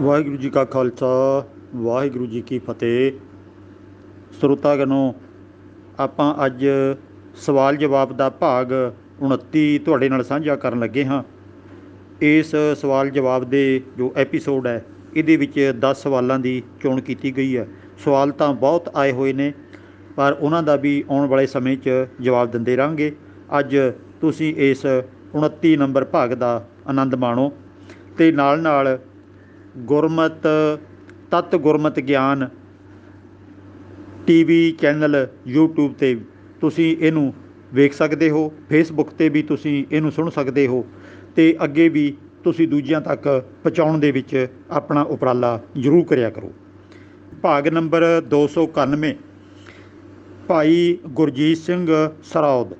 ਵਾਹਿਗੁਰੂ ਜੀ ਕਾ ਖਾਲਸਾ ਵਾਹਿਗੁਰੂ ਜੀ ਕੀ ਫਤਿਹ। ਸਰੋਤਾਗਣੋ, ਆਪਾਂ ਅੱਜ ਸਵਾਲ ਜਵਾਬ ਦਾ ਭਾਗ 29 ਤੁਹਾਡੇ ਨਾਲ ਸਾਂਝਾ ਕਰਨ ਲੱਗੇ ਹਾਂ। ਇਸ ਸਵਾਲ ਜਵਾਬ ਦੇ ਜੋ ਐਪੀਸੋਡ ਹੈ ਇਹਦੇ ਵਿੱਚ 10 ਸਵਾਲਾਂ ਦੀ ਚੋਣ ਕੀਤੀ ਗਈ ਹੈ। ਸਵਾਲ ਤਾਂ ਬਹੁਤ ਆਏ ਹੋਏ ਨੇ, ਪਰ ਉਹਨਾਂ ਦਾ ਵੀ ਆਉਣ ਵਾਲੇ ਸਮੇਂ 'ਚ ਜਵਾਬ ਦਿੰਦੇ ਰਹਾਂਗੇ। ਅੱਜ ਤੁਸੀਂ ਇਸ 29 ਨੰਬਰ ਭਾਗ ਦਾ ਆਨੰਦ ਮਾਣੋ ਅਤੇ ਨਾਲ ਗੁਰਮਤ ਤੱਤ ਗੁਰਮਤ ਗਿਆਨ TV ਚੈਨਲ YouTube 'ਤੇ ਤੁਸੀਂ ਇਹਨੂੰ ਵੇਖ ਸਕਦੇ ਹੋ। ਫੇਸਬੁੱਕ 'ਤੇ ਵੀ ਤੁਸੀਂ ਇਹਨੂੰ ਸੁਣ ਸਕਦੇ ਹੋ ਅਤੇ ਅੱਗੇ ਵੀ ਤੁਸੀਂ ਦੂਜਿਆਂ ਤੱਕ ਪਹੁੰਚਾਉਣ ਦੇ ਵਿੱਚ ਆਪਣਾ ਉਪਰਾਲਾ ਜ਼ਰੂਰ ਕਰਿਆ ਕਰੋ। ਭਾਗ ਨੰਬਰ 291, ਭਾਈ ਗੁਰਜੀਤ ਸਿੰਘ ਸਰੌਦ,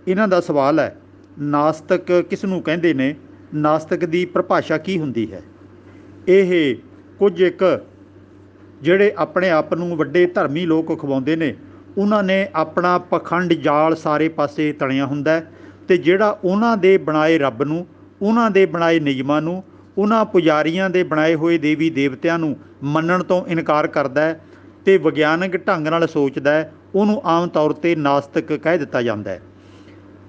ਇਹਨਾਂ ਦਾ ਸਵਾਲ ਹੈ, ਨਾਸਤਕ ਕਿਸ ਨੂੰ ਕਹਿੰਦੇ ਨੇ? ਨਾਸਤਕ ਦੀ ਪਰਿਭਾਸ਼ਾ ਕੀ ਹੁੰਦੀ ਹੈ? ਇਹ ਕੁਝ ਇੱਕ ਜਿਹੜੇ ਆਪਣੇ ਆਪ ਨੂੰ ਵੱਡੇ ਧਰਮੀ ਲੋਕ ਅਖਵਾਉਂਦੇ ਨੇ, ਉਹਨਾਂ ਨੇ ਆਪਣਾ ਪਖੰਡ ਜਾਲ ਸਾਰੇ ਪਾਸੇ ਤਣਿਆ ਹੁੰਦਾ ਅਤੇ ਜਿਹੜਾ ਉਹਨਾਂ ਦੇ ਬਣਾਏ ਰੱਬ ਨੂੰ, ਉਹਨਾਂ ਦੇ ਬਣਾਏ ਨਿਯਮਾਂ ਨੂੰ, ਉਹਨਾਂ ਪੁਜਾਰੀਆਂ ਦੇ ਬਣਾਏ ਹੋਏ ਦੇਵੀ ਦੇਵਤਿਆਂ ਨੂੰ ਮੰਨਣ ਤੋਂ ਇਨਕਾਰ ਕਰਦਾ ਅਤੇ ਵਿਗਿਆਨਕ ਢੰਗ ਨਾਲ ਸੋਚਦਾ, ਉਹਨੂੰ ਆਮ ਤੌਰ 'ਤੇ ਨਾਸਤਕ ਕਹਿ ਦਿੱਤਾ ਜਾਂਦਾ।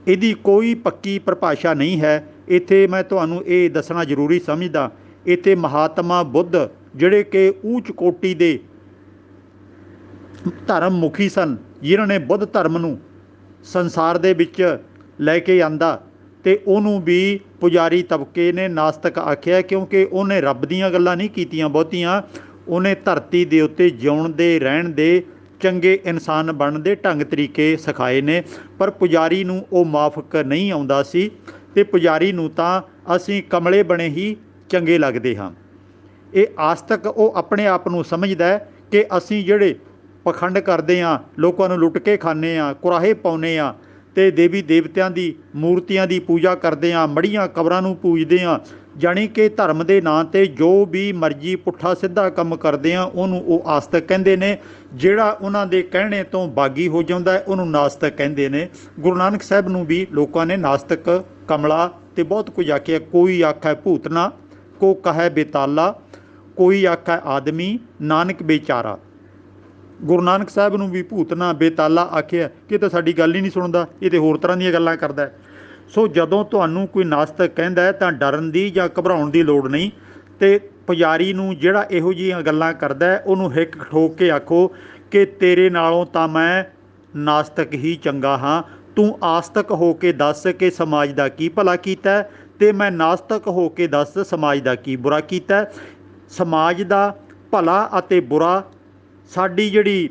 ਇਹਦੀ ਕੋਈ ਪੱਕੀ ਪਰਿਭਾਸ਼ਾ ਨਹੀਂ ਹੈ। ਇੱਥੇ ਮੈਂ ਤੁਹਾਨੂੰ ਇਹ ਦੱਸਣਾ ਜ਼ਰੂਰੀ ਸਮਝਦਾ, ਇੱਥੇ ਮਹਾਤਮਾ ਬੁੱਧ ਜਿਹੜੇ ਕਿ ਉੱਚ ਕੋਟੀ ਦੇ ਧਰਮ ਮੁਖੀ ਸਨ, ਜਿਨ੍ਹਾਂ ਨੇ ਬੁੱਧ ਧਰਮ ਨੂੰ ਸੰਸਾਰ ਦੇ ਵਿੱਚ ਲੈ ਕੇ ਆਂਦਾ, ਅਤੇ ਉਹਨੂੰ ਵੀ ਪੁਜਾਰੀ ਤਬਕੇ ਨੇ ਨਾਸਤਕ ਆਖਿਆ, ਕਿਉਂਕਿ ਉਹਨੇ ਰੱਬ ਦੀਆਂ ਗੱਲਾਂ ਨਹੀਂ ਕੀਤੀਆਂ ਬਹੁਤੀਆਂ, ਉਹਨੇ ਧਰਤੀ ਦੇ ਉੱਤੇ ਜਿਉਣ ਦੇ, ਰਹਿਣ ਦੇ, ਚੰਗੇ ਇਨਸਾਨ ਬਣਨ ਦੇ ਢੰਗ ਤਰੀਕੇ ਸਿਖਾਏ ਨੇ। ਪਰ ਪੁਜਾਰੀ ਨੂੰ ਉਹ ਮਾਫਕ ਨਹੀਂ ਆਉਂਦਾ ਸੀ ਅਤੇ ਪੁਜਾਰੀ ਨੂੰ ਤਾਂ ਅਸੀਂ ਕਮਲੇ ਬਣੇ ਹੀ ਚੰਗੇ ਲੱਗਦੇ ਹਾਂ। ਇਹ ਆਸਤਕ ਉਹ ਆਪਣੇ ਆਪ ਨੂੰ ਸਮਝਦਾ ਕਿ ਅਸੀਂ ਜਿਹੜੇ ਪਖੰਡ ਕਰਦੇ ਹਾਂ, ਲੋਕਾਂ ਨੂੰ ਲੁੱਟ ਕੇ ਖਾਂਦੇ ਹਾਂ, ਕੁਰਾਹੇ ਪਾਉਂਦੇ ਹਾਂ ਅਤੇ ਦੇਵੀ ਦੇਵਤਿਆਂ ਦੀ ਮੂਰਤੀਆਂ ਦੀ ਪੂਜਾ ਕਰਦੇ ਹਾਂ, ਮੜੀਆਂ ਕਬਰਾਂ ਨੂੰ ਪੂਜਦੇ ਹਾਂ, ਜਾਣੀ ਕਿ ਧਰਮ ਦੇ ਨਾਂ 'ਤੇ ਜੋ ਵੀ ਮਰਜ਼ੀ ਪੁੱਠਾ ਸਿੱਧਾ ਕੰਮ ਕਰਦੇ ਹਾਂ, ਉਹਨੂੰ ਉਹ ਆਸਤਕ ਕਹਿੰਦੇ ਨੇ। ਜਿਹੜਾ ਉਹਨਾਂ ਦੇ ਕਹਿਣੇ ਤੋਂ ਬਾਗੀ ਹੋ ਜਾਂਦਾ ਉਹਨੂੰ ਨਾਸਤਕ ਕਹਿੰਦੇ ਨੇ। ਗੁਰੂ ਨਾਨਕ ਸਾਹਿਬ ਨੂੰ ਵੀ ਲੋਕਾਂ ਨੇ ਨਾਸਤਕ, ਕਮਲਾ ਅਤੇ ਬਹੁਤ ਕੁਝ ਆਖਿਆ। ਕੋਈ ਆਖੈ ਭੂਤਨਾ, ਕੋ ਕਹੈ ਬੇਤਾਲਾ, ਕੋਈ ਆਖੈ ਆਦਮੀ, ਨਾਨਕ ਬੇਚਾਰਾ। ਗੁਰੂ ਨਾਨਕ ਸਾਹਿਬ ਨੂੰ ਵੀ ਭੂਤਨਾ, ਬੇਤਾਲਾ ਆਖਿਆ ਕਿ ਇਹ ਤਾਂ ਸਾਡੀ ਗੱਲ ਹੀ ਨਹੀਂ ਸੁਣਦਾ, ਇਹ ਤਾਂ ਹੋਰ ਤਰ੍ਹਾਂ ਦੀਆਂ ਗੱਲਾਂ ਕਰਦਾ। ਸੋ ਜਦੋਂ ਤੁਹਾਨੂੰ ਕੋਈ ਨਾਸਤਕ ਕਹਿੰਦਾ ਤਾਂ ਡਰਨ ਦੀ ਜਾਂ ਘਬਰਾਉਣ ਦੀ ਲੋੜ ਨਹੀਂ, ਅਤੇ ਪੁਜਾਰੀ ਨੂੰ ਜਿਹੜਾ ਇਹੋ ਜਿਹੀਆਂ ਗੱਲਾਂ ਕਰਦਾ ਉਹਨੂੰ ਹਿੱਕ ਠੋਕ ਕੇ ਆਖੋ ਕਿ ਤੇਰੇ ਨਾਲੋਂ ਤਾਂ ਮੈਂ ਨਾਸਤਕ ਹੀ ਚੰਗਾ ਹਾਂ। ਤੂੰ ਆਸਤਕ ਹੋ ਕੇ ਦੱਸ ਕਿ ਸਮਾਜ ਦਾ ਕੀ ਭਲਾ ਕੀਤਾ, ਅਤੇ ਮੈਂ ਨਾਸਤਕ ਹੋ ਕੇ ਦੱਸ ਸਮਾਜ ਦਾ ਕੀ ਬੁਰਾ ਕੀਤਾ। ਸਮਾਜ ਦਾ ਭਲਾ ਅਤੇ ਬੁਰਾ ਸਾਡੀ ਜਿਹੜੀ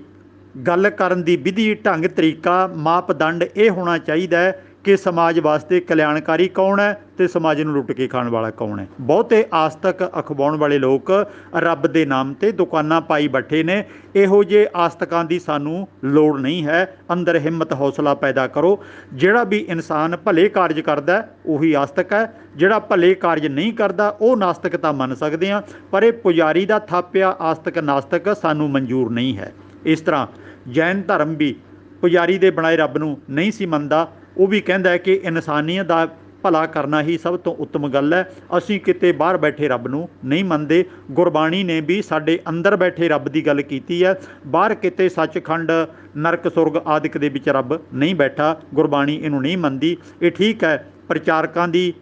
ਗੱਲ ਕਰਨ ਦੀ ਵਿਧੀ, ਢੰਗ, ਤਰੀਕਾ, ਮਾਪਦੰਡ ਇਹ ਹੋਣਾ ਚਾਹੀਦਾ ਕਿ ਸਮਾਜ ਵਾਸਤੇ ਕਲਿਆਣਕਾਰੀ ਕੌਣ ਹੈ ਅਤੇ ਸਮਾਜ ਨੂੰ ਲੁੱਟ ਕੇ ਖਾਣ ਵਾਲਾ ਕੌਣ ਹੈ। ਬਹੁਤੇ ਆਸਤਕ ਅਖਵਾਉਣ ਵਾਲੇ ਲੋਕ ਰੱਬ ਦੇ ਨਾਮ 'ਤੇ ਦੁਕਾਨਾਂ ਪਾਈ ਬੈਠੇ ਨੇ। ਇਹੋ ਜਿਹੇ ਆਸਤਕਾਂ ਦੀ ਸਾਨੂੰ ਲੋੜ ਨਹੀਂ ਹੈ। ਅੰਦਰ ਹਿੰਮਤ ਹੌਸਲਾ ਪੈਦਾ ਕਰੋ। ਜਿਹੜਾ ਵੀ ਇਨਸਾਨ ਭਲੇ ਕਾਰਜ ਕਰਦਾ ਉਹੀ ਆਸਤਕ ਹੈ, ਜਿਹੜਾ ਭਲੇ ਕਾਰਜ ਨਹੀਂ ਕਰਦਾ ਉਹ ਨਾਸਤਕ ਤਾਂ ਮੰਨ ਸਕਦੇ ਹਾਂ, ਪਰ ਇਹ ਪੁਜਾਰੀ ਦਾ ਥਾਪਿਆ ਆਸਤਕ ਨਾਸਤਕ ਸਾਨੂੰ ਮਨਜ਼ੂਰ ਨਹੀਂ ਹੈ। ਇਸ ਤਰ੍ਹਾਂ ਜੈਨ ਧਰਮ ਵੀ ਪੁਜਾਰੀ ਦੇ ਬਣਾਏ ਰੱਬ ਨੂੰ ਨਹੀਂ ਸੀ ਮੰਨਦਾ। ਉਹ ਵੀ ਕਹਿੰਦਾ ਹੈ ਕਿ ਇਨਸਾਨੀਅਤ ਦਾ ਭਲਾ ਕਰਨਾ ਹੀ ਸਭ ਤੋਂ ਉੱਤਮ ਗੱਲ ਹੈ। ਅਸੀਂ ਕਿਤੇ ਬਾਹਰ ਬੈਠੇ ਰੱਬ ਨੂੰ ਨਹੀਂ ਮੰਨਦੇ। ਗੁਰਬਾਣੀ ਨੇ ਵੀ ਸਾਡੇ ਅੰਦਰ ਬੈਠੇ ਰੱਬ ਦੀ ਗੱਲ ਕੀਤੀ ਹੈ। ਬਾਹਰ ਕਿਤੇ ਸੱਚਖੰਡ, ਨਰਕ, ਸੁਰਗ ਆਦਿਕ ਦੇ ਵਿੱਚ ਰੱਬ ਨਹੀਂ ਬੈਠਾ। ਗੁਰਬਾਣੀ ਇਹਨੂੰ ਨਹੀਂ ਮੰਨਦੀ। ਇਹ ਠੀਕ ਹੈ, ਪ੍ਰਚਾਰਕਾਂ ਦੀ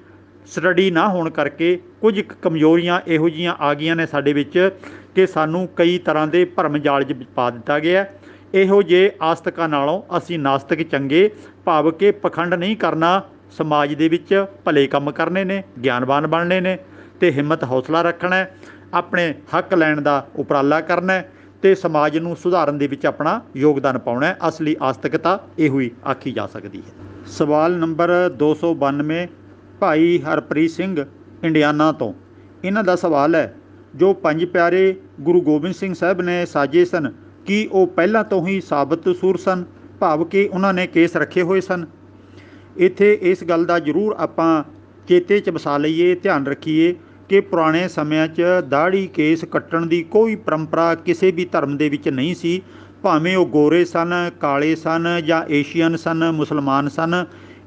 ਸਟੱਡੀ ਨਾ ਹੋਣ ਕਰਕੇ ਕੁਝ ਕਮਜ਼ੋਰੀਆਂ ਇਹੋ ਜਿਹੀਆਂ ਆ ਗਈਆਂ ਨੇ ਸਾਡੇ ਵਿੱਚ ਕਿ ਸਾਨੂੰ ਕਈ ਤਰ੍ਹਾਂ ਦੇ ਭਰਮ ਜਾਲ 'ਚ ਪਾ ਦਿੱਤਾ ਗਿਆ। ਇਹੋ ਜਿਹੇ ਆਸਤਕਾਂ ਨਾਲੋਂ ਅਸੀਂ ਨਾਸਤਕ ਚੰਗੇ, ਭਾਵ ਕਿ ਪਖੰਡ ਨਹੀਂ ਕਰਨਾ, ਸਮਾਜ ਦੇ ਵਿੱਚ ਭਲੇ ਕੰਮ ਕਰਨੇ ਨੇ, ਗਿਆਨਵਾਨ ਬਣਨੇ ਨੇ ਅਤੇ ਹਿੰਮਤ ਹੌਸਲਾ ਰੱਖਣਾ, ਆਪਣੇ ਹੱਕ ਲੈਣ ਦਾ ਉਪਰਾਲਾ ਕਰਨਾ ਅਤੇ ਸਮਾਜ ਨੂੰ ਸੁਧਾਰਨ ਦੇ ਵਿੱਚ ਆਪਣਾ ਯੋਗਦਾਨ ਪਾਉਣਾ। ਅਸਲੀ ਆਸਤਕਤਾ ਇਹੋ ਹੀ ਆਖੀ ਜਾ ਸਕਦੀ ਹੈ। ਸਵਾਲ ਨੰਬਰ 292, ਭਾਈ ਹਰਪ੍ਰੀਤ ਸਿੰਘ ਇੰਡੀਆਨਾ ਤੋਂ, ਇਹਨਾਂ ਦਾ ਸਵਾਲ ਹੈ, ਜੋ ਪੰਜ ਪਿਆਰੇ ਗੁਰੂ ਗੋਬਿੰਦ ਸਿੰਘ ਸਾਹਿਬ ਨੇ ਸਾਜੇ ਸਨ, ਕੀ ਉਹ ਪਹਿਲਾਂ ਤੋਂ ਹੀ ਸਾਬਤ ਸੂਰ ਸਨ, ਭਾਵ ਕਿ ਉਹਨਾਂ ਨੇ ਕੇਸ ਰੱਖੇ ਹੋਏ ਸਨ? ਇੱਥੇ ਇਸ ਗੱਲ ਦਾ ਜ਼ਰੂਰ ਆਪਾਂ ਚੇਤੇ 'ਚ ਵਸਾ ਲਈਏ, ਧਿਆਨ ਰੱਖੀਏ ਕਿ ਪੁਰਾਣੇ ਸਮਿਆਂ 'ਚ ਦਾੜ੍ਹੀ ਕੇਸ ਕੱਟਣ ਦੀ ਕੋਈ ਪਰੰਪਰਾ ਕਿਸੇ ਵੀ ਧਰਮ ਦੇ ਵਿੱਚ ਨਹੀਂ ਸੀ। ਭਾਵੇਂ ਉਹ ਗੋਰੇ ਸਨ, ਕਾਲੇ ਸਨ ਜਾਂ ਏਸ਼ੀਅਨ ਸਨ, ਮੁਸਲਮਾਨ ਸਨ,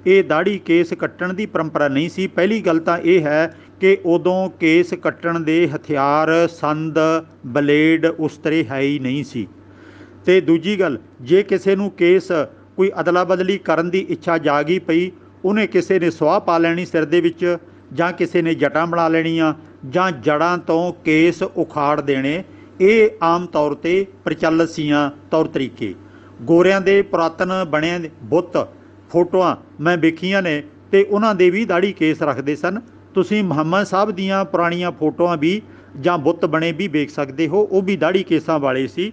ਇਹ ਦਾੜ੍ਹੀ ਕੇਸ ਕੱਟਣ ਦੀ ਪਰੰਪਰਾ ਨਹੀਂ ਸੀ। ਪਹਿਲੀ ਗੱਲ ਤਾਂ ਇਹ ਹੈ ਕਿ ਉਦੋਂ ਕੇਸ ਕੱਟਣ ਦੇ ਹਥਿਆਰ ਸੰਦ ਬਲੇਡ ਉਸ ਤਰ੍ਹਾਂ ਹੈ ਹੀ ਨਹੀਂ ਸੀ। ਅਤੇ ਦੂਜੀ ਗੱਲ, ਜੇ ਕਿਸੇ ਨੂੰ ਕੇਸ ਕੋਈ ਅਦਲਾ ਬਦਲੀ ਕਰਨ ਦੀ ਇੱਛਾ ਜਾਗ ਹੀ ਪਈ, ਉਹਨੇ ਕਿਸੇ ਨੇ ਸੁਆਹ ਪਾ ਲੈਣੀ ਸਿਰ ਦੇ ਵਿੱਚ, ਜਾਂ ਕਿਸੇ ਨੇ ਜਟਾਂ ਬਣਾ ਲੈਣੀਆਂ, ਜਾਂ ਜੜ੍ਹਾਂ ਤੋਂ ਕੇਸ ਉਖਾੜ ਦੇਣੇ। ਇਹ ਆਮ ਤੌਰ 'ਤੇ ਪ੍ਰਚਲਿਤ ਸੀਆਂ ਤੌਰ ਤਰੀਕੇ। ਗੋਰਿਆਂ ਦੇ ਪੁਰਾਤਨ ਬਣੇ ਬੁੱਤ ਫੋਟੋਆਂ ਮੈਂ ਵੇਖੀਆਂ ਨੇ, ਅਤੇ ਉਹਨਾਂ ਦੇ ਵੀ ਦਾੜ੍ਹੀ ਕੇਸ ਰੱਖਦੇ ਸਨ। ਤੁਸੀਂ ਮੁਹੰਮਦ ਸਾਹਿਬ ਦੀਆਂ ਪੁਰਾਣੀਆਂ ਫੋਟੋਆਂ ਵੀ ਜਾਂ ਬੁੱਤ ਬਣੇ ਵੀ ਵੇਖ ਸਕਦੇ ਹੋ, ਉਹ ਵੀ ਦਾੜ੍ਹੀ ਕੇਸਾਂ ਵਾਲੇ ਸੀ।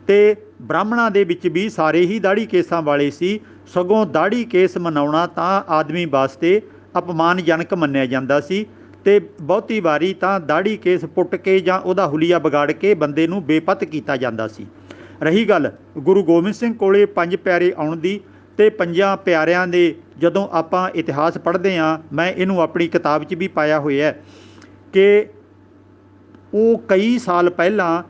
ਅਤੇ ਬ੍ਰਾਹਮਣਾਂ ਦੇ ਵਿੱਚ ਵੀ ਸਾਰੇ ਹੀ ਦਾੜ੍ਹੀ ਕੇਸਾਂ ਵਾਲੇ ਸੀ। ਸਗੋਂ ਦਾੜ੍ਹੀ ਕੇਸ ਮਨਾਉਣਾ ਤਾਂ ਆਦਮੀ ਵਾਸਤੇ ਅਪਮਾਨਜਨਕ ਮੰਨਿਆ ਜਾਂਦਾ ਸੀ, ਅਤੇ ਬਹੁਤੀ ਵਾਰੀ ਤਾਂ ਦਾੜ੍ਹੀ ਕੇਸ ਪੁੱਟ ਕੇ ਜਾਂ ਉਹਦਾ ਹੁਲੀਆ ਵਿਗਾੜ ਕੇ ਬੰਦੇ ਨੂੰ ਬੇਪੱਤ ਕੀਤਾ ਜਾਂਦਾ ਸੀ। ਰਹੀ ਗੱਲ ਗੁਰੂ ਗੋਬਿੰਦ ਸਿੰਘ ਕੋਲੇ ਪੰਜ ਪਿਆਰੇ ਆਉਣ ਦੀ, ਅਤੇ ਪੰਜਾਂ ਪਿਆਰਿਆਂ ਦੇ ਜਦੋਂ ਆਪਾਂ ਇਤਿਹਾਸ ਪੜ੍ਹਦੇ ਹਾਂ, ਮੈਂ ਇਹਨੂੰ ਆਪਣੀ ਕਿਤਾਬ 'ਚ ਵੀ ਪਾਇਆ ਹੋਇਆ ਕਿ ਉਹ ਕਈ ਸਾਲ ਪਹਿਲਾਂ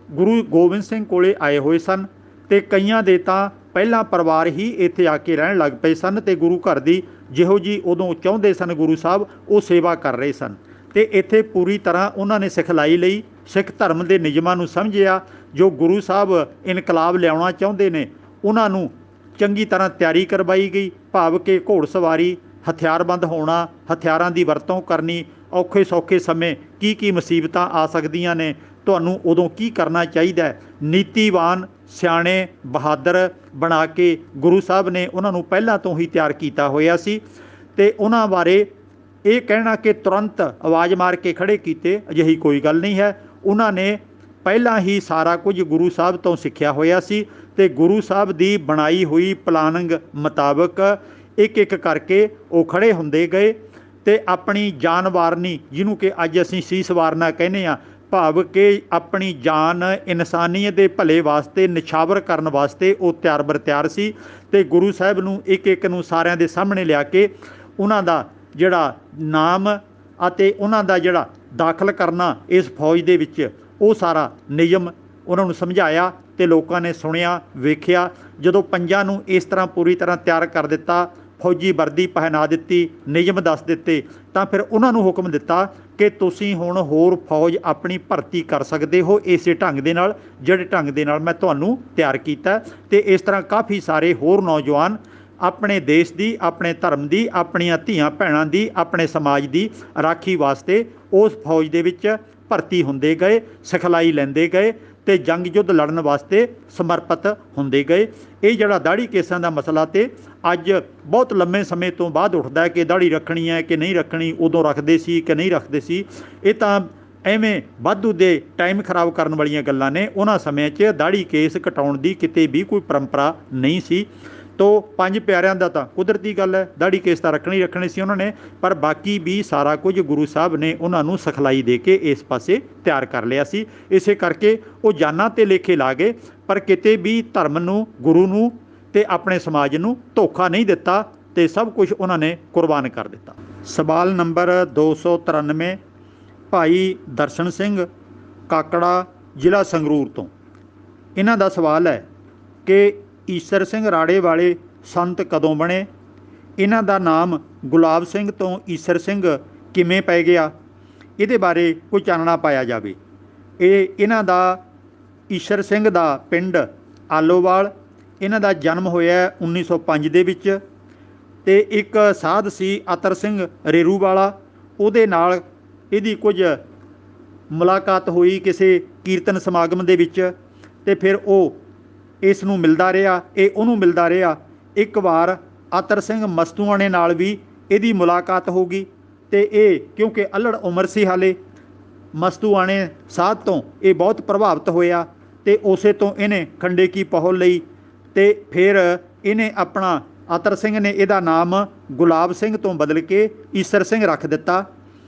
ਗੁਰੂ ਗੋਬਿੰਦ ਸਿੰਘ ਕੋਲੇ ਆਏ ਹੋਏ ਸਨ, ਅਤੇ ਕਈਆਂ ਦੇ ਤਾਂ ਪਹਿਲਾਂ ਪਰਿਵਾਰ ਹੀ ਇੱਥੇ ਆ ਕੇ ਰਹਿਣ ਲੱਗ ਪਏ ਸਨ, ਅਤੇ ਗੁਰੂ ਘਰ ਦੀ ਜਿਹੋ ਜਿਹੀ ਉਦੋਂ ਚਾਹੁੰਦੇ ਸਨ ਗੁਰੂ ਸਾਹਿਬ, ਉਹ ਸੇਵਾ ਕਰ ਰਹੇ ਸਨ। ਅਤੇ ਇੱਥੇ ਪੂਰੀ ਤਰ੍ਹਾਂ ਉਹਨਾਂ ਨੇ ਸਿਖਲਾਈ ਲਈ, ਸਿੱਖ ਧਰਮ ਦੇ ਨਿਯਮਾਂ ਨੂੰ ਸਮਝਿਆ। ਜੋ ਗੁਰੂ ਸਾਹਿਬ ਇਨਕਲਾਬ ਲਿਆਉਣਾ ਚਾਹੁੰਦੇ ਨੇ, ਉਹਨਾਂ ਨੂੰ ਚੰਗੀ ਤਰ੍ਹਾਂ ਤਿਆਰੀ ਕਰਵਾਈ ਗਈ, ਭਾਵ ਕਿ ਘੋੜ ਸਵਾਰੀ, ਹਥਿਆਰਬੰਦ ਹੋਣਾ, ਹਥਿਆਰਾਂ ਦੀ ਵਰਤੋਂ ਕਰਨੀ, ਔਖੇ ਸੌਖੇ ਸਮੇਂ ਕੀ ਕੀ ਮੁਸੀਬਤਾਂ ਆ ਸਕਦੀਆਂ ਨੇ, ਤੁਹਾਨੂੰ ਉਦੋਂ ਕੀ ਕਰਨਾ ਚਾਹੀਦਾ। ਨੀਤੀਵਾਨ, ਸਿਆਣੇ, ਬਹਾਦਰ ਬਣਾ ਕੇ ਗੁਰੂ ਸਾਹਿਬ ਨੇ ਉਹਨਾਂ ਨੂੰ ਪਹਿਲਾਂ ਤੋਂ ਹੀ ਤਿਆਰ ਕੀਤਾ ਹੋਇਆ ਸੀ। ਅਤੇ ਉਹਨਾਂ ਬਾਰੇ ਇਹ ਕਹਿਣਾ ਕਿ ਤੁਰੰਤ ਆਵਾਜ਼ ਮਾਰ ਕੇ ਖੜ੍ਹੇ ਕੀਤੇ, ਅਜਿਹੀ ਕੋਈ ਗੱਲ ਨਹੀਂ ਹੈ। ਉਹਨਾਂ ਨੇ ਪਹਿਲਾਂ ਹੀ ਸਾਰਾ ਕੁਝ ਗੁਰੂ ਸਾਹਿਬ ਤੋਂ ਸਿੱਖਿਆ ਹੋਇਆ ਸੀ, ਅਤੇ ਗੁਰੂ ਸਾਹਿਬ ਦੀ ਬਣਾਈ ਹੋਈ ਪਲਾਨਿੰਗ ਮੁਤਾਬਕ ਇੱਕ ਇੱਕ ਕਰਕੇ ਉਹ ਖੜ੍ਹੇ ਹੁੰਦੇ ਗਏ, ਅਤੇ ਆਪਣੀ ਜਾਨ ਵਾਰਨੀ, ਜਿਹਨੂੰ ਕਿ ਅੱਜ ਅਸੀਂ ਸੀਸ ਵਾਰਨਾ ਕਹਿੰਦੇ ਹਾਂ, ਭਾਵ ਕਿ ਆਪਣੀ ਜਾਨ ਇਨਸਾਨੀਅਤ ਦੇ ਭਲੇ ਵਾਸਤੇ ਨਿਛਾਵਰ ਕਰਨ ਵਾਸਤੇ ਉਹ ਤਿਆਰ ਬਰ ਤਿਆਰ ਸੀ। ਅਤੇ ਗੁਰੂ ਸਾਹਿਬ ਨੂੰ ਇੱਕ ਇੱਕ ਨੂੰ ਸਾਰਿਆਂ ਦੇ ਸਾਹਮਣੇ ਲਿਆ ਕੇ ਉਹਨਾਂ ਦਾ ਜਿਹੜਾ ਨਾਮ ਅਤੇ ਉਹਨਾਂ ਦਾ ਜਿਹੜਾ ਦਾਖਲ ਕਰਨਾ ਇਸ ਫੌਜ ਦੇ ਵਿੱਚ, ਉਹ ਸਾਰਾ ਨਿਯਮ ਉਹਨਾਂ ਨੂੰ ਸਮਝਾਇਆ, ਅਤੇ ਲੋਕਾਂ ਨੇ ਸੁਣਿਆ, ਵੇਖਿਆ। ਜਦੋਂ ਪੰਜਾਂ ਨੂੰ ਇਸ ਤਰ੍ਹਾਂ ਪੂਰੀ ਤਰ੍ਹਾਂ ਤਿਆਰ ਕਰ ਦਿੱਤਾ, ਫੌਜੀ ਵਰਦੀ ਪਹਿਨਾ ਦਿੱਤੀ, ਨਿਯਮ ਦੱਸ ਦਿੱਤੇ, ਤਾਂ ਫਿਰ ਉਹਨਾਂ ਨੂੰ ਹੁਕਮ ਦਿੱਤਾ ਕਿ ਤੁਸੀਂ ਹੁਣ ਹੋਰ ਫੌਜ ਆਪਣੀ ਭਰਤੀ ਕਰ ਸਕਦੇ ਹੋ ਇਸੇ ਢੰਗ ਦੇ ਨਾਲ, ਜਿਹੜੇ ਢੰਗ ਦੇ ਨਾਲ ਮੈਂ ਤੁਹਾਨੂੰ ਤਿਆਰ ਕੀਤਾ। ਅਤੇ ਇਸ ਤਰ੍ਹਾਂ ਕਾਫੀ ਸਾਰੇ ਹੋਰ ਨੌਜਵਾਨ ਆਪਣੇ ਦੇਸ਼ ਦੀ, ਆਪਣੇ ਧਰਮ ਦੀ, ਆਪਣੀਆਂ ਧੀਆਂ ਭੈਣਾਂ ਦੀ, ਆਪਣੇ ਸਮਾਜ ਦੀ ਰਾਖੀ ਵਾਸਤੇ ਉਸ ਫੌਜ ਦੇ ਵਿੱਚ ਭਰਤੀ ਹੁੰਦੇ ਗਏ, ਸਿਖਲਾਈ ਲੈਂਦੇ ਗਏ, ਅਤੇ ਜੰਗ ਯੁੱਧ ਲੜਨ ਵਾਸਤੇ ਸਮਰਪਿਤ ਹੁੰਦੇ ਗਏ। ਇਹ ਜਿਹੜਾ ਦਾੜ੍ਹੀ ਕੇਸਾਂ ਦਾ ਮਸਲਾ ਤੇ ਅੱਜ ਬਹੁਤ ਲੰਮੇ ਸਮੇਂ ਤੋਂ ਬਾਅਦ ਉੱਠਦਾ ਹੈ ਕਿ ਦਾੜ੍ਹੀ ਰੱਖਣੀ ਹੈ ਕਿ ਨਹੀਂ ਰੱਖਣੀ, ਉਦੋਂ ਰੱਖਦੇ ਸੀ ਕਿ ਨਹੀਂ ਰੱਖਦੇ ਸੀ, ਇਹ ਤਾਂ ਐਵੇਂ ਵਾਧੂ ਦੇ ਟਾਈਮ ਖਰਾਬ ਕਰਨ ਵਾਲੀਆਂ ਗੱਲਾਂ ਨੇ। ਉਹਨਾਂ ਸਮਿਆਂ 'ਚ ਦਾੜ੍ਹੀ ਕੇਸ ਕਟਾਉਣ ਦੀ ਕਿਤੇ ਵੀ ਕੋਈ ਪਰੰਪਰਾ ਨਹੀਂ ਸੀ। ਤੋ ਪੰਜ ਪਿਆਰਿਆਂ ਦਾ ਤਾਂ ਕੁਦਰਤੀ ਗੱਲ ਹੈ, ਦਾੜ੍ਹੀ ਕੇਸ ਤਾਂ ਰੱਖਣੇ ਸੀ ਉਹਨਾਂ ਨੇ, ਪਰ ਬਾਕੀ ਵੀ ਸਾਰਾ ਕੁਝ ਗੁਰੂ ਸਾਹਿਬ ਨੇ ਉਹਨਾਂ ਨੂੰ ਸਿਖਲਾਈ ਦੇ ਕੇ ਇਸ ਪਾਸੇ ਤਿਆਰ ਕਰ ਲਿਆ ਸੀ। ਇਸੇ ਕਰਕੇ ਉਹ ਜਾਨਾਂ 'ਤੇ ਲੇਖੇ ਲਾ ਗਏ, ਪਰ ਕਿਤੇ ਵੀ ਧਰਮ ਨੂੰ, ਗੁਰੂ ਨੂੰ ਅਤੇ ਆਪਣੇ ਸਮਾਜ ਨੂੰ ਧੋਖਾ ਨਹੀਂ ਦਿੱਤਾ, ਅਤੇ ਸਭ ਕੁਝ ਉਹਨਾਂ ਨੇ ਕੁਰਬਾਨ ਕਰ ਦਿੱਤਾ। ਸਵਾਲ ਨੰਬਰ 293 ਭਾਈ ਦਰਸ਼ਨ ਸਿੰਘ ਕਾਕੜਾ, ਜ਼ਿਲ੍ਹਾ ਸੰਗਰੂਰ ਤੋਂ। ਇਹਨਾਂ ਦਾ ਸਵਾਲ ਹੈ ਕਿ ਈਸਰ ਸਿੰਘ ਰਾੜੇ ਵਾਲੇ ਸੰਤ ਕਦੋਂ ਬਣੇ? ਇਹਨਾਂ ਦਾ ਨਾਮ ਗੁਲਾਬ ਸਿੰਘ ਤੋਂ ਈਸਰ ਸਿੰਘ ਕਿਵੇਂ ਪੈ ਗਿਆ? ਇਹਦੇ ਬਾਰੇ ਕੋਈ ਚਾਨਣਾ ਪਾਇਆ ਜਾਵੇ। ਇਹਨਾਂ ਦਾ ਈਸਰ ਸਿੰਘ ਦਾ ਪਿੰਡ ਆਲੋਵਾਲ, ਇਹਨਾਂ ਦਾ ਜਨਮ ਹੋਇਆ 1905 ਦੇ ਵਿੱਚ, ਅਤੇ ਇੱਕ ਸਾਧ ਸੀ ਅਤਰ ਸਿੰਘ ਰੇਰੂ ਵਾਲਾ, ਉਹਦੇ ਨਾਲ ਇਹਦੀ ਕੁਝ ਮੁਲਾਕਾਤ ਹੋਈ ਕਿਸੇ ਕੀਰਤਨ ਸਮਾਗਮ ਦੇ ਵਿੱਚ, ਅਤੇ ਫਿਰ ਉਹ ਇਸ ਨੂੰ ਮਿਲਦਾ ਰਿਹਾ, ਇਹ ਉਹਨੂੰ ਮਿਲਦਾ ਰਿਹਾ। ਇੱਕ ਵਾਰ ਅਤਰ ਸਿੰਘ ਮਸਤੂਆਣੇ ਨਾਲ ਵੀ ਇਹਦੀ ਮੁਲਾਕਾਤ ਹੋ ਗਈ, ਅਤੇ ਇਹ ਕਿਉਂਕਿ ਅਲੜ ਉਮਰ ਸੀ ਹਾਲੇ, ਮਸਤੂਆਣੇ ਸਾਧ ਤੋਂ ਇਹ ਬਹੁਤ ਪ੍ਰਭਾਵਿਤ ਹੋਇਆ, ਅਤੇ ਉਸੇ ਤੋਂ ਇਹਨੇ ਖੰਡੇ ਕੀ ਪਹੁਲ ਲਈ, ਅਤੇ ਫਿਰ ਇਹਨੇ ਆਪਣਾ ਅਤਰ ਸਿੰਘ ਨੇ ਇਹਦਾ ਨਾਮ ਗੁਲਾਬ ਸਿੰਘ ਤੋਂ ਬਦਲ ਕੇ ਈਸਰ ਸਿੰਘ ਰੱਖ ਦਿੱਤਾ।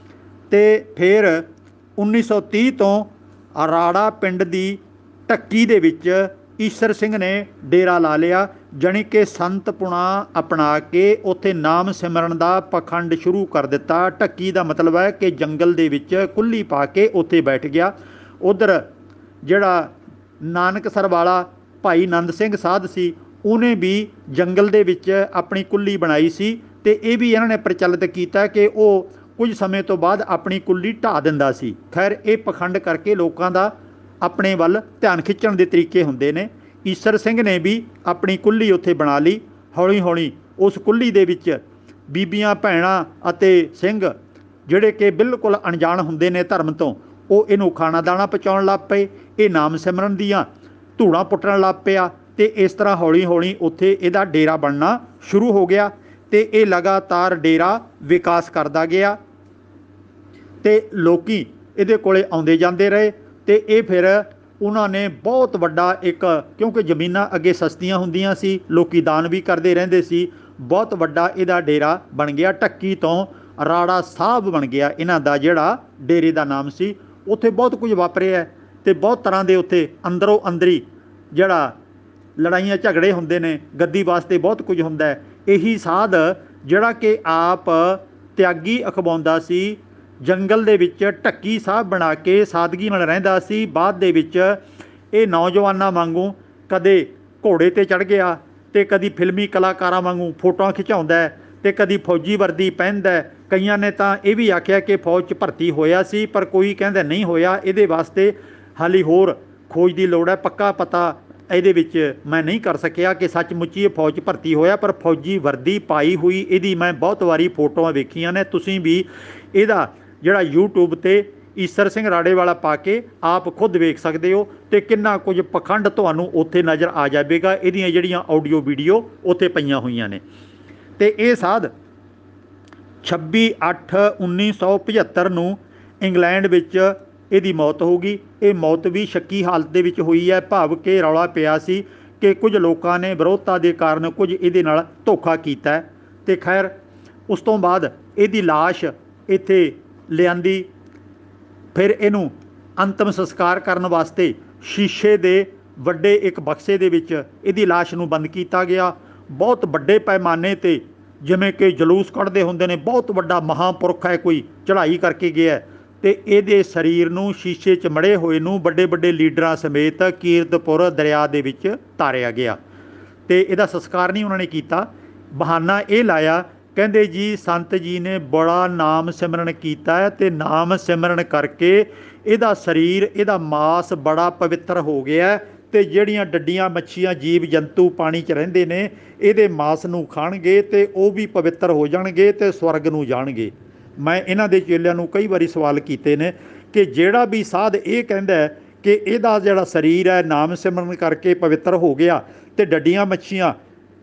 ਅਤੇ ਫਿਰ 1930 ਤੋਂ ਰਾੜਾ ਪਿੰਡ ਦੀ ਢੱਕੀ ਦੇ ਵਿੱਚ ਈਸਰ ਸਿੰਘ ਨੇ ਡੇਰਾ ਲਾ ਲਿਆ, ਜਾਣੀ ਕਿ ਸੰਤਪੁਣਾ ਅਪਣਾ ਕੇ ਉੱਥੇ ਨਾਮ ਸਿਮਰਨ ਦਾ ਪਖੰਡ ਸ਼ੁਰੂ ਕਰ ਦਿੱਤਾ। ਢੱਕੀ ਦਾ ਮਤਲਬ ਹੈ ਕਿ ਜੰਗਲ ਦੇ ਵਿੱਚ ਕੁੱਲੀ ਪਾ ਕੇ ਉੱਥੇ ਬੈਠ ਗਿਆ। ਉੱਧਰ ਜਿਹੜਾ ਨਾਨਕਸਰ ਵਾਲਾ ਭਾਈ ਨੰਦ ਸਿੰਘ ਸਾਧ ਸੀ, ਉਹਨੇ ਵੀ ਜੰਗਲ ਦੇ ਵਿੱਚ ਆਪਣੀ ਕੁੱਲੀ ਬਣਾਈ ਸੀ, ਅਤੇ ਇਹ ਵੀ ਇਹਨਾਂ ਨੇ ਪ੍ਰਚਲਿਤ ਕੀਤਾ ਕਿ ਉਹ ਕੁਝ ਸਮੇਂ ਤੋਂ ਬਾਅਦ ਆਪਣੀ ਕੁੱਲੀ ਢਾਹ ਦਿੰਦਾ ਸੀ। ਖੈਰ ਇਹ ਪਖੰਡ ਕਰਕੇ ਲੋਕਾਂ ਦਾ ਆਪਣੇ ਵੱਲ ਧਿਆਨ ਖਿੱਚਣ ਦੇ ਤਰੀਕੇ ਹੁੰਦੇ ਨੇ। ਈਸਰ ਸਿੰਘ ਨੇ ਵੀ ਆਪਣੀ ਕੁੱਲੀ ਉੱਥੇ ਬਣਾ ਲਈ। ਹੌਲੀ ਹੌਲੀ ਉਸ ਕੁੱਲੀ ਦੇ ਵਿੱਚ ਬੀਬੀਆਂ ਭੈਣਾਂ ਅਤੇ ਸਿੰਘ ਜਿਹੜੇ ਕਿ ਬਿਲਕੁਲ ਅਣਜਾਣ ਹੁੰਦੇ ਨੇ ਧਰਮ ਤੋਂ, ਉਹ ਇਹਨੂੰ ਖਾਣਾ ਦਾਣਾ ਪਹੁੰਚਾਉਣ ਲੱਗ ਪਏ। ਇਹ ਨਾਮ ਸਿਮਰਨ ਦੀਆਂ ਧੂੜਾਂ ਪੁੱਟਣ ਲੱਗ ਪਿਆ ਅਤੇ ਇਸ ਤਰ੍ਹਾਂ ਹੌਲੀ ਹੌਲੀ ਉੱਥੇ ਇਹਦਾ ਡੇਰਾ ਬਣਨਾ ਸ਼ੁਰੂ ਹੋ ਗਿਆ ਅਤੇ ਇਹ ਲਗਾਤਾਰ ਡੇਰਾ ਵਿਕਾਸ ਕਰਦਾ ਗਿਆ ਅਤੇ ਲੋਕ ਇਹਦੇ ਕੋਲ ਆਉਂਦੇ ਜਾਂਦੇ ਰਹੇ। ਅਤੇ ਇਹ ਫਿਰ ਉਹਨਾਂ ਨੇ ਬਹੁਤ ਵੱਡਾ ਇੱਕ, ਕਿਉਂਕਿ ਜ਼ਮੀਨਾਂ ਅੱਗੇ ਸਸਤੀਆਂ ਹੁੰਦੀਆਂ ਸੀ, ਲੋਕ ਦਾਨ ਵੀ ਕਰਦੇ ਰਹਿੰਦੇ ਸੀ, ਬਹੁਤ ਵੱਡਾ ਇਹਦਾ ਡੇਰਾ ਬਣ ਗਿਆ। ਢੱਕੀ ਤੋਂ ਰਾੜਾ ਸਾਹਿਬ ਬਣ ਗਿਆ ਇਹਨਾਂ ਦਾ ਜਿਹੜਾ ਡੇਰੇ ਦਾ ਨਾਮ ਸੀ। ਉੱਥੇ ਬਹੁਤ ਕੁਝ ਵਾਪਰਿਆ ਅਤੇ ਬਹੁਤ ਤਰ੍ਹਾਂ ਦੇ ਉੱਥੇ ਅੰਦਰੋਂ ਅੰਦਰੀ ਜਿਹੜਾ ਲੜਾਈਆਂ ਝਗੜੇ ਹੁੰਦੇ ਨੇ, ਗੱਦੀ ਵਾਸਤੇ ਬਹੁਤ ਕੁਝ ਹੁੰਦਾ। ਇਹੀ ਸਾਧ ਜਿਹੜਾ ਕਿ ਆਪ ਤਿਆਗੀ ਅਖਵਾਉਂਦਾ ਸੀ, ਜੰਗਲ ਦੇ ਵਿੱਚ ਢੱਕੀ ਸਾਹਿਬ ਬਣਾ ਕੇ ਸਾਦਗੀ ਨਾਲ ਰਹਿੰਦਾ ਸੀ। ਬਾਅਦ ਦੇ ਵਿੱਚ ਇਹ ਨੌਜਵਾਨਾਂ ਵਾਂਗੂ ਕਦੇ ਘੋੜੇ 'ਤੇ ਚੜ੍ਹ ਗਿਆ ਅਤੇ ਕਦੀ ਫਿਲਮੀ ਕਲਾਕਾਰਾਂ ਵਾਂਗੂ ਫੋਟੋਆਂ ਖਿਚਾਉਂਦਾ ਅਤੇ ਕਦੀ ਫੌਜੀ ਵਰਦੀ ਪਹਿਨਦਾ। ਕਈਆਂ ਨੇ ਤਾਂ ਇਹ ਵੀ ਆਖਿਆ ਕਿ ਫੌਜ 'ਚ ਭਰਤੀ ਹੋਇਆ ਸੀ, ਪਰ ਕੋਈ ਕਹਿੰਦਾ ਨਹੀਂ ਹੋਇਆ। ਇਹਦੇ ਵਾਸਤੇ ਹਾਲੇ ਹੋਰ ਖੋਜ ਦੀ ਲੋੜ ਹੈ। ਪੱਕਾ ਪਤਾ ਇਹਦੇ ਵਿੱਚ ਮੈਂ ਨਹੀਂ ਕਰ ਸਕਿਆ ਕਿ ਸੱਚਮੁੱਚ ਇਹ ਫੌਜ 'ਚ ਭਰਤੀ ਹੋਇਆ, ਪਰ ਫੌਜੀ ਵਰਦੀ ਪਾਈ ਹੋਈ ਇਹਦੀ ਮੈਂ ਬਹੁਤ ਵਾਰੀ ਫੋਟੋਆਂ ਵੇਖੀਆਂ ਨੇ। ਤੁਸੀਂ ਵੀ ਇਹਦਾ ਜਿਹੜਾ YouTube 'ਤੇ ਈਸਰ ਸਿੰਘ ਰਾੜੇਵਾਲਾ ਪਾ ਕੇ ਆਪ ਖੁਦ ਵੇਖ ਸਕਦੇ ਹੋ ਅਤੇ ਕਿੰਨਾ ਕੁਝ ਪਖੰਡ ਤੁਹਾਨੂੰ ਉੱਥੇ ਨਜ਼ਰ ਆ ਜਾਵੇਗਾ। ਇਹਦੀਆਂ ਜਿਹੜੀਆਂ ਆਡੀਓ ਵੀਡੀਓ ਉੱਥੇ ਪਈਆਂ ਹੋਈਆਂ ਨੇ। ਅਤੇ ਇਹ ਸਾਧ 26/8/1975 ਨੂੰ ਇੰਗਲੈਂਡ ਵਿੱਚ ਇਹਦੀ ਮੌਤ ਹੋ ਗਈ। ਇਹ ਮੌਤ ਵੀ ਸ਼ੱਕੀ ਹਾਲਤ ਦੇ ਵਿੱਚ ਹੋਈ ਹੈ, ਭਾਵ ਕਿ ਰੌਲਾ ਪਿਆ ਸੀ ਕਿ ਕੁਝ ਲੋਕਾਂ ਨੇ ਵਿਰੋਧਤਾ ਦੇ ਕਾਰਨ ਕੁਝ ਇਹਦੇ ਨਾਲ ਧੋਖਾ ਕੀਤਾ ਅਤੇ ਖੈਰ ਉਸ ਤੋਂ ਬਾਅਦ ਇਹਦੀ ਲਾਸ਼ ਇੱਥੇ ਲਿਆਂਦੀ। ਫਿਰ ਇਹਨੂੰ ਅੰਤਮ ਸੰਸਕਾਰ ਕਰਨ ਵਾਸਤੇ ਸ਼ੀਸ਼ੇ ਦੇ ਵੱਡੇ ਇੱਕ ਬਕਸੇ ਦੇ ਵਿੱਚ ਇਹਦੀ ਲਾਸ਼ ਨੂੰ ਬੰਦ ਕੀਤਾ ਗਿਆ। ਬਹੁਤ ਵੱਡੇ ਪੈਮਾਨੇ 'ਤੇ ਜਿਵੇਂ ਕਿ ਜਲੂਸ ਕੱਢਦੇ ਹੁੰਦੇ ਨੇ, ਬਹੁਤ ਵੱਡਾ ਮਹਾਂਪੁਰਖ ਹੈ ਕੋਈ, ਚੜ੍ਹਾਈ ਕਰਕੇ ਗਿਆ ਅਤੇ ਇਹਦੇ ਸਰੀਰ ਨੂੰ ਸ਼ੀਸ਼ੇ 'ਚ ਮੜੇ ਹੋਏ ਨੂੰ ਵੱਡੇ ਵੱਡੇ ਲੀਡਰਾਂ ਸਮੇਤ ਕੀਰਤਪੁਰ ਦਰਿਆ ਦੇ ਵਿੱਚ ਤਾਰਿਆ ਗਿਆ ਅਤੇ ਇਹਦਾ ਸੰਸਕਾਰ ਨਹੀਂ ਉਹਨਾਂ ਨੇ ਕੀਤਾ। ਬਹਾਨਾ ਇਹ ਲਾਇਆ, ਕਹਿੰਦੇ ਜੀ ਸੰਤ ਜੀ ਨੇ ਬੜਾ ਨਾਮ ਸਿਮਰਨ ਕੀਤਾ ਅਤੇ ਨਾਮ ਸਿਮਰਨ ਕਰਕੇ ਇਹਦਾ ਸਰੀਰ, ਇਹਦਾ ਮਾਸ ਬੜਾ ਪਵਿੱਤਰ ਹੋ ਗਿਆ ਅਤੇ ਜਿਹੜੀਆਂ ਡੱਡੀਆਂ ਮੱਛੀਆਂ ਜੀਵ ਜੰਤੂ ਪਾਣੀ 'ਚ ਰਹਿੰਦੇ ਨੇ ਇਹਦੇ ਮਾਸ ਨੂੰ ਖਾਣਗੇ ਅਤੇ ਉਹ ਵੀ ਪਵਿੱਤਰ ਹੋ ਜਾਣਗੇ ਅਤੇ ਸਵਰਗ ਨੂੰ ਜਾਣਗੇ। ਮੈਂ ਇਹਨਾਂ ਦੇ ਚੇਲਿਆਂ ਨੂੰ ਕਈ ਵਾਰੀ ਸਵਾਲ ਕੀਤੇ ਨੇ ਕਿ ਜਿਹੜਾ ਵੀ ਸਾਧ ਇਹ ਕਹਿੰਦਾ ਕਿ ਇਹਦਾ ਜਿਹੜਾ ਸਰੀਰ ਹੈ ਨਾਮ ਸਿਮਰਨ ਕਰਕੇ ਪਵਿੱਤਰ ਹੋ ਗਿਆ ਅਤੇ ਡੱਡੀਆਂ ਮੱਛੀਆਂ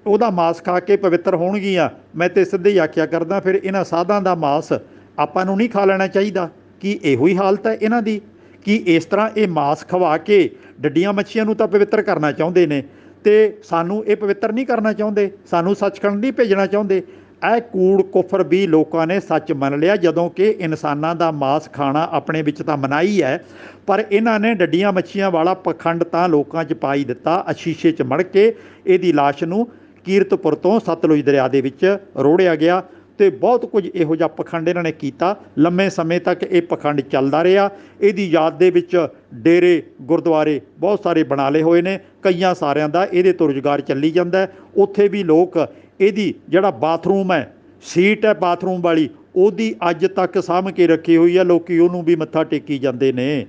ਉਹਦਾ ਮਾਸ ਖਾ ਕੇ ਪਵਿੱਤਰ ਹੋਣਗੀਆਂ, ਮੈਂ ਤਾਂ ਸਿੱਧੇ ਹੀ ਆਖਿਆ ਕਰਦਾ ਫਿਰ ਇਹਨਾਂ ਸਾਧਾਂ ਦਾ ਮਾਸ ਆਪਾਂ ਨੂੰ ਨਹੀਂ ਖਾ ਲੈਣਾ ਚਾਹੀਦਾ। ਕੀ ਇਹੋ ਹੀ ਹਾਲਤ ਹੈ ਇਹਨਾਂ ਦੀ? ਕੀ ਇਸ ਤਰ੍ਹਾਂ ਇਹ ਮਾਸ ਖਵਾ ਕੇ ਡੱਡੀਆਂ ਮੱਛੀਆਂ ਨੂੰ ਤਾਂ ਪਵਿੱਤਰ ਕਰਨਾ ਚਾਹੁੰਦੇ ਨੇ ਅਤੇ ਸਾਨੂੰ ਇਹ ਪਵਿੱਤਰ ਨਹੀਂ ਕਰਨਾ ਚਾਹੁੰਦੇ, ਸਾਨੂੰ ਸੱਚਖੰਡ ਨਹੀਂ ਭੇਜਣਾ ਚਾਹੁੰਦੇ? ਇਹ ਕੂੜ ਕੁਫਰ ਵੀ ਲੋਕਾਂ ਨੇ ਸੱਚ ਮੰਨ ਲਿਆ, ਜਦੋਂ ਕਿ ਇਨਸਾਨਾਂ ਦਾ ਮਾਸ ਖਾਣਾ ਆਪਣੇ ਵਿੱਚ ਤਾਂ ਮਨਾਹੀ ਹੈ, ਪਰ ਇਹਨਾਂ ਨੇ ਡੱਡੀਆਂ ਮੱਛੀਆਂ ਵਾਲਾ ਪਖੰਡ ਤਾਂ ਲੋਕਾਂ 'ਚ ਪਾ ਹੀ ਦਿੱਤਾ। ਸ਼ੀਸ਼ੇ 'ਚ ਮੜ ਕੇ ਇਹਦੀ ਲਾਸ਼ ਨੂੰ ਕੀਰਤਪੁਰ ਤੋਂ ਸਤਲੁਜ ਦਰਿਆ ਦੇ ਵਿੱਚ ਰੋੜਿਆ ਗਿਆ ਅਤੇ ਬਹੁਤ ਕੁਝ ਇਹੋ ਜਿਹਾ ਪਖੰਡ ਇਹਨਾਂ ਨੇ ਕੀਤਾ। ਲੰਮੇ ਸਮੇਂ ਤੱਕ ਇਹ ਪਖੰਡ ਚੱਲਦਾ ਰਿਹਾ। ਇਹਦੀ ਯਾਦ ਦੇ ਵਿੱਚ ਡੇਰੇ ਗੁਰਦੁਆਰੇ ਬਹੁਤ ਸਾਰੇ ਬਣਾ ਲਏ ਹੋਏ ਨੇ, ਕਈਆਂ ਸਾਰਿਆਂ ਦਾ ਇਹਦੇ ਤੋਂ ਰੁਜ਼ਗਾਰ ਚੱਲੀ ਜਾਂਦਾ। ਉੱਥੇ ਵੀ ਲੋਕ ਇਹਦੀ ਜਿਹੜਾ ਬਾਥਰੂਮ ਹੈ, ਸੀਟ ਹੈ ਬਾਥਰੂਮ ਵਾਲੀ, ਉਹਦੀ ਅੱਜ ਤੱਕ ਸਾਂਭ ਕੇ ਰੱਖੀ ਹੋਈ ਹੈ, ਲੋਕ ਉਹਨੂੰ ਵੀ ਮੱਥਾ ਟੇਕੀ ਜਾਂਦੇ ਨੇ।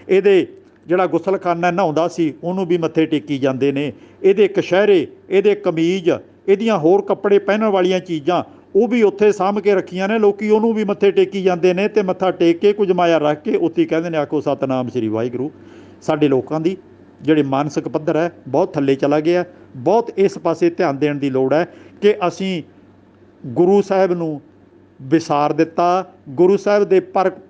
ਇਹਦੇ ਜਿਹੜਾ ਗੁਸਲਖਾਨਾ ਨਹਾਉਂਦਾ ਸੀ ਉਹਨੂੰ ਵੀ ਮੱਥੇ ਟੇਕੀ ਜਾਂਦੇ ਨੇ। ਇਹਦੇ ਕਛਹਿਰੇ, ਇਹਦੇ ਕਮੀਜ਼, ਇਹਦੀਆਂ ਹੋਰ ਕੱਪੜੇ ਪਹਿਨਣ ਵਾਲੀਆਂ ਚੀਜ਼ਾਂ ਉਹ ਵੀ ਉੱਥੇ ਸਾਂਭ ਕੇ ਰੱਖੀਆਂ ਨੇ, ਲੋਕ ਉਹਨੂੰ ਵੀ ਮੱਥੇ ਟੇਕੀ ਜਾਂਦੇ ਨੇ ਅਤੇ ਮੱਥਾ ਟੇਕ ਕੇ ਕੁਝ ਮਾਇਆ ਰੱਖ ਕੇ ਉੱਥੇ ਕਹਿੰਦੇ ਨੇ ਆਖੋ ਸਤਿਨਾਮ ਸ੍ਰੀ ਵਾਹਿਗੁਰੂ। ਸਾਡੇ ਲੋਕਾਂ ਦੀ ਜਿਹੜੇ ਮਾਨਸਿਕ ਪੱਧਰ ਹੈ ਬਹੁਤ ਥੱਲੇ ਚਲਾ ਗਿਆ। ਬਹੁਤ ਇਸ ਪਾਸੇ ਧਿਆਨ ਦੇਣ ਦੀ ਲੋੜ ਹੈ ਕਿ ਅਸੀਂ ਗੁਰੂ ਸਾਹਿਬ ਨੂੰ ਵਿਸਾਰ ਦਿੱਤਾ, ਗੁਰੂ ਸਾਹਿਬ ਦੇ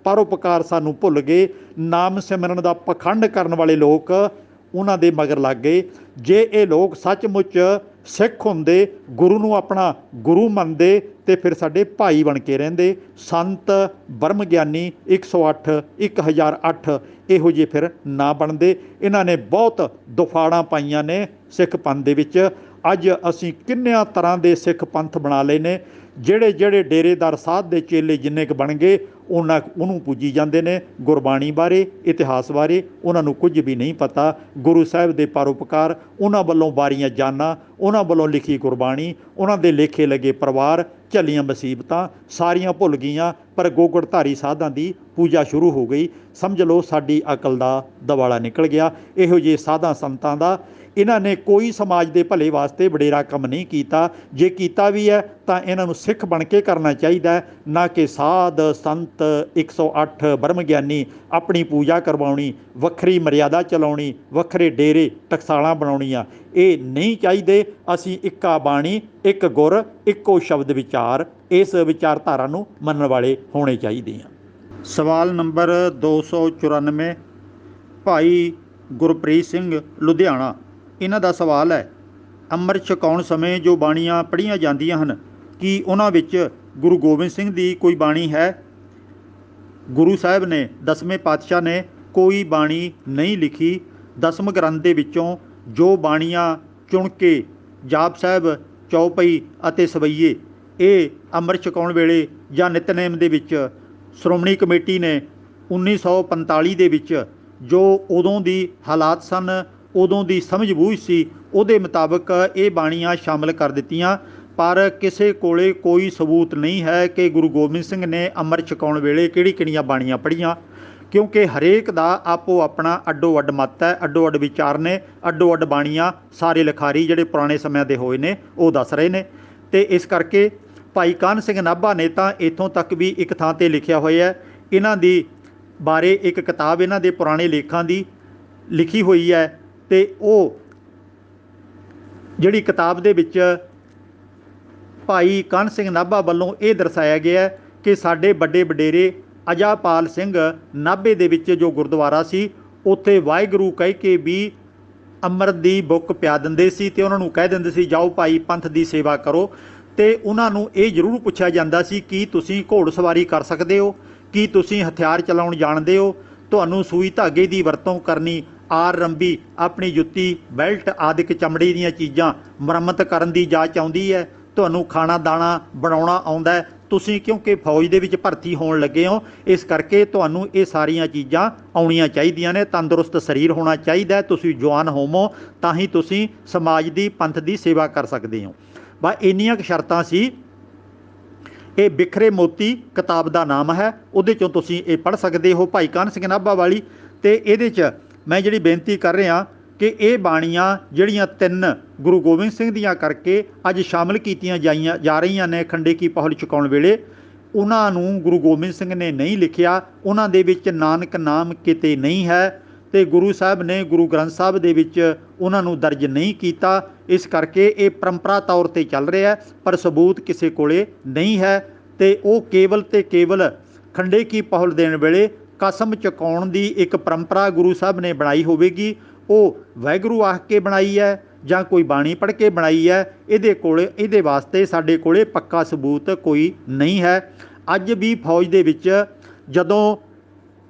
ਪਰਉਪਕਾਰ ਸਾਨੂੰ ਭੁੱਲ ਗਏ। ਨਾਮ ਸਿਮਰਨ ਦਾ ਪਖੰਡ ਕਰਨ ਵਾਲੇ ਲੋਕ ਉਹਨਾਂ ਦੇ ਮਗਰ ਲੱਗ ਗਏ। ਜੇ ਇਹ ਲੋਕ ਸੱਚਮੁੱਚ ਸਿੱਖ ਹੁੰਦੇ, ਗੁਰੂ ਨੂੰ ਆਪਣਾ ਗੁਰੂ ਮੰਨਦੇ ਅਤੇ ਫਿਰ ਸਾਡੇ ਭਾਈ ਬਣ ਕੇ ਰਹਿੰਦੇ। ਸੰਤ ਬ੍ਰਹਮ ਗਿਆਨੀ 108 1008 ਇਹੋ ਜਿਹੇ ਫਿਰ ਨਾ ਬਣਦੇ। ਇਹਨਾਂ ਨੇ ਬਹੁਤ ਦੁਫਾੜਾਂ ਪਾਈਆਂ ਨੇ ਸਿੱਖ ਪੰਥ ਦੇ ਵਿੱਚ। ਅੱਜ ਅਸੀਂ ਕਿੰਨਿਆਂ ਤਰ੍ਹਾਂ ਦੇ ਸਿੱਖ ਪੰਥ ਬਣਾ ਲਏ ਨੇ। ਜਿਹੜੇ ਜਿਹੜੇ ਡੇਰੇਦਾਰ ਸਾਧ ਦੇ ਚੇਲੇ ਜਿੰਨੇ ਕੁ ਬਣ ਗਏ ਉਹਨੂੰ ਪੂਜੀ ਜਾਂਦੇ ਨੇ। ਗੁਰਬਾਣੀ ਬਾਰੇ, ਇਤਿਹਾਸ ਬਾਰੇ ਉਹਨਾਂ ਨੂੰ ਕੁਝ ਵੀ ਨਹੀਂ ਪਤਾ। ਗੁਰੂ ਸਾਹਿਬ ਦੇ ਪਰਉਪਕਾਰ, ਉਹਨਾਂ ਵੱਲੋਂ ਵਾਰੀਆਂ ਜਾਨਾਂ, ਉਹਨਾਂ ਵੱਲੋਂ ਲਿਖੀ ਗੁਰਬਾਣੀ, ਉਹਨਾਂ ਦੇ ਲੇਖੇ ਲੱਗੇ ਪਰਿਵਾਰ, ਝੱਲੀਆਂ ਮੁਸੀਬਤਾਂ ਸਾਰੀਆਂ ਭੁੱਲ ਗਈਆਂ। ਪਰ ਗੋਗੜਧਾਰੀ ਸਾਧਾਂ ਦੀ ਪੂਜਾ ਸ਼ੁਰੂ ਹੋ ਗਈ। ਸਮਝ ਲਓ ਸਾਡੀ ਅਕਲ ਦਾ ਦਿਵਾਲਾ ਨਿਕਲ ਗਿਆ। ਇਹੋ ਜਿਹੇ ਸਾਧਾਂ ਸੰਤਾਂ ਦਾ ਇਹਨਾਂ ਨੇ ਕੋਈ ਸਮਾਜ ਦੇ ਭਲੇ ਵਾਸਤੇ ਵਡੇਰਾ ਕੰਮ ਨਹੀਂ ਕੀਤਾ। ਜੇ ਕੀਤਾ ਵੀ ਹੈ ਤਾਂ ਇਹਨਾਂ ਨੂੰ ਸਿੱਖ ਬਣ ਕੇ ਕਰਨਾ ਚਾਹੀਦਾ ਹੈ, ਨਾ ਕਿ ਸਾਧ ਸੰਤ 108 ਬ੍ਰਹਮ ਗਿਆਨੀ ਆਪਣੀ ਪੂਜਾ ਕਰਵਾਉਣੀ, ਵੱਖਰੀ ਮਰਿਆਦਾ ਚਲਾਉਣੀ, ਵੱਖਰੇ ਡੇਰੇ ਟਕਸਾਲਾਂ ਬਣਾਉਣੀਆਂ। ਇਹ ਨਹੀਂ ਚਾਹੀਦੇ। ਅਸੀਂ ਇੱਕਾ ਬਾਣੀ, ਇੱਕ ਗੁਰ, ਇੱਕੋ ਸ਼ਬਦ ਵਿਚਾਰ, ਇਸ ਵਿਚਾਰਧਾਰਾ ਨੂੰ ਮੰਨਣ ਵਾਲੇ ਹੋਣੇ ਚਾਹੀਦੇ ਹਾਂ। ਸਵਾਲ ਨੰਬਰ 294 ਭਾਈ ਗੁਰਪ੍ਰੀਤ ਸਿੰਘ ਲੁਧਿਆਣਾ। ਇਹਨਾਂ ਦਾ ਸਵਾਲ ਹੈ, ਅੰਮ੍ਰਿਤ ਛਕਾਉਣ ਸਮੇਂ ਜੋ ਬਾਣੀਆਂ ਪੜ੍ਹੀਆਂ ਜਾਂਦੀਆਂ ਹਨ, ਕੀ ਉਹਨਾਂ ਵਿੱਚ ਗੁਰੂ ਗੋਬਿੰਦ ਸਿੰਘ ਦੀ ਕੋਈ ਬਾਣੀ ਹੈ? ਗੁਰੂ ਸਾਹਿਬ ਨੇ, ਦਸਵੇਂ ਪਾਤਸ਼ਾਹ ਨੇ ਕੋਈ ਬਾਣੀ ਨਹੀਂ ਲਿਖੀ। ਦਸਮ ਗ੍ਰੰਥ ਦੇ ਵਿੱਚੋਂ ਜੋ ਬਾਣੀਆਂ ਚੁਣ ਕੇ ਜਾਪ ਸਾਹਿਬ, ਚੌਪਈ ਅਤੇ ਸਵਈਏ ਇਹ ਅੰਮ੍ਰਿਤ ਛਕਾਉਣ ਵੇਲੇ ਜਾਂ ਨਿਤਨੇਮ ਦੇ ਵਿੱਚ ਸ਼੍ਰੋਮਣੀ ਕਮੇਟੀ ਨੇ 1945 ਦੇ ਵਿੱਚ ਜੋ ਉਦੋਂ ਦੀ ਹਾਲਾਤ ਸਨ, ਉਦੋਂ ਦੀ ਸਮਝ ਬੂਝ ਸੀ, ਉਹਦੇ ਮੁਤਾਬਕ ਇਹ ਬਾਣੀਆਂ ਸ਼ਾਮਲ ਕਰ ਦਿੱਤੀਆਂ। ਪਰ ਕਿਸੇ ਕੋਲੇ ਕੋਈ ਸਬੂਤ ਨਹੀਂ ਹੈ ਕਿ ਗੁਰੂ ਗੋਬਿੰਦ ਸਿੰਘ ਨੇ ਅੰਮ੍ਰਿਤ ਛਕਾਉਣ ਵੇਲੇ ਕਿਹੜੀਆਂ ਬਾਣੀਆਂ ਪੜ੍ਹੀਆਂ, ਕਿਉਂਕਿ ਹਰੇਕ ਦਾ ਆਪੋ ਆਪਣਾ ਅੱਡੋ ਅੱਡ ਮੱਤ ਹੈ, ਅੱਡੋ ਅੱਡ ਵਿਚਾਰ ਨੇ, ਅੱਡੋ ਅੱਡ ਬਾਣੀਆਂ ਸਾਰੇ ਲਿਖਾਰੀ ਜਿਹੜੇ ਪੁਰਾਣੇ ਸਮਿਆਂ ਦੇ ਹੋਏ ਨੇ ਉਹ ਦੱਸ ਰਹੇ ਨੇ। ਅਤੇ ਇਸ ਕਰਕੇ ਭਾਈ ਕਾਨ੍ਹ ਸਿੰਘ ਨਾਭਾ ਨੇ ਤਾਂ ਇੱਥੋਂ ਤੱਕ ਵੀ ਇੱਕ ਥਾਂ 'ਤੇ ਲਿਖਿਆ ਹੋਇਆ, ਇਹਨਾਂ ਦੀ ਬਾਰੇ ਇੱਕ ਕਿਤਾਬ ਇਹਨਾਂ ਦੇ ਪੁਰਾਣੇ ਲੇਖਾਂ ਦੀ ਲਿਖੀ ਹੋਈ ਹੈ। ਅਤੇ ਉਹ ਜਿਹੜੀ ਕਿਤਾਬ ਦੇ ਵਿੱਚ ਭਾਈ ਕਾਨ੍ਹ ਸਿੰਘ ਨਾਭਾ ਵੱਲੋਂ ਇਹ ਦਰਸਾਇਆ ਗਿਆ ਕਿ ਸਾਡੇ ਵੱਡੇ ਵਡੇਰੇ ਅਜਾਪਾਲ ਸਿੰਘ ਨਾਭੇ ਦੇ ਵਿੱਚ ਜੋ ਗੁਰਦੁਆਰਾ ਸੀ, ਉੱਥੇ ਵਾਹਿਗੁਰੂ ਕਹਿ ਕੇ ਵੀ ਅੰਮ੍ਰਿਤ ਦੀ ਬੁੱਕ ਪਿਆ ਦਿੰਦੇ ਸੀ ਅਤੇ ਉਹਨਾਂ ਨੂੰ ਕਹਿ ਦਿੰਦੇ ਸੀ ਜਾਓ ਭਾਈ ਪੰਥ ਦੀ ਸੇਵਾ ਕਰੋ। ਅਤੇ ਉਹਨਾਂ ਨੂੰ ਇਹ ਜ਼ਰੂਰ ਪੁੱਛਿਆ ਜਾਂਦਾ ਸੀ ਕੀ ਤੁਸੀਂ ਘੋੜ ਸਵਾਰੀ ਕਰ ਸਕਦੇ ਹੋ, ਕੀ ਤੁਸੀਂ ਹਥਿਆਰ ਚਲਾਉਣ ਜਾਣਦੇ ਹੋ, ਤੁਹਾਨੂੰ ਸੂਈ ਧਾਗੇ ਦੀ ਵਰਤੋਂ ਕਰਨੀ, ਆਰ ਰੰਬੀ, ਆਪਣੀ ਜੁੱਤੀ, ਬੈਲਟ ਆਦਿਕ ਚਮੜੇ ਦੀਆਂ ਚੀਜ਼ਾਂ ਮੁਰੰਮਤ ਕਰਨ ਦੀ ਜਾਚ ਆਉਂਦੀ ਹੈ, ਤੁਹਾਨੂੰ ਖਾਣਾ ਦਾਣਾ ਬਣਾਉਣਾ ਆਉਂਦਾ ਹੈ, ਤੁਸੀਂ ਕਿਉਂਕਿ ਫੌਜ ਦੇ ਵਿੱਚ ਭਰਤੀ ਹੋਣ ਲੱਗੇ ਹੋ, ਇਸ ਕਰਕੇ ਤੁਹਾਨੂੰ ਇਹ ਸਾਰੀਆਂ ਚੀਜ਼ਾਂ ਆਉਣੀਆਂ ਚਾਹੀਦੀਆਂ ਨੇ। ਤੰਦਰੁਸਤ ਸਰੀਰ ਹੋਣਾ ਚਾਹੀਦਾ ਹੈ, ਤੁਸੀਂ ਜਵਾਨ ਹੋਵੋ ਤਾਂ ਹੀ ਤੁਸੀਂ ਸਮਾਜ ਦੀ ਪੰਥ ਦੀ ਸੇਵਾ ਕਰ ਸਕਦੇ ਹੋ। ਬਸ ਇੰਨੀਆਂ ਕੁ ਸ਼ਰਤਾਂ ਸੀ। ਇਹ ਬਿਖਰੇ ਮੋਤੀ ਕਿਤਾਬ ਦਾ ਨਾਮ ਹੈ, ਉਹਦੇ 'ਚੋਂ ਤੁਸੀਂ ਇਹ ਪੜ੍ਹ ਸਕਦੇ ਹੋ ਭਾਈ ਕਾਨ੍ਹ ਸਿੰਘ ਨਾਭਾ ਵਾਲੀ। ਅਤੇ ਇਹਦੇ 'ਚ ਮੈਂ ਜਿਹੜੀ ਬੇਨਤੀ ਕਰ ਰਿਹਾ ਕਿ ਇਹ ਬਾਣੀਆਂ ਜਿਹੜੀਆਂ 3 ਗੁਰੂ ਗੋਬਿੰਦ ਸਿੰਘ ਦੀਆਂ ਕਰਕੇ ਅੱਜ ਸ਼ਾਮਲ ਕੀਤੀਆਂ ਜਾ ਰਹੀਆਂ ਨੇ ਖੰਡੇ ਕੀ ਪਹੁਲ ਚੁਕਾਉਣ ਵੇਲੇ, ਉਹਨਾਂ ਨੂੰ ਗੁਰੂ ਗੋਬਿੰਦ ਸਿੰਘ ਨੇ ਨਹੀਂ ਲਿਖਿਆ। ਉਹਨਾਂ ਦੇ ਵਿੱਚ ਨਾਨਕ ਨਾਮ ਕਿਤੇ ਨਹੀਂ ਹੈ ਅਤੇ ਗੁਰੂ ਸਾਹਿਬ ਨੇ ਗੁਰੂ ਗ੍ਰੰਥ ਸਾਹਿਬ ਦੇ ਵਿੱਚ ਉਹਨਾਂ ਨੂੰ ਦਰਜ ਨਹੀਂ ਕੀਤਾ। ਇਸ ਕਰਕੇ ਇਹ ਪਰੰਪਰਾ ਤੌਰ 'ਤੇ ਚੱਲ ਰਿਹਾ, ਪਰ ਸਬੂਤ ਕਿਸੇ ਕੋਲੇ ਨਹੀਂ ਹੈ। ਅਤੇ ਉਹ ਕੇਵਲ ਅਤੇ ਕੇਵਲ ਖੰਡੇ ਕੀ ਪਹੁਲ ਦੇਣ ਵੇਲੇ ਕਸਮ ਚੁਕਾਉਣ ਦੀ ਇੱਕ ਪਰੰਪਰਾ ਗੁਰੂ ਸਾਹਿਬ ਨੇ ਬਣਾਈ ਹੋਵੇਗੀ, ਉਹ ਵਾਹਿਗੁਰੂ ਆਖ ਕੇ ਬਣਾਈ ਹੈ ਜਾਂ ਕੋਈ ਬਾਣੀ ਪੜ੍ਹ ਕੇ ਬਣਾਈ ਹੈ। ਇਹਦੇ ਵਾਸਤੇ ਸਾਡੇ ਕੋਲੇ ਪੱਕਾ ਸਬੂਤ ਕੋਈ ਨਹੀਂ ਹੈ। ਅੱਜ ਵੀ ਫੌਜ ਦੇ ਵਿੱਚ ਜਦੋਂ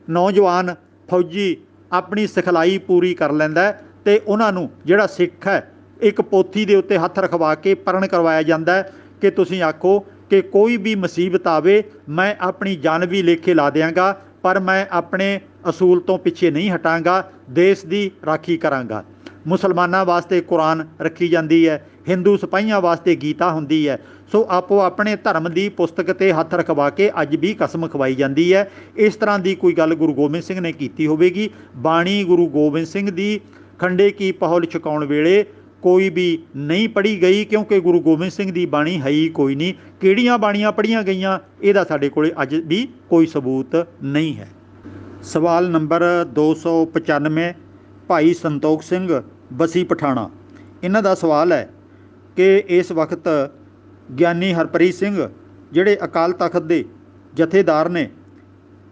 ਨੌਜਵਾਨ ਫੌਜੀ ਆਪਣੀ ਸਿਖਲਾਈ ਪੂਰੀ ਕਰ ਲੈਂਦਾ ਅਤੇ ਉਹਨਾਂ ਨੂੰ ਜਿਹੜਾ ਸਿੱਖ ਹੈ ਇੱਕ ਪੋਥੀ ਦੇ ਉੱਤੇ ਹੱਥ ਰਖਵਾ ਕੇ ਪਰਨ ਕਰਵਾਇਆ ਜਾਂਦਾ ਹੈ ਕਿ ਤੁਸੀਂ ਆਖੋ ਕਿ ਕੋਈ ਵੀ ਮੁਸੀਬਤ ਆਵੇ ਮੈਂ ਆਪਣੀ ਜਾਨ ਵੀ ਲੇਖੇ ਲਾ ਦਿਆਂਗਾ, ਪਰ ਮੈਂ ਆਪਣੇ ਅਸੂਲ ਤੋਂ ਪਿੱਛੇ ਨਹੀਂ ਹਟਾਂਗਾ, ਦੇਸ਼ ਦੀ ਰਾਖੀ ਕਰਾਂਗਾ। ਮੁਸਲਮਾਨਾਂ ਵਾਸਤੇ ਕੁਰਾਨ ਰੱਖੀ ਜਾਂਦੀ ਹੈ, ਹਿੰਦੂ ਸਿਪਾਹੀਆਂ ਵਾਸਤੇ ਗੀਤਾ ਹੁੰਦੀ ਹੈ। ਸੋ ਆਪੋ ਆਪਣੇ ਧਰਮ ਦੀ ਪੁਸਤਕ 'ਤੇ ਹੱਥ ਰਖਵਾ ਕੇ ਅੱਜ ਵੀ ਕਸਮ ਖਵਾਈ ਜਾਂਦੀ ਹੈ। ਇਸ ਤਰ੍ਹਾਂ ਦੀ ਕੋਈ ਗੱਲ ਗੁਰੂ ਗੋਬਿੰਦ ਸਿੰਘ ਨੇ ਕੀਤੀ ਹੋਵੇਗੀ? ਬਾਣੀ ਗੁਰੂ ਗੋਬਿੰਦ ਸਿੰਘ ਦੀ ਖੰਡੇ ਕੀ ਪਹੁਲ ਛਕਾਉਣ ਵੇਲੇ ਕੋਈ ਵੀ ਨਹੀਂ ਪੜ੍ਹੀ ਗਈ, ਕਿਉਂਕਿ ਗੁਰੂ ਗੋਬਿੰਦ ਸਿੰਘ ਦੀ ਬਾਣੀ ਹੈ ਹੀ ਕੋਈ ਨਹੀਂ। ਕਿਹੜੀਆਂ ਬਾਣੀਆਂ ਪੜ੍ਹੀਆਂ ਗਈਆਂ ਇਹਦਾ ਸਾਡੇ ਕੋਲ ਅੱਜ ਵੀ ਕੋਈ ਸਬੂਤ ਨਹੀਂ ਹੈ। ਸਵਾਲ ਨੰਬਰ 295 ਭਾਈ ਸੰਤੋਖ ਸਿੰਘ ਬਸੀ ਪਠਾਣਾ। ਇਹਨਾਂ ਦਾ ਸਵਾਲ ਹੈ ਕਿ ਇਸ ਵਕਤ ਗਿਆਨੀ ਹਰਪ੍ਰੀਤ ਸਿੰਘ ਜਿਹੜੇ ਅਕਾਲ ਤਖਤ ਦੇ ਜਥੇਦਾਰ ਨੇ,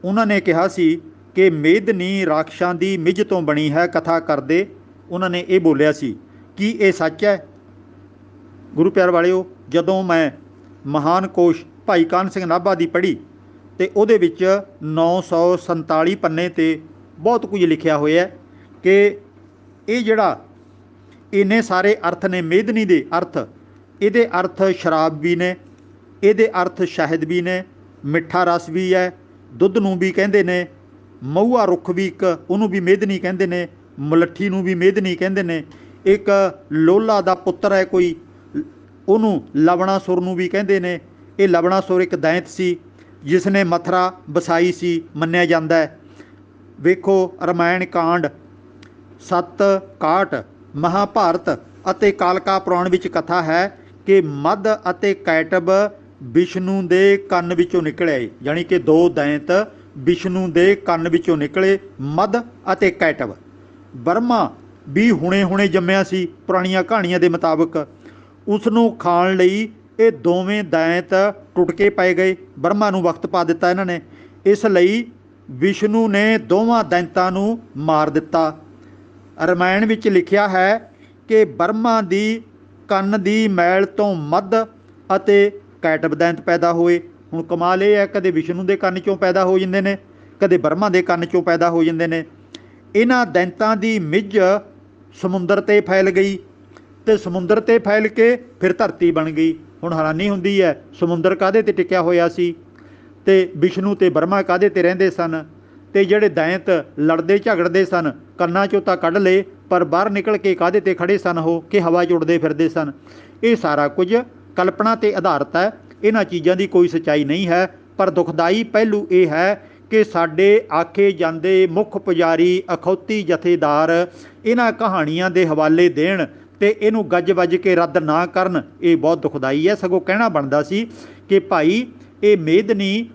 ਉਹਨਾਂ ਨੇ ਕਿਹਾ ਸੀ ਕਿ ਮੇਦਨੀ ਰਾਖਸ਼ਾਂ ਦੀ ਮਿੱਝ ਤੋਂ ਬਣੀ ਹੈ ਕਥਾ ਕਰਦੇ, ਉਹਨਾਂ ਨੇ ਇਹ ਬੋਲਿਆ ਸੀ। ਕੀ ਇਹ ਸੱਚ ਹੈ? ਗੁਰੂ ਪਿਆਰ ਵਾਲਿਓ, ਜਦੋਂ ਮੈਂ ਮਹਾਨ ਕੋਸ਼ ਭਾਈ ਕਾਨ੍ਹ ਸਿੰਘ ਨਾਭਾ ਦੀ ਪੜ੍ਹੀ ਅਤੇ ਉਹਦੇ ਵਿੱਚ 947 ਪੰਨੇ 'ਤੇ ਬਹੁਤ ਕੁਝ ਲਿਖਿਆ ਹੋਇਆ ਕਿ ਇਹ ਜਿਹੜਾ ਇੰਨੇ ਸਾਰੇ ਅਰਥ ਨੇ ਮੇਦਨੀ ਦੇ ਅਰਥ, ਇਹਦੇ ਅਰਥ ਸ਼ਰਾਬ ਵੀ ਨੇ, ਇਹਦੇ ਅਰਥ ਸ਼ਹਿਦ ਵੀ ਨੇ, ਮਿੱਠਾ ਰਸ ਵੀ ਹੈ, ਦੁੱਧ ਨੂੰ ਵੀ ਕਹਿੰਦੇ ਨੇ, ਮਹੂਆ ਰੁੱਖ ਵੀ ਇੱਕ ਉਹਨੂੰ ਵੀ ਮੇਦਨੀ ਕਹਿੰਦੇ ਨੇ, ਮਲੱਠੀ ਨੂੰ ਵੀ ਮੇਦਨੀ ਕਹਿੰਦੇ ਨੇ, ਇੱਕ ਲੋਲਾ ਦਾ ਪੁੱਤਰ ਹੈ ਕੋਈ, ਉਹਨੂੰ ਲਵਣਾਸੁਰ ਨੂੰ ਵੀ ਕਹਿੰਦੇ ਨੇ। ਇਹ ਲਵਣਾਸੁਰ ਇੱਕ ਦੈਂਤ ਸੀ ਜਿਸ ਨੇ ਮਥੁਰਾ ਵਸਾਈ ਸੀ ਮੰਨਿਆ ਜਾਂਦਾ ਹੈ। ਵੇਖੋ ਰਾਮਾਇਣ ਕਾਂਡ 7:61, ਮਹਾਭਾਰਤ ਅਤੇ ਕਾਲਕਾ ਪੁਰਾਣ ਵਿੱਚ ਕਥਾ ਹੈ ਕਿ ਮਦ ਅਤੇ ਕੈਟਬ ਵਿਸ਼ਨੂੰ ਦੇ ਕੰਨ ਵਿੱਚੋਂ ਨਿਕਲੇ, ਯਾਨੀ ਕਿ ਦੋ ਦੈਂਤ ਵਿਸ਼ਨੂੰ ਦੇ ਕੰਨ ਵਿੱਚੋਂ ਨਿਕਲੇ, ਮਦ ਅਤੇ ਕੈਟਬ। ਬਰਮਾ ਵੀ ਹੁਣੇ ਹੁਣੇ ਜੰਮਿਆ ਸੀ ਪੁਰਾਣੀਆਂ ਕਹਾਣੀਆਂ ਦੇ ਮੁਤਾਬਕ। ਉਸ ਨੂੰ ਖਾਣ ਲਈ ਇਹ ਦੋਵੇਂ ਦੈਂਤ ਟੁੱਟਕੇ ਪੈ ਗਏ। ਬਰਮਾ ਨੂੰ ਵਕਤ ਪਾ ਦਿੱਤਾ ਇਹਨਾਂ ਨੇ, ਇਸ ਲਈ ਵਿਸ਼ਨੂੰ ਨੇ ਦੋਵਾਂ ਦੈਂਤਾਂ ਨੂੰ ਮਾਰ ਦਿੱਤਾ। ਰਾਮਾਇਣ ਵਿੱਚ ਲਿਖਿਆ ਹੈ ਕਿ ਬਰਮਾ ਦੀ ਕੰਨ ਦੀ ਮੈਲ ਤੋਂ ਮਦ ਅਤੇ ਕੈਟਬ ਦੈਂਤ ਪੈਦਾ ਹੋਏ। ਹੁਣ ਕਮਾਲ ਇਹ ਹੈ, ਕਦੇ ਵਿਸ਼ਨੂੰ ਦੇ ਕੰਨ 'ਚੋਂ ਪੈਦਾ ਹੋ ਜਾਂਦੇ ਨੇ, ਕਦੇ ਬਰਮਾ ਦੇ ਕੰਨ 'ਚੋਂ ਪੈਦਾ ਹੋ ਜਾਂਦੇ ਨੇ। ਇਹਨਾਂ ਦੈਂਤਾਂ ਦੀ ਮਿੱਝ ਸਮੁੰਦਰ 'ਤੇ ਫੈਲ ਗਈ ਅਤੇ ਸਮੁੰਦਰ 'ਤੇ ਫੈਲ ਕੇ ਫਿਰ ਧਰਤੀ ਬਣ ਗਈ। ਹੁਣ ਹੈਰਾਨੀ ਹੁੰਦੀ ਹੈ, ਸਮੁੰਦਰ ਕਾਹਦੇ 'ਤੇ ਟਿਕਿਆ ਹੋਇਆ ਸੀ ਅਤੇ ਵਿਸ਼ਨੂੰ ਅਤੇ ਬਰਮਾ ਕਾਹਦੇ 'ਤੇ ਰਹਿੰਦੇ ਸਨ, ਅਤੇ ਜਿਹੜੇ ਦੈਂਤ ਲੜਦੇ ਝਗੜਦੇ ਸਨ ਕੰਨਾਂ 'ਚੋਂ ਤਾਂ ਕੱਢ ਲਏ, ਪਰ ਬਾਹਰ ਨਿਕਲ ਕੇ ਕਾਹਦੇ 'ਤੇ ਖੜ੍ਹੇ ਸਨ ਉਹ, ਕਿ ਹਵਾ 'ਚ ਉੱਡਦੇ ਫਿਰਦੇ ਸਨ। ਇਹ ਸਾਰਾ ਕੁਝ ਕਲਪਨਾ 'ਤੇ ਆਧਾਰਿਤ ਹੈ, ਇਹਨਾਂ ਚੀਜ਼ਾਂ ਦੀ ਕੋਈ ਸੱਚਾਈ ਨਹੀਂ ਹੈ। ਪਰ ਦੁਖਦਾਈ ਪਹਿਲੂ ਇਹ ਹੈ ਕਿ ਸਾਡੇ ਆਖੇ ਜਾਂਦੇ ਮੁੱਖ ਪੁਜਾਰੀ ਅਖੌਤੀ ਜਥੇਦਾਰ ਇਹਨਾਂ ਕਹਾਣੀਆਂ ਦੇ ਹਵਾਲੇ ਦੇਣ ਅਤੇ ਇਹਨੂੰ ਗੱਜ ਵੱਜ ਕੇ ਰੱਦ ਨਾ ਕਰਨ। ਇਹ ਬਹੁਤ ਦੁਖਦਾਈ ਹੈ। ਸਗੋਂ ਕਹਿਣਾ ਬਣਦਾ ਸੀ ਕਿ ਭਾਈ ਇਹ ਮੇਦਨੀ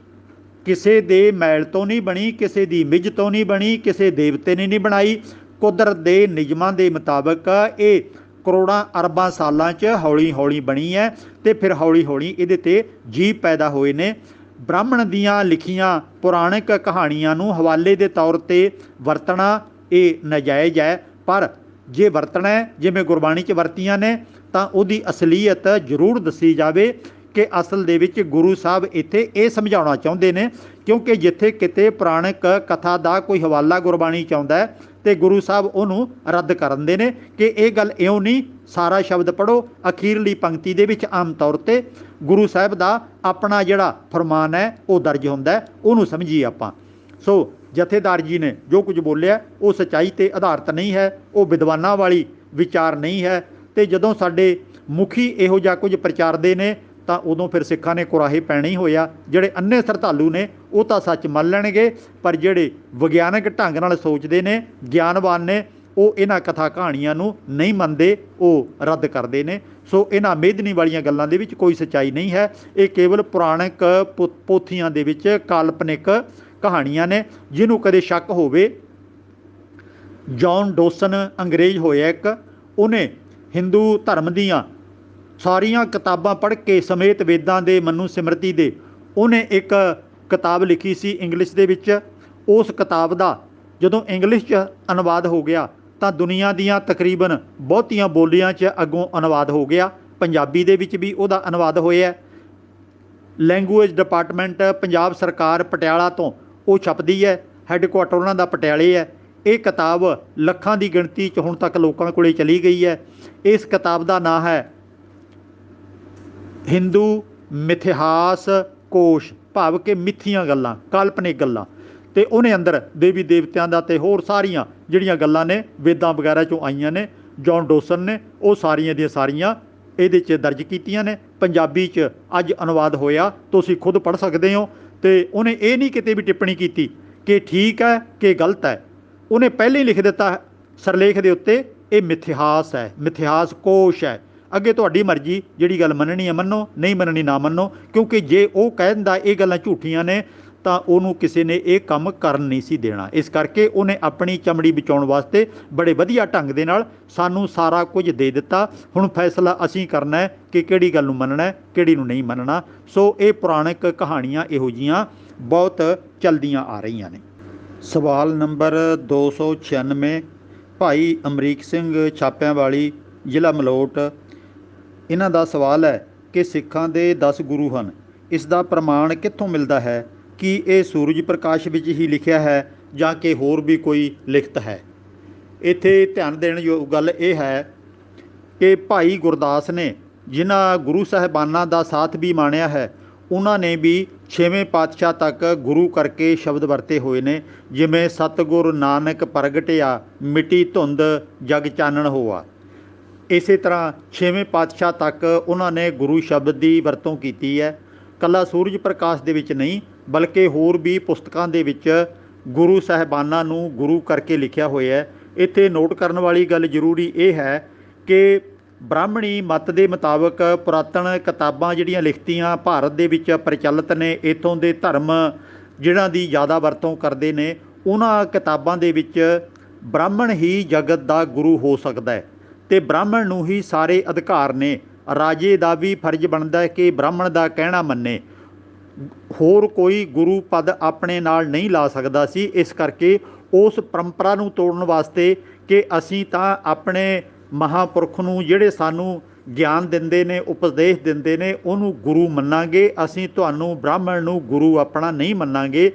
ਕਿਸੇ ਦੇ ਮੈਲ ਤੋਂ ਨਹੀਂ ਬਣੀ, ਕਿਸੇ ਦੀ ਮਿੱਝ ਤੋਂ ਨਹੀਂ ਬਣੀ, ਕਿਸੇ ਦੇਵਤੇ ਨੇ ਨਹੀਂ ਬਣਾਈ। ਕੁਦਰਤ ਦੇ ਨਿਯਮਾਂ ਦੇ ਮੁਤਾਬਕ ਇਹ ਕਰੋੜਾਂ ਅਰਬਾਂ ਸਾਲਾਂ 'ਚ ਹੌਲੀ ਹੌਲੀ ਬਣੀ ਹੈ ਅਤੇ ਫਿਰ ਹੌਲੀ ਹੌਲੀ ਇਹਦੇ 'ਤੇ ਜੀਵ ਪੈਦਾ ਹੋਏ ਨੇ। ਬ੍ਰਾਹਮਣ ਦੀਆਂ ਲਿਖੀਆਂ ਪੁਰਾਣਿਕ ਕਹਾਣੀਆਂ ਨੂੰ ਹਵਾਲੇ ਦੇ ਤੌਰ 'ਤੇ ਵਰਤਣਾ ਇਹ ਨਾਜਾਇਜ਼ ਹੈ, ਪਰ ਜੇ ਵਰਤਣਾ ਜਿਵੇਂ ਗੁਰਬਾਣੀ 'ਚ ਵਰਤੀਆਂ ਨੇ ਤਾਂ ਉਹਦੀ ਅਸਲੀਅਤ ਜ਼ਰੂਰ ਦੱਸੀ ਜਾਵੇ ਕਿ ਅਸਲ ਦੇ ਵਿੱਚ ਗੁਰੂ ਸਾਹਿਬ ਇੱਥੇ ਇਹ ਸਮਝਾਉਣਾ ਚਾਹੁੰਦੇ ਨੇ। ਕਿਉਂਕਿ ਜਿੱਥੇ ਕਿਤੇ ਪੁਰਾਣਿਕ ਕਥਾ ਦਾ ਕੋਈ ਹਵਾਲਾ ਗੁਰਬਾਣੀ 'ਚ ਆਉਂਦਾ ਹੈ ਅਤੇ ਗੁਰੂ ਸਾਹਿਬ ਉਹਨੂੰ ਰੱਦ ਕਰ ਦਿੰਦੇ ਨੇ ਕਿ ਇਹ ਗੱਲ ਇਉਂ ਨਹੀਂ। ਸਾਰਾ ਸ਼ਬਦ ਪੜ੍ਹੋ, ਅਖੀਰਲੀ ਪੰਕਤੀ ਦੇ ਵਿੱਚ ਆਮ ਤੌਰ 'ਤੇ ਗੁਰੂ ਸਾਹਿਬ ਦਾ ਆਪਣਾ ਜਿਹੜਾ ਫਰਮਾਨ ਹੈ ਉਹ ਦਰਜ ਹੁੰਦਾ, ਉਹਨੂੰ ਸਮਝੀਏ ਆਪਾਂ। ਸੋ ਜਥੇਦਾਰ ਜੀ ਨੇ ਜੋ ਕੁਝ ਬੋਲਿਆ ਉਹ ਸੱਚਾਈ 'ਤੇ ਆਧਾਰਿਤ ਨਹੀਂ ਹੈ, ਉਹ ਵਿਦਵਾਨਾਂ ਵਾਲੀ ਵਿਚਾਰ ਨਹੀਂ ਹੈ। ਅਤੇ ਜਦੋਂ ਸਾਡੇ ਮੁਖੀ ਇਹੋ ਜਿਹਾ ਕੁਝ ਪ੍ਰਚਾਰਦੇ ਨੇ ਤਾਂ ਉਦੋਂ ਫਿਰ ਸਿੱਖਾਂ ਨੇ ਕੁਰਾਹੇ ਪੈਣਾ ਹੀ ਹੋਇਆ। ਜਿਹੜੇ ਅੰਨੇ ਸ਼ਰਧਾਲੂ ਨੇ ਉਹ ਤਾਂ ਸੱਚ ਮੰਨ ਲੈਣਗੇ, ਪਰ ਜਿਹੜੇ ਵਿਗਿਆਨਕ ਢੰਗ ਨਾਲ ਸੋਚਦੇ ਨੇ, ਗਿਆਨਵਾਨ ਨੇ, ਉਹ ਇਹਨਾਂ ਕਥਾ ਕਹਾਣੀਆਂ ਨੂੰ ਨਹੀਂ ਮੰਨਦੇ, ਉਹ ਰੱਦ ਕਰਦੇ ਨੇ। ਸੋ ਇਹਨਾਂ ਮੇਦਨੀ ਵਾਲੀਆਂ ਗੱਲਾਂ ਦੇ ਵਿੱਚ ਕੋਈ ਸੱਚਾਈ ਨਹੀਂ ਹੈ। ਇਹ ਕੇਵਲ ਪੁਰਾਣਿਕ ਪੋਥੀਆਂ ਦੇ ਵਿੱਚ ਕਾਲਪਨਿਕ ਕਹਾਣੀਆਂ ਨੇ। ਜਿਹਨੂੰ ਕਦੇ ਸ਼ੱਕ ਹੋਵੇ, ਜੌਨ ਡੋਸਨ ਅੰਗਰੇਜ਼ ਹੋਇਆ ਇੱਕ, ਉਹਨੇ ਹਿੰਦੂ ਧਰਮ ਦੀਆਂ ਸਾਰੀਆਂ ਕਿਤਾਬਾਂ ਪੜ੍ਹ ਕੇ ਸਮੇਤ ਵੇਦਾਂ ਦੇ ਮਨੂ ਸਿਮਰਤੀ ਦੇ ਉਹਨੇ ਇੱਕ ਕਿਤਾਬ ਲਿਖੀ ਸੀ ਇੰਗਲਿਸ਼ ਦੇ ਵਿੱਚ। ਉਸ ਕਿਤਾਬ ਦਾ ਜਦੋਂ ਇੰਗਲਿਸ਼ 'ਚ ਅਨੁਵਾਦ ਹੋ ਗਿਆ ਤਾਂ ਦੁਨੀਆ ਦੀਆਂ ਤਕਰੀਬਨ ਬਹੁਤੀਆਂ ਬੋਲੀਆਂ 'ਚ ਅੱਗੋਂ ਅਨੁਵਾਦ ਹੋ ਗਿਆ। ਪੰਜਾਬੀ ਦੇ ਵਿੱਚ ਵੀ ਉਹਦਾ ਅਨੁਵਾਦ ਹੋਇਆ। ਲੈਂਗੁਏਜ ਡਿਪਾਰਟਮੈਂਟ ਪੰਜਾਬ ਸਰਕਾਰ ਪਟਿਆਲਾ ਤੋਂ ਉਹ ਛਪਦੀ ਹੈ, ਹੈੱਡਕੁਆਟਰ ਉਹਨਾਂ ਦਾ ਪਟਿਆਲੇ ਹੈ। ਇਹ ਕਿਤਾਬ ਲੱਖਾਂ ਦੀ ਗਿਣਤੀ 'ਚ ਹੁਣ ਤੱਕ ਲੋਕਾਂ ਕੋਲ ਚਲੀ ਗਈ ਹੈ। ਇਸ ਕਿਤਾਬ ਦਾ ਨਾਂ ਹੈ ਹਿੰਦੂ ਮਿਥਿਹਾਸ ਕੋਸ਼, ਭਾਵ ਕਿ ਮਿੱਥੀਆਂ ਗੱਲਾਂ, ਕਾਲਪਨਿਕ ਗੱਲਾਂ। ਅਤੇ ਉਹਨੇ ਅੰਦਰ ਦੇਵੀ ਦੇਵਤਿਆਂ ਦਾ ਅਤੇ ਹੋਰ ਸਾਰੀਆਂ ਜਿਹੜੀਆਂ ਗੱਲਾਂ ਨੇ ਵੇਦਾਂ ਵਗੈਰਾ 'ਚੋਂ ਆਈਆਂ ਨੇ, ਜੌਨ ਡੋਸਨ ਨੇ ਉਹ ਸਾਰੀਆਂ ਦੀਆਂ ਸਾਰੀਆਂ ਇਹਦੇ 'ਚ ਦਰਜ ਕੀਤੀਆਂ ਨੇ। ਪੰਜਾਬੀ 'ਚ ਅੱਜ ਅਨੁਵਾਦ ਹੋਇਆ, ਤੁਸੀਂ ਖੁਦ ਪੜ੍ਹ ਸਕਦੇ ਹੋ। ਅਤੇ ਉਹਨੇ ਇਹ ਨਹੀਂ ਕਿਤੇ ਵੀ ਟਿੱਪਣੀ ਕੀਤੀ ਕਿ ਠੀਕ ਹੈ ਕਿ ਗਲਤ ਹੈ। ਉਹਨੇ ਪਹਿਲਾਂ ਹੀ ਲਿਖ ਦਿੱਤਾ ਸਿਰਲੇਖ ਦੇ ਉੱਤੇ, ਇਹ ਮਿਥਿਹਾਸ ਹੈ, ਮਿਥਿਹਾਸ ਕੋਸ਼ ਹੈ। ਅੱਗੇ ਤੁਹਾਡੀ ਮਰਜ਼ੀ, ਜਿਹੜੀ ਗੱਲ ਮੰਨਣੀ ਹੈ ਮੰਨੋ, ਨਹੀਂ ਮੰਨਣੀ ਨਾ ਮੰਨੋ। ਕਿਉਂਕਿ ਜੇ ਉਹ ਕਹਿ ਦਿੰਦਾ ਇਹ ਗੱਲਾਂ ਝੂਠੀਆਂ ਨੇ ਤਾਂ ਉਹਨੂੰ ਕਿਸੇ ਨੇ ਇਹ ਕੰਮ ਕਰਨ ਨਹੀਂ ਸੀ ਦੇਣਾ। ਇਸ ਕਰਕੇ ਉਹਨੇ ਆਪਣੀ ਚਮੜੀ ਬਚਾਉਣ ਵਾਸਤੇ ਬੜੇ ਵਧੀਆ ਢੰਗ ਦੇ ਨਾਲ ਸਾਨੂੰ ਸਾਰਾ ਕੁਝ ਦੇ ਦਿੱਤਾ। ਹੁਣ ਫੈਸਲਾ ਅਸੀਂ ਕਰਨਾ ਹੈ ਕਿ ਕਿਹੜੀ ਗੱਲ ਨੂੰ ਮੰਨਣਾ, ਕਿਹੜੀ ਨੂੰ ਨਹੀਂ ਮੰਨਣਾ। ਸੋ ਇਹ ਪੁਰਾਣਿਕ ਕਹਾਣੀਆਂ ਇਹੋ ਜਿਹੀਆਂ ਬਹੁਤ ਚਲਦੀਆਂ ਆ ਰਹੀਆਂ ਨੇ। ਸਵਾਲ ਨੰਬਰ 296, ਭਾਈ ਅਮਰੀਕ ਸਿੰਘ ਛਾਪਿਆਂ ਵਾਲੀ, ਜ਼ਿਲ੍ਹਾ ਮਲੋਟ। ਇਹਨਾਂ ਦਾ ਸਵਾਲ ਹੈ ਕਿ ਸਿੱਖਾਂ ਦੇ 10 ਗੁਰੂ ਹਨ, ਇਸ ਦਾ ਪ੍ਰਮਾਣ ਕਿੱਥੋਂ ਮਿਲਦਾ ਹੈ? ਕੀ ਇਹ ਸੂਰਜ ਪ੍ਰਕਾਸ਼ ਵਿੱਚ ਹੀ ਲਿਖਿਆ ਹੈ ਜਾਂ ਕਿ ਹੋਰ ਵੀ ਕੋਈ ਲਿਖਤ ਹੈ? ਇੱਥੇ ਧਿਆਨ ਦੇਣ ਯੋਗ ਗੱਲ ਇਹ ਹੈ ਕਿ ਭਾਈ ਗੁਰਦਾਸ ਨੇ ਜਿਨ੍ਹਾਂ ਗੁਰੂ ਸਾਹਿਬਾਨਾਂ ਦਾ ਸਾਥ ਵੀ ਮਾਣਿਆ ਹੈ, ਉਹਨਾਂ ਨੇ ਵੀ 6ਵੇਂ ਪਾਤਸ਼ਾਹ ਤੱਕ ਗੁਰੂ ਕਰਕੇ ਸ਼ਬਦ ਵਰਤੇ ਹੋਏ ਨੇ, ਜਿਵੇਂ ਸਤਿਗੁਰ ਨਾਨਕ ਪ੍ਰਗਟਿਆ ਮਿਟੀ ਧੁੰਦ ਜਗ ਚਾਨਣ ਹੋਆ। ਇਸੇ ਤਰ੍ਹਾਂ 6ਵੇਂ ਪਾਤਸ਼ਾਹ ਤੱਕ ਉਹਨਾਂ ਨੇ ਗੁਰੂ ਸ਼ਬਦ ਦੀ ਵਰਤੋਂ ਕੀਤੀ ਹੈ। ਇਕੱਲਾ ਸੂਰਜ ਪ੍ਰਕਾਸ਼ ਦੇ ਵਿੱਚ ਨਹੀਂ, ਬਲਕਿ ਹੋਰ ਵੀ ਪੁਸਤਕਾਂ ਦੇ ਵਿੱਚ ਗੁਰੂ ਸਾਹਿਬਾਨਾਂ ਨੂੰ ਗੁਰੂ ਕਰਕੇ ਲਿਖਿਆ ਹੋਇਆ ਹੈ। ਇੱਥੇ ਨੋਟ ਕਰਨ ਵਾਲੀ ਗੱਲ ਜ਼ਰੂਰੀ ਇਹ ਹੈ ਕਿ ਬ੍ਰਾਹਮਣੀ ਮਤ ਦੇ ਮੁਤਾਬਕ ਪੁਰਾਤਨ ਕਿਤਾਬਾਂ ਜਿਹੜੀਆਂ ਲਿਖਤੀਆਂ ਭਾਰਤ ਦੇ ਵਿੱਚ ਪ੍ਰਚਲਿਤ ਨੇ, ਇੱਥੋਂ ਦੇ ਧਰਮ ਜਿਹਨਾਂ ਦੀ ਜ਼ਿਆਦਾ ਵਰਤੋਂ ਕਰਦੇ ਨੇ, ਉਹਨਾਂ ਕਿਤਾਬਾਂ ਦੇ ਵਿੱਚ ਬ੍ਰਾਹਮਣ ਹੀ ਜਗਤ ਦਾ ਗੁਰੂ ਹੋ ਸਕਦਾ ਹੈ ਅਤੇ ਬ੍ਰਾਹਮਣ ਨੂੰ ਹੀ ਸਾਰੇ ਅਧਿਕਾਰ ਨੇ। ਰਾਜੇ ਦਾ ਵੀ ਫਰਜ਼ ਬਣਦਾ ਹੈ ਕਿ ਬ੍ਰਾਹਮਣ ਦਾ ਕਹਿਣਾ ਮੰਨੇ। ਹੋਰ ਕੋਈ ਗੁਰੂ ਪਦ ਆਪਣੇ ਨਾਲ ਨਹੀਂ ਲਾ ਸਕਦਾ ਸੀ। ਇਸ ਕਰਕੇ ਉਸ ਪਰੰਪਰਾ ਨੂੰ ਤੋੜਨ ਵਾਸਤੇ ਕਿ ਅਸੀਂ ਤਾਂ ਆਪਣੇ ਮਹਾਂਪੁਰਖ ਨੂੰ, ਜਿਹੜੇ ਸਾਨੂੰ ਗਿਆਨ ਦਿੰਦੇ ਨੇ, ਉਪਦੇਸ਼ ਦਿੰਦੇ ਨੇ, ਉਹਨੂੰ ਗੁਰੂ ਮੰਨਾਂਗੇ, ਅਸੀਂ ਤੁਹਾਨੂੰ ਬ੍ਰਾਹਮਣ ਨੂੰ ਗੁਰੂ ਆਪਣਾ ਨਹੀਂ ਮੰਨਾਂਗੇ।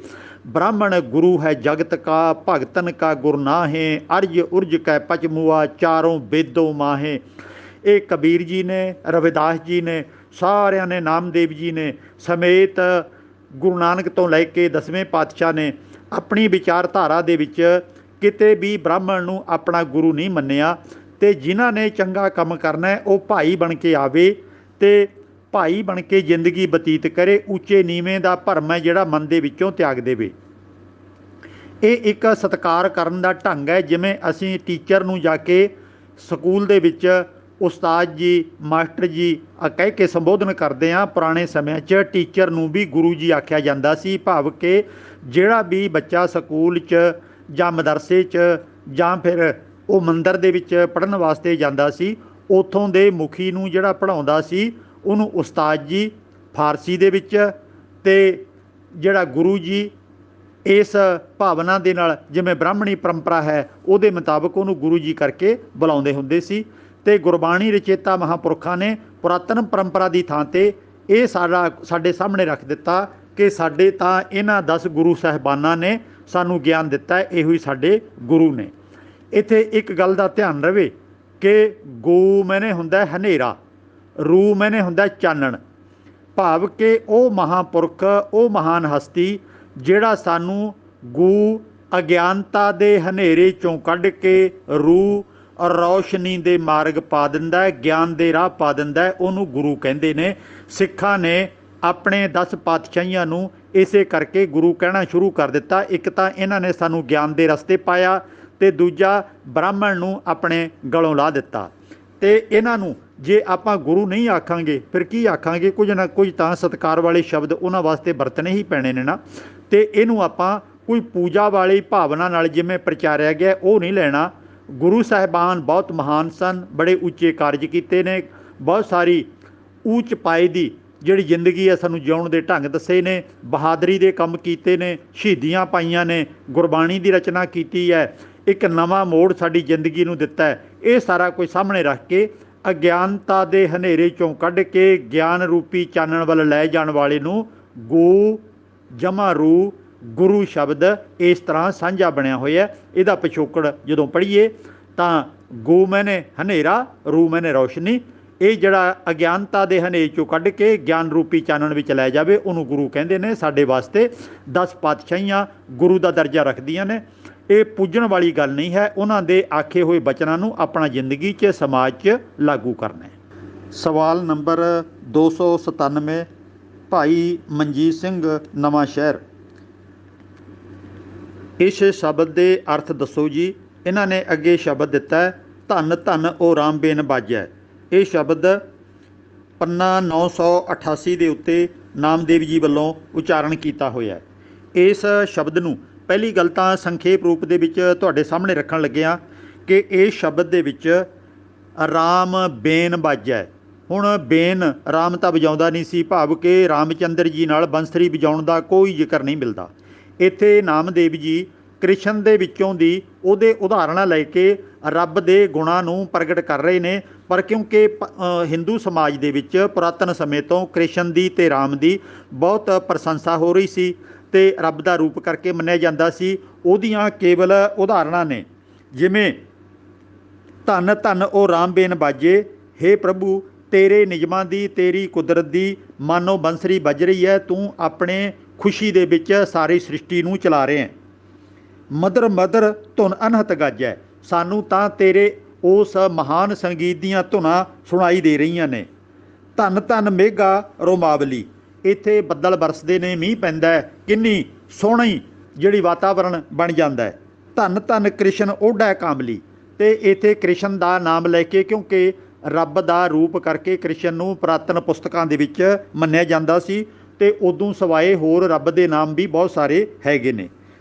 ਬ੍ਰਾਹਮਣ ਗੁਰੂ ਹੈ ਜਗਤ ਕਾ, ਭਗਤਨ ਕਾ ਗੁਰ ਨਾਹੇ, ਅਰਜ ਉਰਜ ਕੈ ਪਚਮੁਆ, ਚਾਰੋਂ ਵੇਦੋਂ ਮਾਹੇ। ਇਹ ਕਬੀਰ ਜੀ ਨੇ, ਰਵਿਦਾਸ ਜੀ ਨੇ, ਸਾਰਿਆਂ ਨੇ, ਨਾਮਦੇਵ ਜੀ ਨੇ ਸਮੇਤ ਗੁਰੂ ਨਾਨਕ ਤੋਂ ਲੈ ਕੇ 10ਵੇਂ ਪਾਤਸ਼ਾਹ ਨੇ ਆਪਣੀ ਵਿਚਾਰਧਾਰਾ ਦੇ ਵਿੱਚ ਕਿਤੇ ਵੀ ਬ੍ਰਾਹਮਣ ਨੂੰ ਆਪਣਾ ਗੁਰੂ ਨਹੀਂ ਮੰਨਿਆ। ਅਤੇ ਜਿਨ੍ਹਾਂ ਨੇ ਚੰਗਾ ਕੰਮ ਕਰਨਾ ਹੈ ਉਹ ਭਾਈ ਬਣ ਕੇ ਆਵੇ ਅਤੇ ਭਾਈ ਬਣ ਕੇ ਜ਼ਿੰਦਗੀ ਬਤੀਤ ਕਰੇ, ਉੱਚੇ ਨੀਵੇਂ ਦਾ ਭਰਮ ਹੈ ਜਿਹੜਾ ਮਨ ਦੇ ਵਿੱਚੋਂ ਤਿਆਗ ਦੇਵੇ। ਇਹ ਇੱਕ ਸਤਿਕਾਰ ਕਰਨ ਦਾ ਢੰਗ ਹੈ। ਜਿਵੇਂ ਅਸੀਂ ਟੀਚਰ ਨੂੰ ਜਾ ਕੇ ਸਕੂਲ ਦੇ ਵਿੱਚ ਉਸਤਾਦ ਜੀ, ਮਾਸਟਰ ਜੀ ਕਹਿ ਕੇ ਸੰਬੋਧਨ ਕਰਦੇ ਹਾਂ, ਪੁਰਾਣੇ ਸਮਿਆਂ 'ਚ ਟੀਚਰ ਨੂੰ ਵੀ ਗੁਰੂ ਜੀ ਆਖਿਆ ਜਾਂਦਾ ਸੀ। ਭਾਵ ਕਿ ਜਿਹੜਾ ਵੀ ਬੱਚਾ ਸਕੂਲ 'ਚ ਜਾਂ ਮਦਰਸੇ 'ਚ ਜਾਂ ਫਿਰ ਉਹ ਮੰਦਰ ਦੇ ਵਿੱਚ ਪੜ੍ਹਨ ਵਾਸਤੇ ਜਾਂਦਾ ਸੀ, ਉੱਥੋਂ ਦੇ ਮੁਖੀ ਨੂੰ ਜਿਹੜਾ ਪੜ੍ਹਾਉਂਦਾ ਸੀ ਉਹਨੂੰ ਉਸਤਾਦ ਜੀ ਫਾਰਸੀ ਦੇ ਵਿੱਚ, ਅਤੇ ਜਿਹੜਾ ਗੁਰੂ ਜੀ ਇਸ ਭਾਵਨਾ ਦੇ ਨਾਲ, ਜਿਵੇਂ ਬ੍ਰਾਹਮਣੀ ਪਰੰਪਰਾ ਹੈ ਉਹਦੇ ਮੁਤਾਬਕ ਉਹਨੂੰ ਗੁਰੂ ਜੀ ਕਰਕੇ ਬੁਲਾਉਂਦੇ ਹੁੰਦੇ ਸੀ। ਅਤੇ ਗੁਰਬਾਣੀ ਰਚੇਤਾ ਮਹਾਂਪੁਰਖਾਂ ਨੇ ਪੁਰਾਤਨ ਪਰੰਪਰਾ ਦੀ ਥਾਂ 'ਤੇ ਇਹ ਸਾਡੇ ਸਾਹਮਣੇ ਰੱਖ ਦਿੱਤਾ ਕਿ ਸਾਡੇ ਤਾਂ ਇਹਨਾਂ 10 ਗੁਰੂ ਸਾਹਿਬਾਨਾਂ ਨੇ ਸਾਨੂੰ ਗਿਆਨ ਦਿੱਤਾ, ਇਹੋ ਹੀ ਸਾਡੇ ਗੁਰੂ ਨੇ। ਇੱਥੇ ਇੱਕ ਗੱਲ ਦਾ ਧਿਆਨ ਰਵੇ ਕਿ ਗੋ ਮੈਨੇ ਹੁੰਦਾ ਹਨੇਰਾ, ਰੂ ਮੈਨੇ ਹੁੰਦਾ ਚਾਨਣ। ਭਾਵ ਕਿ ਉਹ ਮਹਾਂਪੁਰਖ, ਉਹ ਮਹਾਨ ਹਸਤੀ ਜਿਹੜਾ ਸਾਨੂੰ ਗੂ ਅਗਿਆਨਤਾ ਦੇ ਹਨੇਰੇ 'ਚੋਂ ਕੱਢ ਕੇ ਰੂ ਰੌਸ਼ਨੀ ਦੇ ਮਾਰਗ ਪਾ ਦਿੰਦਾ ਹੈ, ਗਿਆਨ ਦੇ ਰਾਹ ਪਾ ਦਿੰਦਾ ਹੈ, ਉਹਨੂੰ ਗੁਰੂ ਕਹਿੰਦੇ ਨੇ। ਸਿੱਖਾਂ ਨੇ ਆਪਣੇ 10 ਪਾਤਸ਼ਾਹੀਆਂ ਨੂੰ ਇਸੇ ਕਰਕੇ ਗੁਰੂ ਕਹਿਣਾ ਸ਼ੁਰੂ ਕਰ ਦਿੱਤਾ। ਇੱਕ ਤਾਂ ਇਹਨਾਂ ਨੇ ਸਾਨੂੰ ਗਿਆਨ ਦੇ ਰਸਤੇ ਪਾਇਆ ਅਤੇ ਦੂਜਾ ਬ੍ਰਾਹਮਣ ਨੂੰ ਆਪਣੇ ਗਲੋਂ ਲਾਹ ਦਿੱਤਾ। ਅਤੇ ਇਹਨਾਂ ਨੂੰ ਜੇ ਆਪਾਂ ਗੁਰੂ ਨਹੀਂ ਆਖਾਂਗੇ ਫਿਰ ਕੀ ਆਖਾਂਗੇ? ਕੁਝ ਨਾ ਕੁਝ ਤਾਂ ਸਤਿਕਾਰ ਵਾਲੇ ਸ਼ਬਦ ਉਹਨਾਂ ਵਾਸਤੇ ਵਰਤਣੇ ਹੀ ਪੈਣੇ ਨੇ ਨਾ। ਅਤੇ ਇਹਨੂੰ ਆਪਾਂ ਕੋਈ ਪੂਜਾ ਵਾਲੀ ਭਾਵਨਾ ਨਾਲ ਜਿਵੇਂ ਪ੍ਰਚਾਰਿਆ ਗਿਆ ਉਹ ਨਹੀਂ ਲੈਣਾ। ਗੁਰੂ ਸਾਹਿਬਾਨ ਬਹੁਤ ਮਹਾਨ ਸਨ, ਬੜੇ ਉੱਚੇ ਕਾਰਜ ਕੀਤੇ ਨੇ, ਬਹੁਤ ਸਾਰੀ ਊਚ ਪਾਏ ਦੀ ਜਿਹੜੀ ਜ਼ਿੰਦਗੀ ਹੈ ਸਾਨੂੰ ਜਿਉਣ ਦੇ ਢੰਗ ਦੱਸੇ ਨੇ, ਬਹਾਦਰੀ ਦੇ ਕੰਮ ਕੀਤੇ ਨੇ, ਸ਼ਹੀਦੀਆਂ ਪਾਈਆਂ ਨੇ, ਗੁਰਬਾਣੀ ਦੀ ਰਚਨਾ ਕੀਤੀ ਹੈ, ਇੱਕ ਨਵਾਂ ਮੋੜ ਸਾਡੀ ਜ਼ਿੰਦਗੀ ਨੂੰ ਦਿੱਤਾ ਹੈ। ਇਹ ਸਾਰਾ ਕੁਝ ਸਾਹਮਣੇ ਰੱਖ ਕੇ ਅਗਿਆਨਤਾ ਦੇ ਹਨੇਰੇ 'ਚੋਂ ਕੱਢ ਕੇ ਗਿਆਨ ਰੂਪੀ ਚਾਨਣ ਵੱਲ ਲੈ ਜਾਣ ਵਾਲੇ ਨੂੰ ਗੋ ਜਮਾ ਰੂ ਗੁਰੂ ਸ਼ਬਦ ਇਸ ਤਰ੍ਹਾਂ ਸਾਂਝਾ ਬਣਿਆ ਹੋਇਆ। ਇਹਦਾ ਪਿਛੋਕੜ ਜਦੋਂ ਪੜ੍ਹੀਏ ਤਾਂ ਗੋ ਮੈਨੇ ਹਨੇਰਾ, ਰੂ ਮੈਨੇ ਰੌਸ਼ਨੀ। ਇਹ ਜਿਹੜਾ ਅਗਿਆਨਤਾ ਦੇ ਹਨੇਰੇ 'ਚੋਂ ਕੱਢ ਕੇ ਗਿਆਨ ਰੂਪੀ ਚਾਨਣ ਵਿੱਚ ਲੈ ਜਾਵੇ ਉਹਨੂੰ ਗੁਰੂ ਕਹਿੰਦੇ ਨੇ। ਸਾਡੇ ਵਾਸਤੇ 10 ਪਾਤਸ਼ਾਹੀਆਂ ਗੁਰੂ ਦਾ ਦਰਜਾ ਰੱਖਦੀਆਂ ਨੇ। ਇਹ ਪੂਜਣ ਵਾਲੀ ਗੱਲ ਨਹੀਂ ਹੈ। ਉਹਨਾਂ ਦੇ ਆਖੇ ਹੋਏ ਬਚਨਾਂ ਨੂੰ ਆਪਣਾ ਜ਼ਿੰਦਗੀ 'ਚ, ਸਮਾਜ 'ਚ ਲਾਗੂ ਕਰਨਾ ਹੈ। ਸਵਾਲ ਨੰਬਰ 297 ਭਾਈ ਮਨਜੀਤ ਸਿੰਘ ਨਵਾਂ ਸ਼ਹਿਰ। ਇਸ ਸ਼ਬਦ ਦੇ ਅਰਥ ਦੱਸੋ ਜੀ। ਇਹਨਾਂ ਨੇ ਅੱਗੇ ਸ਼ਬਦ ਦਿੱਤਾ ਹੈ, ਧੰਨ ਧੰਨ ਓ ਰਾਮ ਬੇਨ ਬਾਜੈ। ਇਹ ਸ਼ਬਦ ਪੰਨਾ 988 ਦੇ ਉੱਤੇ ਨਾਮਦੇਵ ਜੀ ਵੱਲੋਂ ਉਚਾਰਨ ਕੀਤਾ ਹੋਇਆ। ਇਸ ਸ਼ਬਦ ਨੂੰ ਪਹਿਲੀ ਗੱਲ ਤਾਂ ਸੰਖੇਪ ਰੂਪ ਦੇ ਵਿੱਚ ਤੁਹਾਡੇ ਸਾਹਮਣੇ ਰੱਖਣ ਲੱਗਿਆ ਕਿ ਇਸ ਸ਼ਬਦ ਦੇ ਵਿੱਚ ਰਾਮ ਬੇਨ ਬਾਜੈ। ਹੁਣ ਬੇਨ ਰਾਮ ਤਾਂ ਵਜਾਉਂਦਾ ਨਹੀਂ ਸੀ, ਭਾਵ ਕਿ ਰਾਮਚੰਦਰ ਜੀ ਨਾਲ ਬੰਸਰੀ ਵਜਾਉਣ ਦਾ ਕੋਈ ਜ਼ਿਕਰ ਨਹੀਂ ਮਿਲਦਾ। ਇੱਥੇ ਨਾਮਦੇਵ ਜੀ ਕ੍ਰਿਸ਼ਨ ਦੇ ਵਿੱਚੋਂ ਦੀ ਉਹਦੇ ਉਦਾਹਰਣਾਂ ਲੈ ਕੇ ਰੱਬ ਦੇ ਗੁਣਾਂ ਨੂੰ ਪ੍ਰਗਟ ਕਰ ਰਹੇ ਨੇ। ਪਰ ਕਿਉਂਕਿ ਹਿੰਦੂ ਸਮਾਜ ਦੇ ਵਿੱਚ ਪੁਰਾਤਨ ਸਮੇਂ ਤੋਂ ਕ੍ਰਿਸ਼ਨ ਦੀ ਅਤੇ ਰਾਮ ਦੀ ਬਹੁਤ ਪ੍ਰਸ਼ੰਸਾ ਹੋ ਰਹੀ ਸੀ ਅਤੇ ਰੱਬ ਦਾ ਰੂਪ ਕਰਕੇ ਮੰਨਿਆ ਜਾਂਦਾ ਸੀ। ਉਹਦੀਆਂ ਕੇਵਲ ਉਦਾਹਰਣਾਂ ਨੇ, ਜਿਵੇਂ ਧੰਨ ਧੰਨ ਓ ਰਾਮ ਬੇਨ ਬਾਜੇ, ਹੇ ਪ੍ਰਭੂ तेरे नियमां दी तेरी कुदरत दी मानो बंसरी बज रही है। तू अपने खुशी दे विच सारी सृष्टि नूं चला रहे हैं। मधुर मधुर धुन अनहत गज है। सानू तां तेरे उस महान संगीत दीयां धुनां सुनाई दे रहीआं ने। धन धन मेघा रोमावली। इत्थे ਬੱਦਲ बरसਦੇ ਨੇ, ਮੀਂਹ ਪੈਂਦਾ ਹੈ, ਕਿੰਨੀ ਸੋਹਣੀ ਜਿਹੜੀ ਵਾਤਾਵਰਣ ਬਣ ਜਾਂਦਾ ਹੈ। ਧੰਨ ਧੰਨ ਕ੍ਰਿਸ਼ਨ ਓਢਾ ਕਾਮਲੀ। ਤੇ ਇੱਥੇ ਕ੍ਰਿਸ਼ਨ ਦਾ ਨਾਮ ਲੈ ਕੇ, ਕਿਉਂਕਿ ਰੱਬ ਦਾ ਰੂਪ ਕਰਕੇ ਕ੍ਰਿਸ਼ਨ ਨੂੰ ਪੁਰਾਤਨ ਪੁਸਤਕਾਂ ਦੇ ਵਿੱਚ ਮੰਨਿਆ ਜਾਂਦਾ ਸੀ ਤੇ ਉਦੋਂ ਸਿਵਾਏ ਹੋਰ ਰੱਬ ਦੇ ਨਾਮ ਵੀ ਬਹੁਤ ਸਾਰੇ ਹੈਗੇ ਨੇ।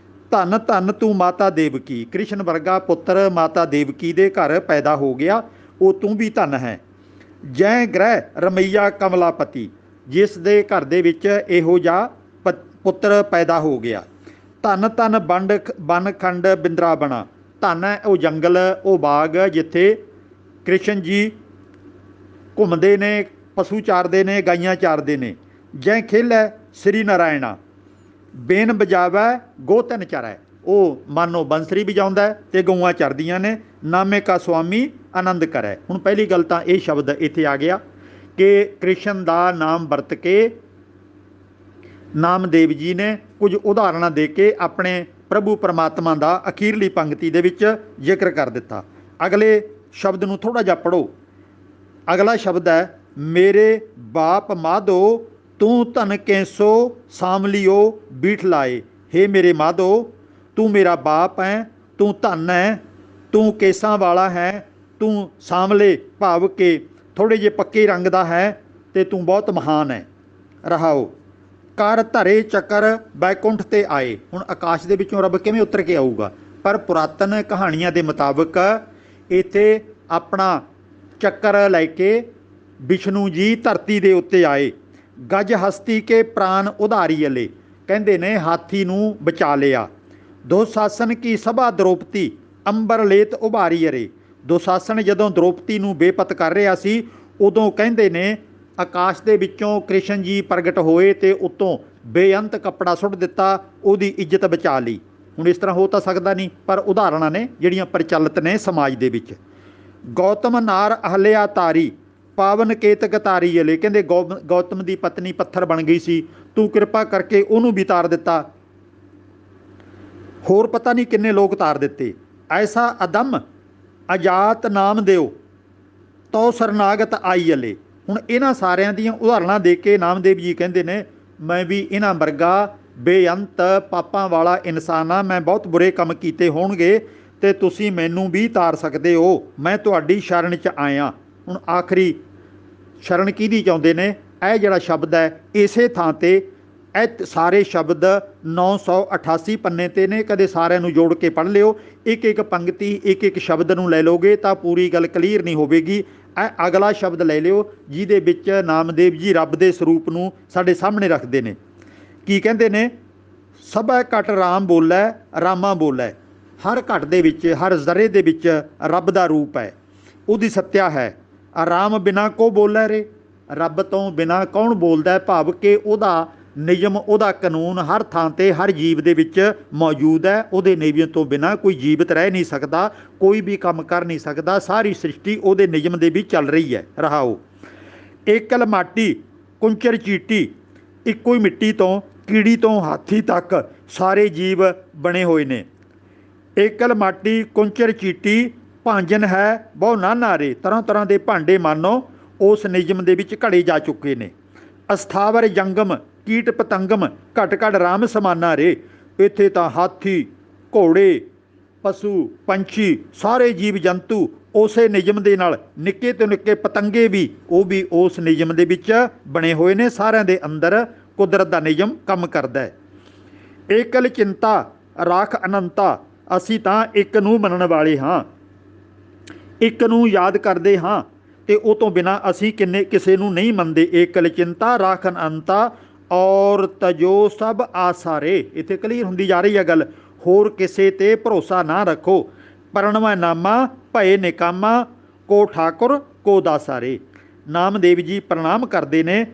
ਧੰਨ ਧੰਨ ਤੂੰ ਮਾਤਾ ਦੇਵਕੀ। ਕ੍ਰਿਸ਼ਨ ਵਰਗਾ ਪੁੱਤਰ ਮਾਤਾ ਦੇਵਕੀ ਦੇ ਘਰ ਪੈਦਾ ਹੋ ਗਿਆ, ਉਹ ਤੂੰ ਵੀ ਧੰਨ ਹੈ। ਜੈ ਗ੍ਰਹਿ ਰਮਈਆ ਕਮਲਾਪਤੀ। ਜਿਸ ਦੇ ਘਰ ਦੇ ਵਿੱਚ ਇਹੋ ਜਿਹਾ ਪੁੱਤਰ ਪੈਦਾ ਹੋ ਗਿਆ। ਧੰਨ ਧੰਨ ਬਨ ਖੰਡ ਬਿੰਦਰਾਵਣਾ। ਧੰਨ ਹੈ ਉਹ ਜੰਗਲ, ਉਹ ਬਾਗ ਜਿੱਥੇ ਕ੍ਰਿਸ਼ਨ ਜੀ ਘੁੰਮਦੇ ਨੇ, ਪਸ਼ੂ ਚਾਰਦੇ ਨੇ, ਗਾਈਆਂ ਚਾਰਦੇ ਨੇ। ਜੈ ਖੇਲੈ ਸ੍ਰੀ ਨਾਰਾਇਣਾ। ਬੇਨ ਵਜਾਵੈ ਗੋ ਧਨ ਚਰੈ। ਉਹ ਮਾਨੋ ਬੰਸਰੀ ਵਜਾਉਂਦਾ ਅਤੇ ਗਊਆਂ ਚਰਦੀਆਂ ਨੇ। ਨਾਮੇ ਕਾ ਸੁਆਮੀ ਆਨੰਦ ਕਰੈ। ਹੁਣ ਪਹਿਲੀ ਗੱਲ ਤਾਂ ਇਹ ਸ਼ਬਦ ਇੱਥੇ ਆ ਗਿਆ ਕਿ ਕ੍ਰਿਸ਼ਨ ਦਾ ਨਾਮ ਵਰਤ ਕੇ ਨਾਮਦੇਵ ਜੀ ਨੇ ਕੁਝ ਉਦਾਹਰਣਾਂ ਦੇ ਕੇ ਆਪਣੇ ਪ੍ਰਭੂ ਪਰਮਾਤਮਾ ਦਾ ਅਖੀਰਲੀ ਪੰਕਤੀ ਦੇ ਵਿੱਚ ਜ਼ਿਕਰ ਕਰ ਦਿੱਤਾ। ਅਗਲੇ ਸ਼ਬਦ ਨੂੰ ਥੋੜ੍ਹਾ ਜਿਹਾ ਪੜ੍ਹੋ। ਅਗਲਾ ਸ਼ਬਦ ਹੈ ਮੇਰੇ ਬਾਪ ਮਾਧੋ ਤੂੰ ਧਨ ਕੈਸੋ ਸਾਂਵਲਿਓ ਬੀਠ ਲਾਏ। ਹੇ ਮੇਰੇ ਮਾਧੋ, ਤੂੰ ਮੇਰਾ ਬਾਪ ਹੈ, ਤੂੰ ਧਨ ਹੈ, ਤੂੰ ਕੇਸਾਂ ਵਾਲਾ ਹੈ, ਤੂੰ ਸਾਂਵਲੇ ਭਾਵ ਕਿ ਥੋੜ੍ਹੇ ਜਿਹੇ ਪੱਕੇ ਰੰਗ ਦਾ ਹੈ ਅਤੇ ਤੂੰ ਬਹੁਤ ਮਹਾਨ ਹੈ। ਰਹਾਓ ਕਰ ਧਰੇ ਚੱਕਰ ਬੈਕੁੰਠ 'ਤੇ ਆਏ। ਹੁਣ ਆਕਾਸ਼ ਦੇ ਵਿੱਚੋਂ ਰੱਬ ਕਿਵੇਂ ਉਤਰ ਕੇ ਆਊਗਾ? ਪਰ ਪੁਰਾਤਨ ਕਹਾਣੀਆਂ ਦੇ ਮੁਤਾਬਕ ਇੱਥੇ ਆਪਣਾ ਚੱਕਰ ਲੈ ਕੇ ਵਿਸ਼ਨੂੰ ਜੀ ਧਰਤੀ ਦੇ ਉੱਤੇ ਆਏ। ਗਜ ਹਸਤੀ ਕੇ ਪ੍ਰਾਨ ਉਧਾਰੀ ਅਲੇ। ਕਹਿੰਦੇ ਨੇ ਹਾਥੀ ਨੂੰ ਬਚਾ ਲਿਆ। ਦੁਸ਼ਾਸਨ ਕੀ ਸਭਾ ਦ੍ਰੋਪਤੀ ਅੰਬਰ ਲੇਤ ਉਭਾਰੀ ਅਰੇ। ਦੁਸ਼ਾਸਨ ਜਦੋਂ ਦ੍ਰੋਪਤੀ ਨੂੰ ਬੇਪਤ ਕਰ ਰਿਹਾ ਸੀ, ਉਦੋਂ ਕਹਿੰਦੇ ਨੇ ਆਕਾਸ਼ ਦੇ ਵਿੱਚੋਂ ਕ੍ਰਿਸ਼ਨ ਜੀ ਪ੍ਰਗਟ ਹੋਏ ਅਤੇ ਉੱਤੋਂ ਬੇਅੰਤ ਕੱਪੜਾ ਸੁੱਟ ਦਿੱਤਾ, ਉਹਦੀ ਇੱਜ਼ਤ ਬਚਾ ਲਈ। ਹੁਣ ਇਸ ਤਰ੍ਹਾਂ ਹੋ ਤਾਂ ਸਕਦਾ ਨਹੀਂ, ਪਰ ਉਦਾਹਰਣਾਂ ਨੇ ਜਿਹੜੀਆਂ ਪ੍ਰਚਲਿਤ ਨੇ ਸਮਾਜ ਦੇ ਵਿੱਚ। ਗੌਤਮ ਨਾਰ ਅਹਲਿਆ ਤਾਰੀ ਪਾਵਨ ਕੇਤਕ ਤਾਰੀ ਅਲੇ। ਕਹਿੰਦੇ ਗੌਤਮ ਦੀ ਪਤਨੀ ਪੱਥਰ ਬਣ ਗਈ ਸੀ, ਤੂੰ ਕਿਰਪਾ ਕਰਕੇ ਉਹਨੂੰ ਵੀ ਤਾਰ ਦਿੱਤਾ। ਹੋਰ ਪਤਾ ਨਹੀਂ ਕਿੰਨੇ ਲੋਕ ਤਾਰ ਦਿੱਤੇ। ਐਸਾ ਅਦਮ ਅਜਾਤ ਨਾਮ ਦਿਓ ਤੋ ਸਰਨਾਗਤ ਆਈ ਅਲੇ। ਹੁਣ ਇਹਨਾਂ ਸਾਰਿਆਂ ਦੀਆਂ ਉਦਾਹਰਣਾਂ ਦੇ ਕੇ ਨਾਮਦੇਵ ਜੀ ਕਹਿੰਦੇ ਨੇ ਮੈਂ ਵੀ ਇਹਨਾਂ ਵਰਗਾ ਬੇਅੰਤ ਪਾਪਾਂ ਵਾਲਾ ਇਨਸਾਨ ਹਾਂ। ਮੈਂ ਬਹੁਤ ਬੁਰੇ ਕੰਮ ਕੀਤੇ ਹੋਣਗੇ ਅਤੇ ਤੁਸੀਂ ਮੈਨੂੰ ਵੀ ਤਾਰ ਸਕਦੇ ਹੋ। ਮੈਂ ਤੁਹਾਡੀ ਸ਼ਰਨ 'ਚ ਆਇਆ। ਹੁਣ ਆਖਰੀ ਸ਼ਰਨ ਕਿਹਦੀ ਚਾਹੁੰਦੇ ਨੇ? ਇਹ ਜਿਹੜਾ ਸ਼ਬਦ ਹੈ ਇਸੇ ਥਾਂ 'ਤੇ ਇਹ ਸਾਰੇ ਸ਼ਬਦ 988 ਪੰਨੇ 'ਤੇ ਨੇ। ਕਦੇ ਸਾਰਿਆਂ ਨੂੰ ਜੋੜ ਕੇ ਪੜ੍ਹ ਲਿਓ। ਇੱਕ ਇੱਕ ਪੰਕਤੀ ਇੱਕ ਇੱਕ ਸ਼ਬਦ ਨੂੰ ਲੈ ਲਓਗੇ ਤਾਂ ਪੂਰੀ ਗੱਲ ਕਲੀਅਰ ਨਹੀਂ ਹੋਵੇਗੀ। ਇਹ ਅਗਲਾ ਸ਼ਬਦ ਲੈ ਲਿਓ ਜਿਹਦੇ ਵਿੱਚ ਨਾਮਦੇਵ ਜੀ ਰੱਬ ਦੇ ਸਰੂਪ ਨੂੰ ਸਾਡੇ ਸਾਹਮਣੇ ਰੱਖਦੇ ਨੇ। ਕੀ ਕਹਿੰਦੇ ਨੇ? ਸਭੈ ਘਟ ਰਾਮ ਬੋਲੈ ਰਾਮਾ ਬੋਲੈ। ਹਰ ਘਟ ਦੇ ਵਿੱਚ, ਹਰ ਜ਼ਰੇ ਦੇ ਵਿੱਚ ਰੱਬ ਦਾ ਰੂਪ ਹੈ, ਉਹਦੀ ਸੱਤਿਆ ਹੈ। ਰਾਮ ਬਿਨਾਂ ਕੋ ਬੋਲੈ ਰੇ। ਰੱਬ ਤੋਂ ਬਿਨਾਂ ਕੌਣ ਬੋਲਦਾ ਹੈ? ਭਾਵ ਕਿ ਉਹਦਾ ਨਿਯਮ, ਉਹਦਾ ਕਾਨੂੰਨ ਹਰ ਥਾਂ 'ਤੇ ਹਰ ਜੀਵ ਦੇ ਵਿੱਚ ਮੌਜੂਦ ਹੈ। ਉਹਦੇ ਨਿਯਮ ਤੋਂ ਬਿਨਾਂ ਕੋਈ ਜੀਵਤ ਰਹਿ ਨਹੀਂ ਸਕਦਾ, ਕੋਈ ਵੀ ਕੰਮ ਕਰ ਨਹੀਂ ਸਕਦਾ। ਸਾਰੀ ਸ੍ਰਿਸ਼ਟੀ ਉਹਦੇ ਨਿਯਮ ਦੇ ਵਿੱਚ ਚੱਲ ਰਹੀ ਹੈ। ਰਹਾਓ ਏਕਲ ਮਾਟੀ ਕੁੰਚਰ ਚੀਟੀ। ਇੱਕੋ ਹੀ ਮਿੱਟੀ ਤੋਂ ਕੀੜੀ ਤੋਂ ਹਾਥੀ ਤੱਕ ਸਾਰੇ ਜੀਵ ਬਣੇ ਹੋਏ ਨੇ। ਏਕਲ ਮਾਟੀ ਕੁੰਚਰ ਚੀਟੀ ਭਾਂਜਨ ਹੈ ਬਹੁ ਨਾਨਾ ਰੇ। ਤਰ੍ਹਾਂ ਤਰ੍ਹਾਂ ਦੇ ਭਾਂਡੇ ਮਾਨੋ ਉਸ ਨਿਯਮ ਦੇ ਵਿੱਚ ਘੜੇ ਜਾ ਚੁੱਕੇ ਨੇ। ਅਸਥਾਵਰ ਜੰਗਮ ਕੀਟ ਪਤੰਗਮ ਘਟ ਘਟ ਰਾਮ ਸਮਾਨਾ ਰੇ। ਇੱਥੇ ਤਾਂ ਹਾਥੀ, ਘੋੜੇ, ਪਸ਼ੂ, ਪੰਛੀ, ਸਾਰੇ ਜੀਵ ਜੰਤੂ ਉਸੇ ਨਿਯਮ ਦੇ ਨਾਲ, ਨਿੱਕੇ ਤੋਂ ਨਿੱਕੇ ਪਤੰਗੇ ਵੀ, ਉਹ ਵੀ ਉਸ ਨਿਯਮ ਦੇ ਵਿੱਚ ਬਣੇ ਹੋਏ ਨੇ। ਸਾਰਿਆਂ ਦੇ ਅੰਦਰ ਕੁਦਰਤ ਦਾ ਨਿਯਮ ਕੰਮ ਕਰਦਾ ਹੈ। ਏਕਲ ਚਿੰਤਾ ਰਾਖ ਅਨੰਤਾ। ਅਸੀਂ ਤਾਂ ਇੱਕ ਨੂੰ ਮੰਨਣ ਵਾਲੇ ਹਾਂ, ਇੱਕ ਨੂੰ ਯਾਦ ਕਰਦੇ ਹਾਂ ਅਤੇ ਉਹ ਤੋਂ ਬਿਨਾਂ ਅਸੀਂ ਕਿਸੇ ਨੂੰ ਨਹੀਂ ਮੰਨਦੇ। ਏਕਲ ਚਿੰਤਾ ਰਾਖ ਅਨੰਤਾ ਔਰ ਤਜੋ ਸਭ ਆਸਾਰੇ। ਇੱਥੇ ਕਲੀਅਰ ਹੁੰਦੀ ਜਾ ਰਹੀ ਹੈ ਗੱਲ। ਹੋਰ ਕਿਸੇ 'ਤੇ ਭਰੋਸਾ ਨਾ ਰੱਖੋ। ਪਰਣਵਾ ਨਾਮਾ ਭਏ ਨਿਕਾਮਾ ਕੋ ਠਾਕੁਰ ਕੋ ਦਾਸਾਰੇ। ਨਾਮਦੇਵ ਜੀ ਪ੍ਰਣਾਮ ਕਰਦੇ ਨੇ,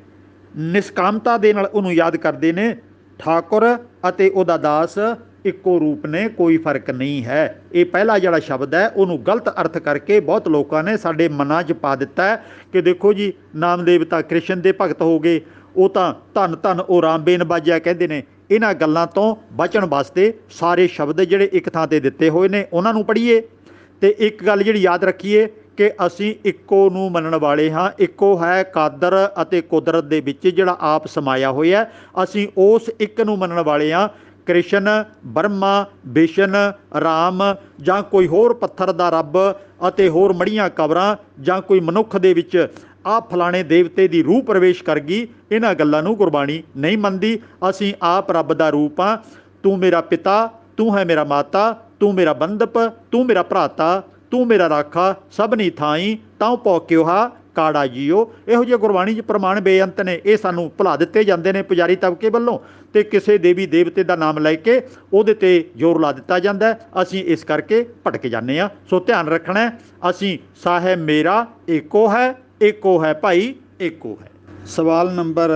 ਨਿਸ਼ਕਾਮਤਾ ਦੇ ਨਾਲ ਉਹਨੂੰ ਯਾਦ ਕਰਦੇ ਨੇ। ਠਾਕੁਰ ਅਤੇ ਉਹਦਾ ਦਾਸ ਇੱਕੋ ਰੂਪ ਨੇ, ਕੋਈ ਫਰਕ ਨਹੀਂ ਹੈ। ਇਹ ਪਹਿਲਾ ਜਿਹੜਾ ਸ਼ਬਦ ਹੈ ਉਹਨੂੰ ਗਲਤ ਅਰਥ ਕਰਕੇ ਬਹੁਤ ਲੋਕਾਂ ਨੇ ਸਾਡੇ ਮਨਾਂ 'ਚ ਪਾ ਦਿੱਤਾ ਹੈ ਕਿ ਦੇਖੋ ਜੀ ਨਾਮਦੇਵ ਤਾਂ ਕ੍ਰਿਸ਼ਨ ਦੇ ਭਗਤ ਹੋ ਗਏ, ਉਹ ਤਾਂ ਧੰਨ ਧੰਨ ਉਹ ਰਾਮਬੇਨ ਬਾਜਿਆ ਕਹਿੰਦੇ ਨੇ। ਇਹਨਾਂ ਗੱਲਾਂ ਤੋਂ ਬਚਣ ਵਾਸਤੇ ਸਾਰੇ ਸ਼ਬਦ ਜਿਹੜੇ ਇੱਕ ਥਾਂ 'ਤੇ ਦਿੱਤੇ ਹੋਏ ਨੇ ਉਹਨਾਂ ਨੂੰ ਪੜ੍ਹੀਏ। ਅਤੇ ਇੱਕ ਗੱਲ ਜਿਹੜੀ ਯਾਦ ਰੱਖੀਏ ਕਿ ਅਸੀਂ ਇੱਕੋ ਨੂੰ ਮੰਨਣ ਵਾਲੇ ਹਾਂ। ਇੱਕੋ ਹੈ ਕਾਦਰ ਅਤੇ ਕੁਦਰਤ ਦੇ ਵਿੱਚ ਜਿਹੜਾ ਆਪ ਸਮਾਇਆ ਹੋਇਆ, ਅਸੀਂ ਉਸ ਇੱਕ ਨੂੰ ਮੰਨਣ ਵਾਲੇ ਹਾਂ। ਕ੍ਰਿਸ਼ਨ, ਬ੍ਰਹਮਾ, ਵਿਸ਼ਨ, ਰਾਮ ਜਾਂ ਕੋਈ ਹੋਰ ਪੱਥਰ ਦਾ ਰੱਬ ਅਤੇ ਹੋਰ ਮੜੀਆਂ ਕਬਰਾਂ ਜਾਂ ਕੋਈ ਮਨੁੱਖ ਦੇ ਵਿੱਚ ਆਹ ਫਲਾਣੇ ਦੇਵਤੇ ਦੀ ਰੂਹ ਪ੍ਰਵੇਸ਼ ਕਰ ਗਈ, ਇਹਨਾਂ ਗੱਲਾਂ ਨੂੰ ਗੁਰਬਾਣੀ ਨਹੀਂ ਮੰਨਦੀ। ਅਸੀਂ ਆਪ ਰੱਬ ਦਾ ਰੂਪ ਹਾਂ। ਤੂੰ ਮੇਰਾ ਪਿਤਾ, ਤੂੰ ਹੈ ਮੇਰਾ ਮਾਤਾ, ਤੂੰ ਮੇਰਾ ਬੰਧਪ, ਤੂੰ ਮੇਰਾ ਭਰਾਤਾ, ਤੂੰ ਮੇਰਾ ਰਾਖਾ, ਸਭਨੀ ਥਾਈ ਤਾਉ ਭੌਕਿਓਹਾ ਕਾੜਾ ਜੀਓ। ਇਹੋ ਜਿਹੇ ਗੁਰਬਾਣੀ 'ਚ ਪ੍ਰਮਾਣ ਬੇਅੰਤ ਨੇ। ਇਹ ਸਾਨੂੰ ਭੁਲਾ ਦਿੱਤੇ ਜਾਂਦੇ ਨੇ ਪੁਜਾਰੀ ਤਬਕੇ ਵੱਲੋਂ, ਅਤੇ ਕਿਸੇ ਦੇਵੀ ਦੇਵਤੇ ਦਾ ਨਾਮ ਲੈ ਕੇ ਉਹਦੇ 'ਤੇ ਜ਼ੋਰ ਲਾ ਦਿੱਤਾ ਜਾਂਦਾ। ਅਸੀਂ ਇਸ ਕਰਕੇ ਭਟਕ ਜਾਂਦੇ ਹਾਂ। ਸੋ ਧਿਆਨ ਰੱਖਣਾ, ਅਸੀਂ ਸਾਹਿਬ ਮੇਰਾ ਏਕੋ ਹੈ, ਏਕੋ ਹੈ ਭਾਈ ਏਕੋ ਹੈ। ਸਵਾਲ ਨੰਬਰ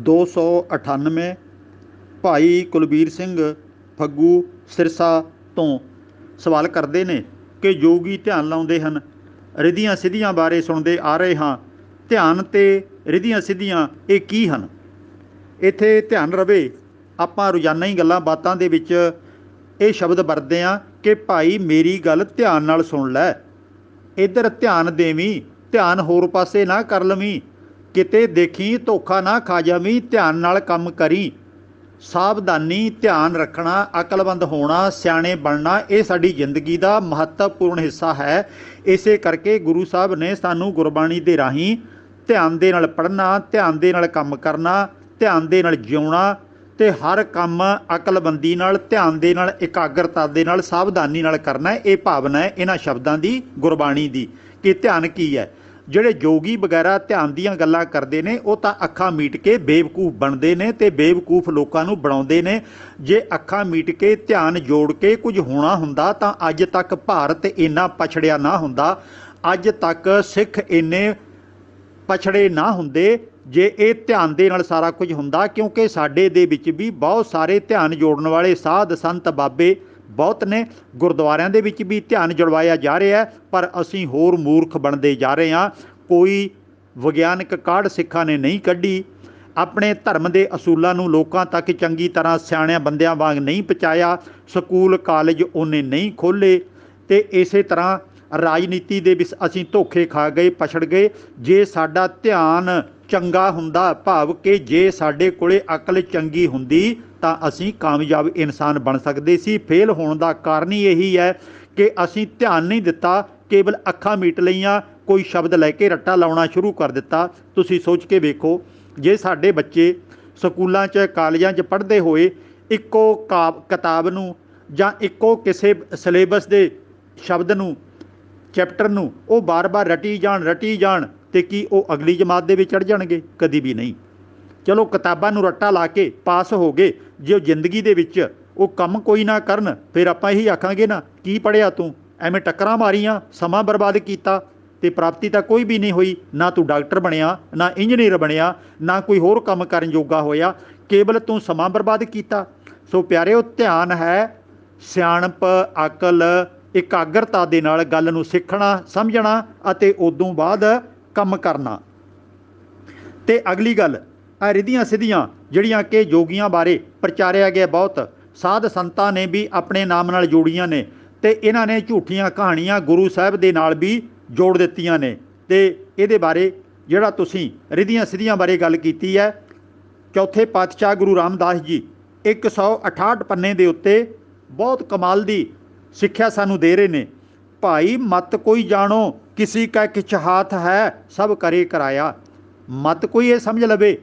298 ਭਾਈ ਕੁਲਬੀਰ ਸਿੰਘ ਫੱਗੂ ਸਿਰਸਾ ਤੋਂ ਸਵਾਲ ਕਰਦੇ ਨੇ ਕਿ ਯੋਗੀ ਧਿਆਨ ਲਾਉਂਦੇ ਹਨ, ਰਿੱਧੀਆਂ ਸਿੱਧੀਆਂ ਬਾਰੇ ਸੁਣਦੇ ਆ ਰਹੇ ਹਾਂ। ਧਿਆਨ ਅਤੇ ਰਿੱਧੀਆਂ ਸਿੱਧੀਆਂ ਇਹ ਕੀ ਹਨ? ਇੱਥੇ ਧਿਆਨ ਰਵੇ, ਆਪਾਂ ਰੋਜ਼ਾਨਾ ਹੀ ਗੱਲਾਂ ਬਾਤਾਂ ਦੇ ਵਿੱਚ ਇਹ ਸ਼ਬਦ ਵਰਤਦੇ ਹਾਂ ਕਿ ਭਾਈ ਮੇਰੀ ਗੱਲ ਧਿਆਨ ਨਾਲ ਸੁਣ ਲੈ, ਇੱਧਰ ਧਿਆਨ ਦੇਵੀਂ, ਧਿਆਨ ਹੋਰ ਪਾਸੇ ਨਾ ਕਰ ਲਵੀਂ, ਕਿਤੇ ਦੇਖੀ ਧੋਖਾ ਨਾ ਖਾ ਜਾਵੀਂ, ਧਿਆਨ ਨਾਲ ਕੰਮ ਕਰੀ। ਸਾਵਧਾਨੀ, ਧਿਆਨ ਰੱਖਣਾ, ਅਕਲਮੰਦ ਹੋਣਾ, ਸਿਆਣੇ ਬਣਨਾ, ਇਹ ਸਾਡੀ ਜ਼ਿੰਦਗੀ ਦਾ ਮਹੱਤਵਪੂਰਨ ਹਿੱਸਾ ਹੈ। ਇਸੇ ਕਰਕੇ ਗੁਰੂ ਸਾਹਿਬ ਨੇ ਸਾਨੂੰ ਗੁਰਬਾਣੀ ਦੇ ਰਾਹੀਂ ਧਿਆਨ ਦੇ ਨਾਲ ਪੜ੍ਹਨਾ, ਧਿਆਨ ਦੇ ਨਾਲ ਕੰਮ ਕਰਨਾ, ਧਿਆਨ ਦੇ ਨਾਲ ਜਿਉਣਾ ਅਤੇ ਹਰ ਕੰਮ ਅਕਲਬੰਦੀ ਨਾਲ, ਧਿਆਨ ਦੇ ਨਾਲ, ਇਕਾਗਰਤਾ ਦੇ ਨਾਲ, ਸਾਵਧਾਨੀ ਨਾਲ ਕਰਨਾ। ਇਹ ਭਾਵਨਾ ਹੈ ਇਹਨਾਂ ਸ਼ਬਦਾਂ ਦੀ, ਗੁਰਬਾਣੀ ਦੀ, ਕਿ ਧਿਆਨ ਕੀ ਹੈ। ਜਿਹੜੇ ਯੋਗੀ ਵਗੈਰਾ ਧਿਆਨ ਦੀਆਂ ਗੱਲਾਂ ਕਰਦੇ ਨੇ ਉਹ ਤਾਂ ਅੱਖਾਂ ਮੀਟ ਕੇ ਬੇਵਕੂਫ ਬਣਦੇ ਨੇ ਅਤੇ ਬੇਵਕੂਫ ਲੋਕਾਂ ਨੂੰ ਬਣਾਉਂਦੇ ਨੇ। ਜੇ ਅੱਖਾਂ ਮੀਟ ਕੇ ਧਿਆਨ ਜੋੜ ਕੇ ਕੁਝ ਹੋਣਾ ਹੁੰਦਾ ਤਾਂ ਅੱਜ ਤੱਕ ਭਾਰਤ ਇੰਨਾ ਪਛੜਿਆ ਨਾ ਹੁੰਦਾ, ਅੱਜ ਤੱਕ ਸਿੱਖ ਇੰਨੇ ਪਛੜੇ ਨਾ ਹੁੰਦੇ ਜੇ ਇਹ ਧਿਆਨ ਦੇ ਨਾਲ ਸਾਰਾ ਕੁਝ ਹੁੰਦਾ। ਕਿਉਂਕਿ ਸਾਡੇ ਦੇ ਵਿੱਚ ਵੀ ਬਹੁਤ ਸਾਰੇ ਧਿਆਨ ਜੋੜਨ ਵਾਲੇ ਸਾਧ ਸੰਤ ਬਾਬੇ ਬਹੁਤ ਨੇ, ਗੁਰਦੁਆਰਿਆਂ ਦੇ ਵਿੱਚ ਵੀ ਧਿਆਨ ਜੁੜਵਾਇਆ ਜਾ ਰਿਹਾ, ਪਰ ਅਸੀਂ ਹੋਰ ਮੂਰਖ ਬਣਦੇ ਜਾ ਰਹੇ ਹਾਂ। ਕੋਈ ਵਿਗਿਆਨਕ ਕਾਢ ਸਿੱਖਾਂ ਨੇ ਨਹੀਂ ਕੱਢੀ, ਆਪਣੇ ਧਰਮ ਦੇ ਅਸੂਲਾਂ ਨੂੰ ਲੋਕਾਂ ਤੱਕ ਚੰਗੀ ਤਰ੍ਹਾਂ ਸਿਆਣਿਆਂ ਬੰਦਿਆਂ ਵਾਂਗ ਨਹੀਂ ਪਹੁੰਚਾਇਆ, ਸਕੂਲ ਕਾਲਜ ਉਹਨੇ ਨਹੀਂ ਖੋਲ੍ਹੇ, ਅਤੇ ਇਸੇ ਤਰ੍ਹਾਂ ਰਾਜਨੀਤੀ ਦੇ ਵਿੱਚ ਅਸੀਂ ਧੋਖੇ ਖਾ ਗਏ, ਪਛੜ ਗਏ। ਜੇ ਸਾਡਾ ਧਿਆਨ ਚੰਗਾ ਹੁੰਦਾ, ਭਾਵ ਕਿ ਜੇ ਸਾਡੇ ਕੋਲੇ ਅਕਲ ਚੰਗੀ ਹੁੰਦੀ ਤਾਂ ਅਸੀਂ ਕਾਮਯਾਬ ਇਨਸਾਨ ਬਣ ਸਕਦੇ ਸੀ। ਫੇਲ ਹੋਣ ਦਾ ਕਾਰਨ ਹੀ ਇਹੀ ਹੈ ਕਿ ਅਸੀਂ ਧਿਆਨ ਨਹੀਂ ਦਿੱਤਾ, ਕੇਵਲ ਅੱਖਾਂ ਮੀਟ ਲਈਆਂ, ਕੋਈ ਸ਼ਬਦ ਲੈ ਕੇ ਰੱਟਾ ਲਾਉਣਾ ਸ਼ੁਰੂ ਕਰ ਦਿੱਤਾ। ਤੁਸੀਂ ਸੋਚ ਕੇ ਵੇਖੋ, ਜੇ ਸਾਡੇ ਬੱਚੇ ਸਕੂਲਾਂ 'ਚ ਕਾਲਜਾਂ 'ਚ ਪੜ੍ਹਦੇ ਹੋਏ ਇੱਕੋ ਕਿਤਾਬ ਨੂੰ ਜਾਂ ਇੱਕੋ ਕਿਸੇ ਸਿਲੇਬਸ ਦੇ ਸ਼ਬਦ ਨੂੰ, ਚੈਪਟਰ ਨੂੰ ਉਹ ਬਾਰ-ਬਾਰ ਰਟੀ ਜਾਣ ਅਤੇ ਕੀ ਉਹ ਅਗਲੀ ਜਮਾਤ ਦੇ ਵਿੱਚ ਚੜ੍ਹ ਜਾਣਗੇ? ਕਦੀ ਵੀ ਨਹੀਂ। ਚਲੋ ਕਿਤਾਬਾਂ ਨੂੰ ਰੱਟਾ ਲਾ ਕੇ ਪਾਸ ਹੋ ਗਏ, ਜੇ ਉਹ ਜ਼ਿੰਦਗੀ ਦੇ ਵਿੱਚ ਉਹ ਕੰਮ ਕੋਈ ਨਾ ਕਰਨ ਫਿਰ ਆਪਾਂ ਇਹੀ ਆਖਾਂਗੇ ਨਾ, ਕੀ ਪੜ੍ਹਿਆ ਤੂੰ, ਐਵੇਂ ਟੱਕਰਾਂ ਮਾਰੀਆਂ, ਸਮਾਂ ਬਰਬਾਦ ਕੀਤਾ ਅਤੇ ਪ੍ਰਾਪਤੀ ਤਾਂ ਕੋਈ ਵੀ ਨਹੀਂ ਹੋਈ। ਨਾ ਤੂੰ ਡਾਕਟਰ ਬਣਿਆ, ਨਾ ਇੰਜੀਨੀਅਰ ਬਣਿਆ, ਨਾ ਕੋਈ ਹੋਰ ਕੰਮ ਕਰਨ ਜੋਗਾ ਹੋਇਆ, ਕੇਵਲ ਤੂੰ ਸਮਾਂ ਬਰਬਾਦ ਕੀਤਾ। ਸੋ ਪਿਆਰਿਓ, ਧਿਆਨ ਹੈ ਸਿਆਣਪ, ਅਕਲ, ਇਕਾਗਰਤਾ ਦੇ ਨਾਲ ਗੱਲ ਨੂੰ ਸਿੱਖਣਾ, ਸਮਝਣਾ ਅਤੇ ਉਦੋਂ ਬਾਅਦ ਕੰਮ ਕਰਨਾ। ਅਤੇ ਅਗਲੀ ਗੱਲ, ਆ ਰਿੱਧੀਆਂ ਸਿੱਧੀਆਂ ਜਿਹੜੀਆਂ ਕਿ ਯੋਗੀਆਂ ਬਾਰੇ ਪ੍ਰਚਾਰਿਆ ਗਿਆ, ਬਹੁਤ ਸਾਧ ਸੰਤਾਂ ਨੇ ਵੀ ਆਪਣੇ ਨਾਮ ਨਾਲ ਜੋੜੀਆਂ ਨੇ, ਅਤੇ ਇਹਨਾਂ ਨੇ ਝੂਠੀਆਂ ਕਹਾਣੀਆਂ ਗੁਰੂ ਸਾਹਿਬ ਦੇ ਨਾਲ ਵੀ ਜੋੜ ਦਿੱਤੀਆਂ ਨੇ। ਅਤੇ ਇਹਦੇ ਬਾਰੇ ਜਿਹੜਾ ਤੁਸੀਂ ਰਿੱਧੀਆਂ ਸਿੱਧੀਆਂ ਬਾਰੇ ਗੱਲ ਕੀਤੀ ਹੈ, ਚੌਥੇ ਪਾਤਸ਼ਾਹ ਗੁਰੂ ਰਾਮਦਾਸ ਜੀ 168 ਪੰਨੇ ਦੇ ਉੱਤੇ ਬਹੁਤ ਕਮਾਲ ਦੀ ਸਿੱਖਿਆ ਸਾਨੂੰ ਦੇ ਰਹੇ ਨੇ। ਭਾਈ ਮਤ ਕੋਈ ਜਾਣੋ, ਕਿਸੀ ਕਾ ਕਿਛ ਹਾਥ ਹੈ, ਸਭ ਕਰੇ ਕਰਾਇਆ। ਮਤ ਕੋਈ ਇਹ ਸਮਝ ਲਵੇ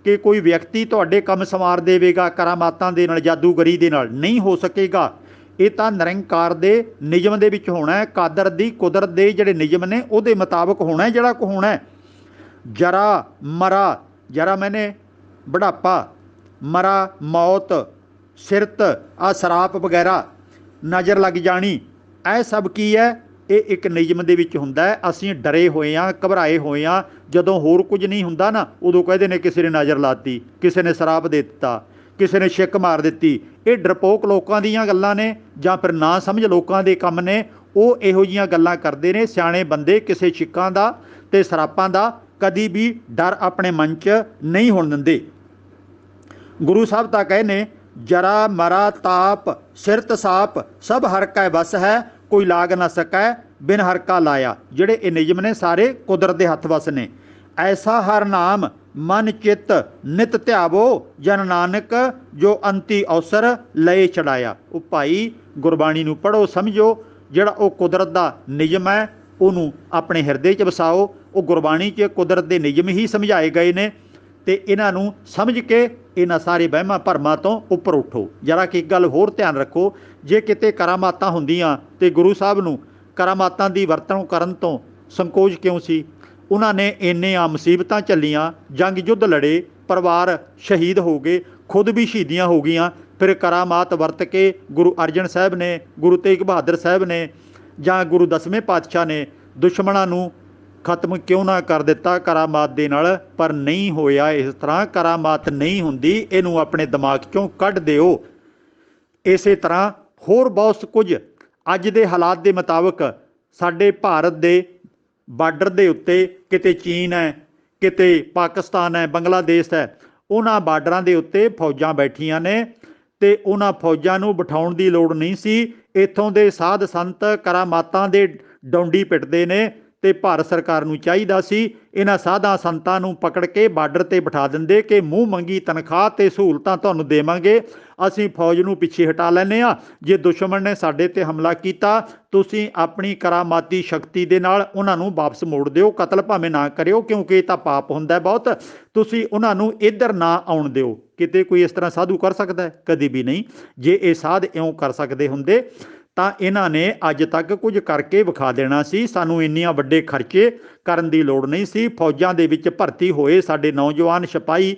ਕਿ ਕੋਈ ਵਿਅਕਤੀ ਤੁਹਾਡੇ ਕੰਮ ਸੰਵਾਰ ਦੇਵੇਗਾ ਕਰਾਮਾਤਾਂ ਦੇ ਨਾਲ, ਜਾਦੂਗਰੀ ਦੇ ਨਾਲ, ਨਹੀਂ ਹੋ ਸਕੇਗਾ। ਇਹ ਤਾਂ ਨਿਰੰਕਾਰ ਦੇ ਨਿਯਮ ਦੇ ਵਿੱਚ ਹੋਣਾ ਹੈ, ਕਾਦਰ ਦੀ, ਕੁਦਰਤ ਦੇ ਜਿਹੜੇ ਨਿਯਮ ਨੇ ਉਹਦੇ ਮੁਤਾਬਕ ਹੋਣਾ ਹੈ ਜਿਹੜਾ ਕੁ ਹੋਣਾ ਹੈ। ਜਰਾ ਮਰਾ, ਜਰਾ ਮੈਨੇ ਬੁਢਾਪਾ, ਮਰਾ ਮੌਤ, ਸਿਰਤ, ਆ ਸਰਾਪ ਵਗੈਰਾ, ਨਜ਼ਰ ਲੱਗ ਜਾਣੀ, ਇਹ ਸਭ ਕੀ ਹੈ? ਇਹ ਇੱਕ ਨਿਯਮ ਦੇ ਵਿੱਚ ਹੁੰਦਾ ਹੈ। ਅਸੀਂ ਡਰੇ ਹੋਏ ਹਾਂ, ਘਬਰਾਏ ਹੋਏ ਹਾਂ, ਜਦੋਂ ਹੋਰ ਕੁਝ ਨਹੀਂ ਹੁੰਦਾ ਨਾ, ਉਦੋਂ ਕਹਿੰਦੇ ਨੇ ਕਿਸੇ ਨੇ ਨਜ਼ਰ ਲਾਤੀ, ਕਿਸੇ ਨੇ ਸਰਾਪ ਦੇ ਦਿੱਤਾ, ਕਿਸੇ ਨੇ ਛਿੱਕ ਮਾਰ ਦਿੱਤੀ। ਇਹ ਡਰਪੋਕ ਲੋਕਾਂ ਦੀਆਂ ਗੱਲਾਂ ਨੇ ਜਾਂ ਫਿਰ ਨਾ ਸਮਝ ਲੋਕਾਂ ਦੇ ਕੰਮ ਨੇ। ਉਹ ਇਹੋ ਜਿਹੀਆਂ ਗੱਲਾਂ ਕਰਦੇ ਨੇ। ਸਿਆਣੇ ਬੰਦੇ ਕਿਸੇ ਛਿੱਕਾਂ ਦਾ ਤੇ ਸਰਾਪਾਂ ਦਾ ਕਦੀ ਵੀ ਡਰ ਆਪਣੇ ਮਨ 'ਚ ਨਹੀਂ ਹੋਣ ਦਿੰਦੇ। ਗੁਰੂ ਸਾਹਿਬ ਤਾਂ ਕਹੇ ਨੇ, ਜਰਾ ਮਰਾ ਤਾਪ ਸਿਰਤ ਸਾਪ ਸਭ ਹਰ ਕੈ ਵਸ ਹੈ, ਕੋਈ ਲਾਗ ਨਾ ਸਕੈ ਬਿਨ ਹਰ ਕਾ ਲਾਇਆ। ਜਿਹੜੇ ਇਹ ਨਿਯਮ ਨੇ ਸਾਰੇ ਕੁਦਰਤ ਦੇ ਹੱਥ ਵਸ ਨੇ। ਐਸਾ ਹਰ ਨਾਮ ਮਨ ਚਿੱਤ ਨਿਤ ਧਿਆਵੋ, ਜਨ ਨਾਨਕ ਜੋ ਅੰਤੀ ਅਵਸਰ ਲਏ ਚੜਾਇਆ। ਉਹ ਭਾਈ ਗੁਰਬਾਣੀ ਨੂੰ ਪੜ੍ਹੋ, ਸਮਝੋ। ਜਿਹੜਾ ਉਹ ਕੁਦਰਤ ਦਾ ਨਿਯਮ ਹੈ ਉਹਨੂੰ ਆਪਣੇ ਹਿਰਦੇ 'ਚ ਵਸਾਓ। ਉਹ ਗੁਰਬਾਣੀ 'ਚ ਕੁਦਰਤ ਦੇ ਨਿਯਮ ਹੀ ਸਮਝਾਏ ਗਏ ਨੇ ਤੇ ਇਹਨਾਂ ਨੂੰ ਸਮਝ ਕੇ ਇਹਨਾਂ ਸਾਰੇ ਵਹਿਮਾਂ ਭਰਮਾਂ ਤੋਂ ਉੱਪਰ ਉੱਠੋ। ਜਰਾ ਕਿ ਇੱਕ ਗੱਲ ਹੋਰ ਧਿਆਨ ਰੱਖੋ, ਜੇ ਕਿਤੇ ਕਰਾਮਾਤਾਂ ਹੁੰਦੀਆਂ ਤੇ ਗੁਰੂ ਸਾਹਿਬ ਨੂੰ ਕਰਾਮਾਤਾਂ ਦੀ ਵਰਤੋਂ ਕਰਨ ਤੋਂ ਸੰਕੋਚ ਕਿਉਂ ਸੀ? ਉਹਨਾਂ ਨੇ ਇੰਨੀਆਂ ਮੁਸੀਬਤਾਂ ਝੱਲੀਆਂ, ਜੰਗ ਯੁੱਧ ਲੜੇ, ਪਰਿਵਾਰ ਸ਼ਹੀਦ ਹੋ ਗਏ, ਖੁਦ ਵੀ ਸ਼ਹੀਦੀਆਂ ਹੋ ਗਈਆਂ। ਫਿਰ ਕਰਾਮਾਤ ਵਰਤ ਕੇ ਗੁਰੂ ਅਰਜਨ ਸਾਹਿਬ ਨੇ, ਗੁਰੂ ਤੇਗ ਬਹਾਦਰ ਸਾਹਿਬ ਨੇ ਜਾਂ ਗੁਰੂ 10ਵੇਂ ਪਾਤਸ਼ਾਹ ਨੇ ਦੁਸ਼ਮਣਾਂ ਨੂੰ ਖਤਮ ਕਿਉਂ ਨਾ ਕਰ ਦਿੱਤਾ ਕਰਾਮਾਤ ਦੇ ਨਾਲ? ਪਰ ਨਹੀਂ ਹੋਇਆ ਇਸ ਤਰ੍ਹਾਂ। ਕਰਾਮਾਤ ਨਹੀਂ ਹੁੰਦੀ, ਇਹਨੂੰ ਆਪਣੇ ਦਿਮਾਗ 'ਚੋਂ ਕੱਢ ਦਿਓ। ਇਸੇ ਤਰ੍ਹਾਂ ਹੋਰ ਬਹੁਤ ਕੁਝ ਅੱਜ ਦੇ ਹਾਲਾਤ ਦੇ ਮੁਤਾਬਕ ਸਾਡੇ ਭਾਰਤ ਦੇ ਬਾਰਡਰ ਦੇ ਉੱਤੇ ਕਿਤੇ ਚੀਨ ਹੈ, ਕਿਤੇ ਪਾਕਿਸਤਾਨ ਹੈ, ਬੰਗਲਾਦੇਸ਼ ਹੈ, ਉਹਨਾਂ ਬਾਰਡਰਾਂ ਦੇ ਉੱਤੇ ਫੌਜਾਂ ਬੈਠੀਆਂ ਨੇ ਤੇ ਉਹਨਾਂ ਫੌਜਾਂ ਨੂੰ ਬਿਠਾਉਣ ਦੀ ਲੋੜ ਨਹੀਂ ਸੀ। ਇੱਥੋਂ ਦੇ ਸਾਧ ਸੰਤ ਕਰਾਮਾਤਾਂ ਦੇ ਡੌਂਡੀ ਪਿੱਟਦੇ ਨੇ ਤੇ ਭਾਰਤ ਸਰਕਾਰ ਨੂੰ ਚਾਹੀਦਾ ਸੀ ਇਹਨਾਂ ਸਾਧਾਂ ਸੰਤਾਂ ਨੂੰ ਪਕੜ ਕੇ ਬਾਰਡਰ 'ਤੇ ਬਿਠਾ ਦਿੰਦੇ ਕਿ ਮੂੰਹ ਮੰਗੀ ਤਨਖਾਹ ਤੇ ਸਹੂਲਤਾਂ ਤੁਹਾਨੂੰ ਦੇਵਾਂਗੇ, ਅਸੀਂ ਫੌਜ ਨੂੰ ਪਿੱਛੇ ਹਟਾ ਲੈਂਦੇ ਹਾਂ। ਜੇ ਦੁਸ਼ਮਣ ਨੇ ਸਾਡੇ 'ਤੇ ਹਮਲਾ ਕੀਤਾ, ਤੁਸੀਂ ਆਪਣੀ ਕਰਾਮਾਤੀ ਸ਼ਕਤੀ ਦੇ ਨਾਲ ਉਹਨਾਂ ਨੂੰ ਵਾਪਸ ਮੋੜ ਦਿਓ। ਕਤਲ ਭਾਵੇਂ ਨਾ ਕਰਿਓ ਕਿਉਂਕਿ ਇਹ ਤਾਂ ਪਾਪ ਹੁੰਦਾ ਬਹੁਤ। ਤੁਸੀਂ ਉਹਨਾਂ ਨੂੰ ਇੱਧਰ ਨਾ ਆਉਣ ਦਿਓ। ਕਿਤੇ ਕੋਈ ਇਸ ਤਰ੍ਹਾਂ ਸਾਧੂ ਕਰ ਸਕਦਾ ਹੈ? ਕਦੀ ਵੀ ਨਹੀਂ। ਜੇ ਇਹ ਸਾਧ ਇਉਂ ਕਰ ਸਕਦੇ ਹੁੰਦੇ ਤਾਂ ਇਹਨਾਂ ਨੇ ਅੱਜ ਤੱਕ ਕੁਝ ਕਰਕੇ ਵਿਖਾ ਦੇਣਾ ਸੀ। ਸਾਨੂੰ ਇੰਨੀਆਂ ਵੱਡੇ ਖਰਚੇ ਕਰਨ ਦੀ ਲੋੜ ਨਹੀਂ ਸੀ। ਫੌਜਾਂ ਦੇ ਵਿੱਚ ਭਰਤੀ ਹੋਏ ਸਾਡੇ ਨੌਜਵਾਨ ਸਿਪਾਹੀ,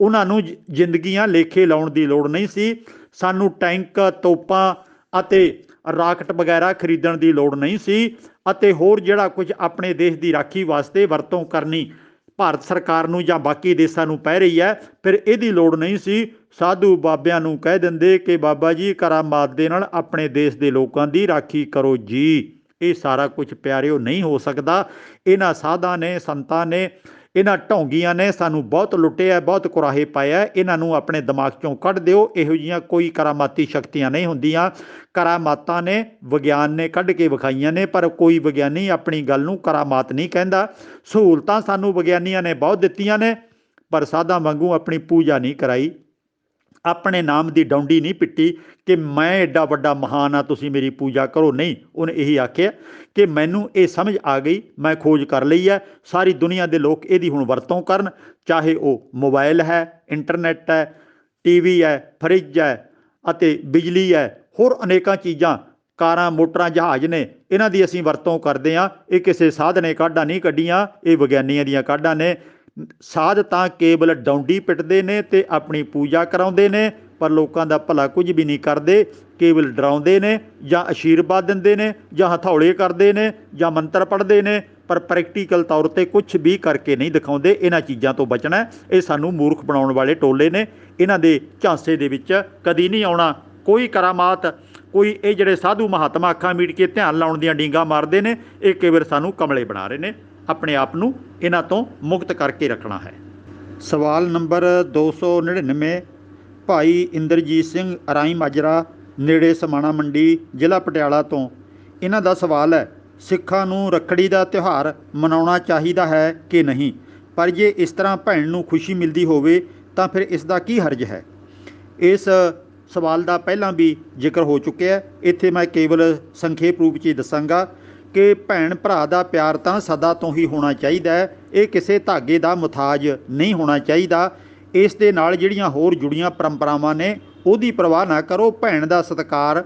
ਉਹਨਾਂ ਨੂੰ ਜ਼ਿੰਦਗੀਆਂ ਲੇਖੇ ਲਾਉਣ ਦੀ ਲੋੜ ਨਹੀਂ ਸੀ। ਸਾਨੂੰ ਟੈਂਕ, ਤੋਪਾਂ ਅਤੇ ਰਾਕਟ ਵਗੈਰਾ ਖਰੀਦਣ ਦੀ ਲੋੜ ਨਹੀਂ ਸੀ। ਅਤੇ ਹੋਰ ਜਿਹੜਾ ਕੁਝ ਆਪਣੇ ਦੇਸ਼ ਦੀ ਰਾਖੀ ਵਾਸਤੇ ਵਰਤੋਂ ਕਰਨੀ ਭਾਰਤ ਸਰਕਾਰ ਨੂੰ ਜਾਂ ਬਾਕੀ ਦੇਸ਼ਾਂ ਨੂੰ ਪੈ ਰਹੀ ਹੈ, ਫਿਰ ਇਹਦੀ ਲੋੜ ਨਹੀਂ ਸੀ। ਸਾਧੂ ਬਾਬਿਆਂ ਨੂੰ ਕਹਿ ਦਿੰਦੇ ਕਿ ਬਾਬਾ ਜੀ ਕਰਾਮਾਤ ਦੇ ਨਾਲ ਆਪਣੇ ਦੇਸ਼ ਦੇ ਲੋਕਾਂ ਦੀ ਰਾਖੀ ਕਰੋ ਜੀ। ਇਹ ਸਾਰਾ ਕੁਝ ਪਿਆਰਿਓ ਨਹੀਂ ਹੋ ਸਕਦਾ। ਇਹਨਾਂ ਸਾਧਾਂ ਨੇ, ਸੰਤਾਂ ਨੇ, ਇਹਨਾਂ ਢੌਂਗੀਆਂ ਨੇ ਸਾਨੂੰ ਬਹੁਤ ਲੁੱਟਿਆ, ਬਹੁਤ ਕੁਰਾਹੇ ਪਾਇਆ। ਇਹਨਾਂ ਨੂੰ ਆਪਣੇ ਦਿਮਾਗ 'ਚੋਂ ਕੱਢ ਦਿਓ। ਇਹੋ ਜਿਹੀਆਂ ਕੋਈ ਕਰਾਮਾਤੀ ਸ਼ਕਤੀਆਂ ਨਹੀਂ ਹੁੰਦੀਆਂ। ਕਰਾਮਾਤਾਂ ਨੇ ਵਿਗਿਆਨ ਨੇ ਕੱਢ ਕੇ ਵਿਖਾਈਆਂ ਨੇ, ਪਰ ਕੋਈ ਵਿਗਿਆਨੀ ਆਪਣੀ ਗੱਲ ਨੂੰ ਕਰਾਮਾਤ ਨਹੀਂ ਕਹਿੰਦਾ। ਸਹੂਲਤਾਂ ਸਾਨੂੰ ਵਿਗਿਆਨੀਆਂ ਨੇ ਬਹੁਤ ਦਿੱਤੀਆਂ ਨੇ, ਪਰ ਸਾਧਾਂ ਵਾਂਗੂ ਆਪਣੀ ਪੂਜਾ ਨਹੀਂ ਕਰਾਈ, ਆਪਣੇ ਨਾਮ ਦੀ ਡੌਂਡੀ ਨਹੀਂ ਪਿੱਟੀ ਕਿ ਮੈਂ ਐਡਾ ਵੱਡਾ ਮਹਾਨ ਆ, ਤੁਸੀਂ ਮੇਰੀ ਪੂਜਾ ਕਰੋ। ਨਹੀਂ, ਉਹਨੇ ਇਹੀ ਆਖਿਆ ਕਿ ਮੈਨੂੰ ਇਹ ਸਮਝ ਆ ਗਈ, ਮੈਂ ਖੋਜ ਕਰ ਲਈ ਹੈ, ਸਾਰੀ ਦੁਨੀਆ ਦੇ ਲੋਕ ਇਹਦੀ ਹੁਣ ਵਰਤੋਂ ਕਰਨ। ਚਾਹੇ ਉਹ ਮੋਬਾਈਲ ਹੈ, ਇੰਟਰਨੈੱਟ ਹੈ, TV ਹੈ, ਫਰਿੱਜ ਹੈ ਅਤੇ ਬਿਜਲੀ ਹੈ, ਹੋਰ ਅਨੇਕਾਂ ਚੀਜ਼ਾਂ, ਕਾਰਾਂ, ਮੋਟਰਾਂ, ਜਹਾਜ਼ ਨੇ, ਇਹਨਾਂ ਦੀ ਅਸੀਂ ਵਰਤੋਂ ਕਰਦੇ ਹਾਂ। ਇਹ ਕਿਸੇ ਸਾਧ ਨੇ ਕਾਢਾਂ ਨਹੀਂ ਕੱਢੀਆਂ, ਇਹ ਵਿਗਿਆਨੀਆਂ ਦੀਆਂ ਕਾਢਾਂ ਨੇ। ਸਾਧ ਤਾਂ ਕੇਵਲ ਡੌਂਡੀ ਪਿੱਟਦੇ ਨੇ ਤੇ ਆਪਣੀ ਪੂਜਾ ਕਰਾਉਂਦੇ ਨੇ, ਪਰ ਲੋਕਾਂ ਦਾ ਭਲਾ ਕੁਝ ਵੀ ਨਹੀਂ ਕਰਦੇ। ਕੇਵਲ ਡਰਾਉਂਦੇ ਨੇ ਜਾਂ ਅਸ਼ੀਰਵਾਦ ਦਿੰਦੇ ਨੇ ਜਾਂ ਹਥੌਲੇ ਕਰਦੇ ਨੇ ਜਾਂ ਮੰਤਰ ਪੜ੍ਹਦੇ ਨੇ, ਪਰ ਪ੍ਰੈਕਟੀਕਲ ਤੌਰ 'ਤੇ ਕੁਝ ਵੀ ਕਰਕੇ ਨਹੀਂ ਦਿਖਾਉਂਦੇ। ਇਹਨਾਂ ਚੀਜ਼ਾਂ ਤੋਂ ਬਚਣਾ। ਇਹ ਸਾਨੂੰ ਮੂਰਖ ਬਣਾਉਣ ਵਾਲੇ ਟੋਲੇ ਨੇ। ਇਹਨਾਂ ਦੇ ਝਾਂਸੇ ਦੇ ਵਿੱਚ ਕਦੀ ਨਹੀਂ ਆਉਣਾ। ਕੋਈ ਕਰਾਮਾਤ, ਕੋਈ ਇਹ ਜਿਹੜੇ ਸਾਧੂ ਮਹਾਤਮਾ ਅੱਖਾਂ ਮੀਟ ਕੇ ਧਿਆਨ ਲਾਉਣ ਦੀਆਂ ਡੀਂਗਾਂ ਮਾਰਦੇ ਨੇ, ਇਹ ਕੇਵਲ ਸਾਨੂੰ ਕਮਲੇ ਬਣਾ ਰਹੇ ਨੇ। ਆਪਣੇ ਆਪ ਨੂੰ ਇਹਨਾਂ ਤੋਂ ਮੁਕਤ ਕਰਕੇ ਰੱਖਣਾ ਹੈ। ਸਵਾਲ ਨੰਬਰ 299 ਭਾਈ ਇੰਦਰਜੀਤ ਸਿੰਘ ਅਰਾਈ ਮਾਜਰਾ, ਨੇੜੇ ਸਮਾਣਾ ਮੰਡੀ, ਜ਼ਿਲ੍ਹਾ ਪਟਿਆਲਾ ਤੋਂ। ਇਹਨਾਂ ਦਾ ਸਵਾਲ ਹੈ, ਸਿੱਖਾਂ ਨੂੰ ਰੱਖੜੀ ਦਾ ਤਿਉਹਾਰ ਮਨਾਉਣਾ ਚਾਹੀਦਾ ਹੈ ਕਿ ਨਹੀਂ? ਪਰ ਜੇ ਇਸ ਤਰ੍ਹਾਂ ਭੈਣ ਨੂੰ ਖੁਸ਼ੀ ਮਿਲਦੀ ਹੋਵੇ ਤਾਂ ਫਿਰ ਇਸ ਦਾ ਕੀ ਹਰਜ ਹੈ? ਇਸ ਸਵਾਲ ਦਾ ਪਹਿਲਾਂ ਵੀ ਜ਼ਿਕਰ ਹੋ ਚੁੱਕਿਆ। ਇੱਥੇ ਮੈਂ ਕੇਵਲ ਸੰਖੇਪ ਰੂਪ 'ਚ ਹੀ ਦੱਸਾਂਗਾ ਕਿ ਭੈਣ ਭਰਾ ਦਾ ਪਿਆਰ ਤਾਂ ਸਦਾ ਤੋਂ ਹੀ ਹੋਣਾ ਚਾਹੀਦਾ ਹੈ। ਇਹ ਕਿਸੇ ਧਾਗੇ ਦਾ ਮੁਤਾਜ ਨਹੀਂ ਹੋਣਾ ਚਾਹੀਦਾ। ਇਸ ਦੇ ਨਾਲ ਜਿਹੜੀਆਂ ਹੋਰ ਜੁੜੀਆਂ ਪਰੰਪਰਾਵਾਂ ਨੇ ਉਹਦੀ ਪਰਵਾਹ ਨਾ ਕਰੋ। ਭੈਣ ਦਾ ਸਤਿਕਾਰ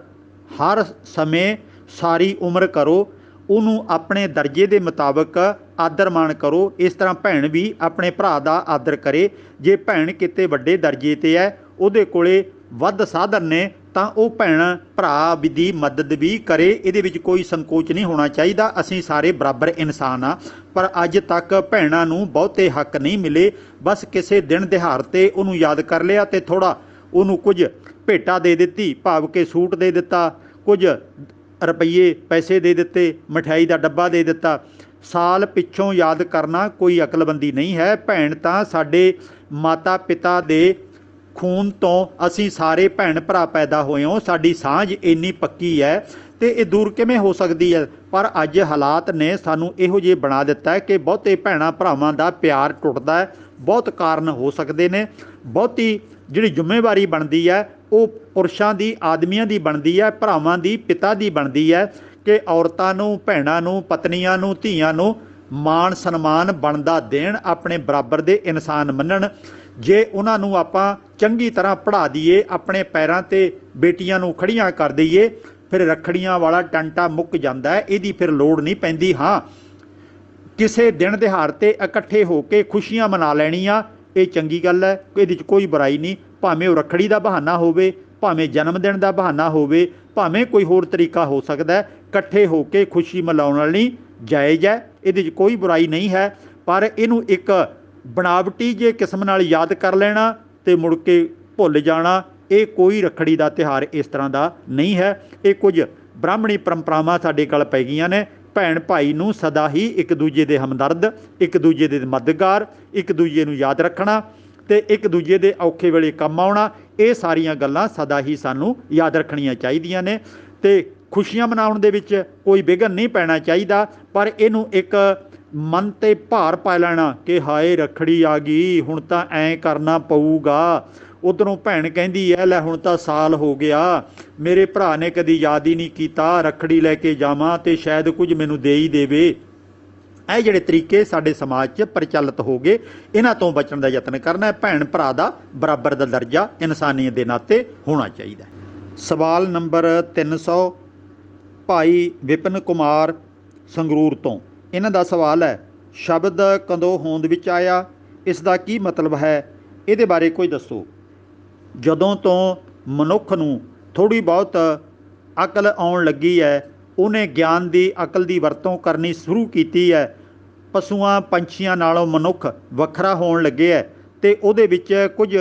ਹਰ ਸਮੇਂ ਸਾਰੀ ਉਮਰ ਕਰੋ। ਉਹਨੂੰ ਆਪਣੇ ਦਰਜੇ ਦੇ ਮੁਤਾਬਕ ਆਦਰ ਮਾਣ ਕਰੋ। ਇਸ ਤਰ੍ਹਾਂ ਭੈਣ ਵੀ ਆਪਣੇ ਭਰਾ ਦਾ ਆਦਰ ਕਰੇ। ਜੇ ਭੈਣ ਕਿਤੇ ਵੱਡੇ ਦਰਜੇ 'ਤੇ ਹੈ, ਉਹਦੇ ਕੋਲੇ ਵੱਧ ਸਾਧਨ ਨੇ, ਤਾਂ ਉਹ ਭੈਣ ਭਰਾ ਦੀ ਮਦਦ ਵੀ ਕਰੇ। ਇਹਦੇ ਵਿੱਚ ਕੋਈ ਸੰਕੋਚ ਨਹੀਂ ਹੋਣਾ ਚਾਹੀਦਾ। ਅਸੀਂ ਸਾਰੇ ਬਰਾਬਰ ਇਨਸਾਨ ਆ, ਪਰ ਅੱਜ ਤੱਕ ਭੈਣਾਂ ਨੂੰ ਬਹੁਤੇ ਹੱਕ ਨਹੀਂ ਮਿਲੇ। ਬਸ ਕਿਸੇ ਦਿਨ ਦਿਹਾੜ 'ਤੇ ਉਹਨੂੰ ਯਾਦ ਕਰ ਲਿਆ ਤੇ ਥੋੜ੍ਹਾ ਉਹਨੂੰ ਕੁਝ ਭੇਟਾ ਦੇ ਦਿੱਤੀ, ਭਾਵ ਕਿ ਸੂਟ ਦੇ ਦਿੱਤਾ, ਕੁਝ ਰੁਪਈਏ ਪੈਸੇ ਦੇ ਦਿੱਤੇ, ਮਠਿਆਈ ਦਾ ਡੱਬਾ ਦੇ ਦਿੱਤਾ। ਸਾਲ ਪਿੱਛੋਂ ਯਾਦ ਕਰਨਾ ਕੋਈ ਅਕਲਬੰਦੀ ਨਹੀਂ ਹੈ। ਭੈਣ ਤਾਂ ਸਾਡੇ ਮਾਤਾ ਪਿਤਾ ਦੇ ਖੂਨ ਤੋਂ ਅਸੀਂ ਸਾਰੇ ਭੈਣ ਭਰਾ ਪੈਦਾ ਹੋਏ ਹਾਂ, ਸਾਡੀ ਸਾਂਝ ਇੰਨੀ ਪੱਕੀ ਹੈ ਤੇ ਇਹ ਦੂਰ ਕਿਵੇਂ ਹੋ ਸਕਦੀ ਹੈ। ਪਰ ਅੱਜ ਹਾਲਾਤ ਨੇ ਸਾਨੂੰ ਇਹੋ ਜਿਹੇ ਬਣਾ ਦਿੱਤਾ ਹੈ ਕਿ ਬਹੁਤੇ ਭੈਣਾਂ ਭਰਾਵਾਂ ਦਾ ਪਿਆਰ ਟੁੱਟਦਾ ਹੈ। ਬਹੁਤ ਕਾਰਨ ਹੋ ਸਕਦੇ ਨੇ। ਬਹੁਤੀ ਜਿਹੜੀ ਜ਼ਿੰਮੇਵਾਰੀ ਬਣਦੀ ਹੈ ਉਹ ਪੁਰਸ਼ਾਂ ਦੀ, ਆਦਮੀਆਂ ਦੀ ਬਣਦੀ ਹੈ, ਭਰਾਵਾਂ ਦੀ, ਪਿਤਾ ਦੀ ਬਣਦੀ ਹੈ ਕਿ ਔਰਤਾਂ ਨੂੰ, ਭੈਣਾਂ ਨੂੰ, ਪਤਨੀਆਂ ਨੂੰ, ਧੀਆਂ ਨੂੰ ਮਾਣ ਸਨਮਾਨ ਬਣਦਾ ਦੇਣ, ਆਪਣੇ ਬਰਾਬਰ ਦੇ ਇਨਸਾਨ ਮੰਨਣ। ਜੇ ਉਹਨਾਂ ਨੂੰ ਆਪਾਂ ਚੰਗੀ ਤਰ੍ਹਾਂ ਪੜ੍ਹਾ ਦਈਏ, ਆਪਣੇ ਪੈਰਾਂ 'ਤੇ ਬੇਟੀਆਂ ਨੂੰ ਖੜੀਆਂ ਕਰ ਦਈਏ, ਫਿਰ ਰੱਖੜੀਆਂ ਵਾਲਾ ਟੰਟਾ ਮੁੱਕ ਜਾਂਦਾ ਹੈ। ਇਹਦੀ ਫਿਰ ਲੋੜ ਨਹੀਂ ਪੈਂਦੀ। ਹਾਂ, ਕਿਸੇ ਦਿਨ ਦਿਹਾੜ 'ਤੇ ਇਕੱਠੇ ਹੋ ਕੇ ਖੁਸ਼ੀਆਂ ਮਨਾ ਲੈਣੀਆਂ, ਇਹ ਚੰਗੀ ਗੱਲ ਹੈ, ਇਹਦੇ 'ਚ ਕੋਈ ਬੁਰਾਈ ਨਹੀਂ। ਭਾਵੇਂ ਉਹ ਰੱਖੜੀ ਦਾ ਬਹਾਨਾ ਹੋਵੇ, ਭਾਵੇਂ ਜਨਮ ਦਿਨ ਦਾ ਬਹਾਨਾ ਹੋਵੇ, ਭਾਵੇਂ ਕੋਈ ਹੋਰ ਤਰੀਕਾ ਹੋ ਸਕਦਾ, ਇਕੱਠੇ ਹੋ ਕੇ ਖੁਸ਼ੀ ਮਨਾਉਣ ਵਾਲੀ ਜਾਇਜ਼ ਹੈ, ਇਹਦੇ 'ਚ ਕੋਈ ਬੁਰਾਈ ਨਹੀਂ ਹੈ। ਪਰ ਇਹਨੂੰ ਇੱਕ ਬਣਾਵਟੀ ਜੇ ਕਿਸਮ ਨਾਲ ਯਾਦ ਕਰ ਲੈਣਾ ਤੇ ਮੁੜ ਕੇ ਭੁੱਲ ਜਾਣਾ, ਇਹ ਕੋਈ ਰੱਖੜੀ ਦਾ ਤਿਉਹਾਰ ਇਸ ਤਰ੍ਹਾਂ ਦਾ ਨਹੀਂ ਹੈ। ਇਹ ਕੁਝ ਬ੍ਰਾਹਮਣੀ ਪਰੰਪਰਾਵਾਂ ਸਾਡੇ ਗਲ ਪੈ ਗਈਆਂ ਨੇ। ਭੈਣ ਭਾਈ ਨੂੰ ਸਦਾ ਹੀ ਇੱਕ ਦੂਜੇ ਦੇ ਹਮਦਰਦ, ਇੱਕ ਦੂਜੇ ਦੇ ਮਦਦਗਾਰ, ਇੱਕ ਦੂਜੇ ਨੂੰ ਯਾਦ ਰੱਖਣਾ ਤੇ ਇੱਕ ਦੂਜੇ ਦੇ ਔਖੇ ਵੇਲੇ ਕੰਮ ਆਉਣਾ, ਇਹ ਸਾਰੀਆਂ ਗੱਲਾਂ ਸਦਾ ਹੀ ਸਾਨੂੰ ਯਾਦ ਰੱਖਣੀਆਂ ਚਾਹੀਦੀਆਂ ਨੇ। ਤੇ ਖੁਸ਼ੀਆਂ ਮਨਾਉਣ ਦੇ ਵਿੱਚ ਕੋਈ ਵਿਘਨ ਨਹੀਂ ਪੈਣਾ ਚਾਹੀਦਾ, ਪਰ ਇਹਨੂੰ ਇੱਕ ਮਨ 'ਤੇ ਭਾਰ ਪਾ ਲੈਣਾ ਕਿ ਹਾਏ ਰੱਖੜੀ ਆ ਗਈ, ਹੁਣ ਤਾਂ ਐਂ ਕਰਨਾ ਪਊਗਾ। ਉੱਧਰੋਂ ਭੈਣ ਕਹਿੰਦੀ ਹੈ ਲੈ ਹੁਣ ਤਾਂ ਸਾਲ ਹੋ ਗਿਆ, ਮੇਰੇ ਭਰਾ ਨੇ ਕਦੀ ਯਾਦ ਹੀ ਨਹੀਂ ਕੀਤਾ ਰੱਖੜੀ ਲੈ ਕੇ ਜਾਵਾਂ ਤੇ ਸ਼ਾਇਦ ਕੁਝ ਮੈਨੂੰ ਦੇ ਹੀ ਦੇਵੇ। ਇਹ ਜਿਹੜੇ ਤਰੀਕੇ ਸਾਡੇ ਸਮਾਜ 'ਚ ਪ੍ਰਚਲਿਤ ਹੋ ਗਏ, ਇਹਨਾਂ ਤੋਂ ਬਚਣ ਦਾ ਯਤਨ ਕਰਨਾ। ਭੈਣ ਭਰਾ ਦਾ ਬਰਾਬਰ ਦਾ ਦਰਜਾ ਇਨਸਾਨੀਅਤ ਦੇ ਨਾਤੇ ਹੋਣਾ ਚਾਹੀਦਾ। ਸਵਾਲ ਨੰਬਰ 300 ਭਾਈ ਵਿਪਨ ਕੁਮਾਰ ਸੰਗਰੂਰ ਤੋਂ। ਇਹਨਾਂ ਦਾ ਸਵਾਲ ਹੈ, ਸ਼ਬਦ ਕਦੋਂ ਹੋਂਦ ਵਿੱਚ ਆਇਆ, ਇਸ ਦਾ ਕੀ ਮਤਲਬ ਹੈ, ਇਹਦੇ ਬਾਰੇ ਕੋਈ ਦੱਸੋ। ਜਦੋਂ ਤੋਂ ਮਨੁੱਖ ਨੂੰ ਥੋੜ੍ਹੀ ਬਹੁਤ ਅਕਲ ਆਉਣ ਲੱਗੀ ਹੈ, ਉਹਨੇ ਗਿਆਨ ਦੀ, ਅਕਲ ਦੀ ਵਰਤੋਂ ਕਰਨੀ ਸ਼ੁਰੂ ਕੀਤੀ ਹੈ, ਪਸ਼ੂਆਂ ਪੰਛੀਆਂ ਨਾਲੋਂ ਮਨੁੱਖ ਵੱਖਰਾ ਹੋਣ ਲੱਗੇ ਹੈ ਅਤੇ ਉਹਦੇ ਵਿੱਚ ਕੁਝ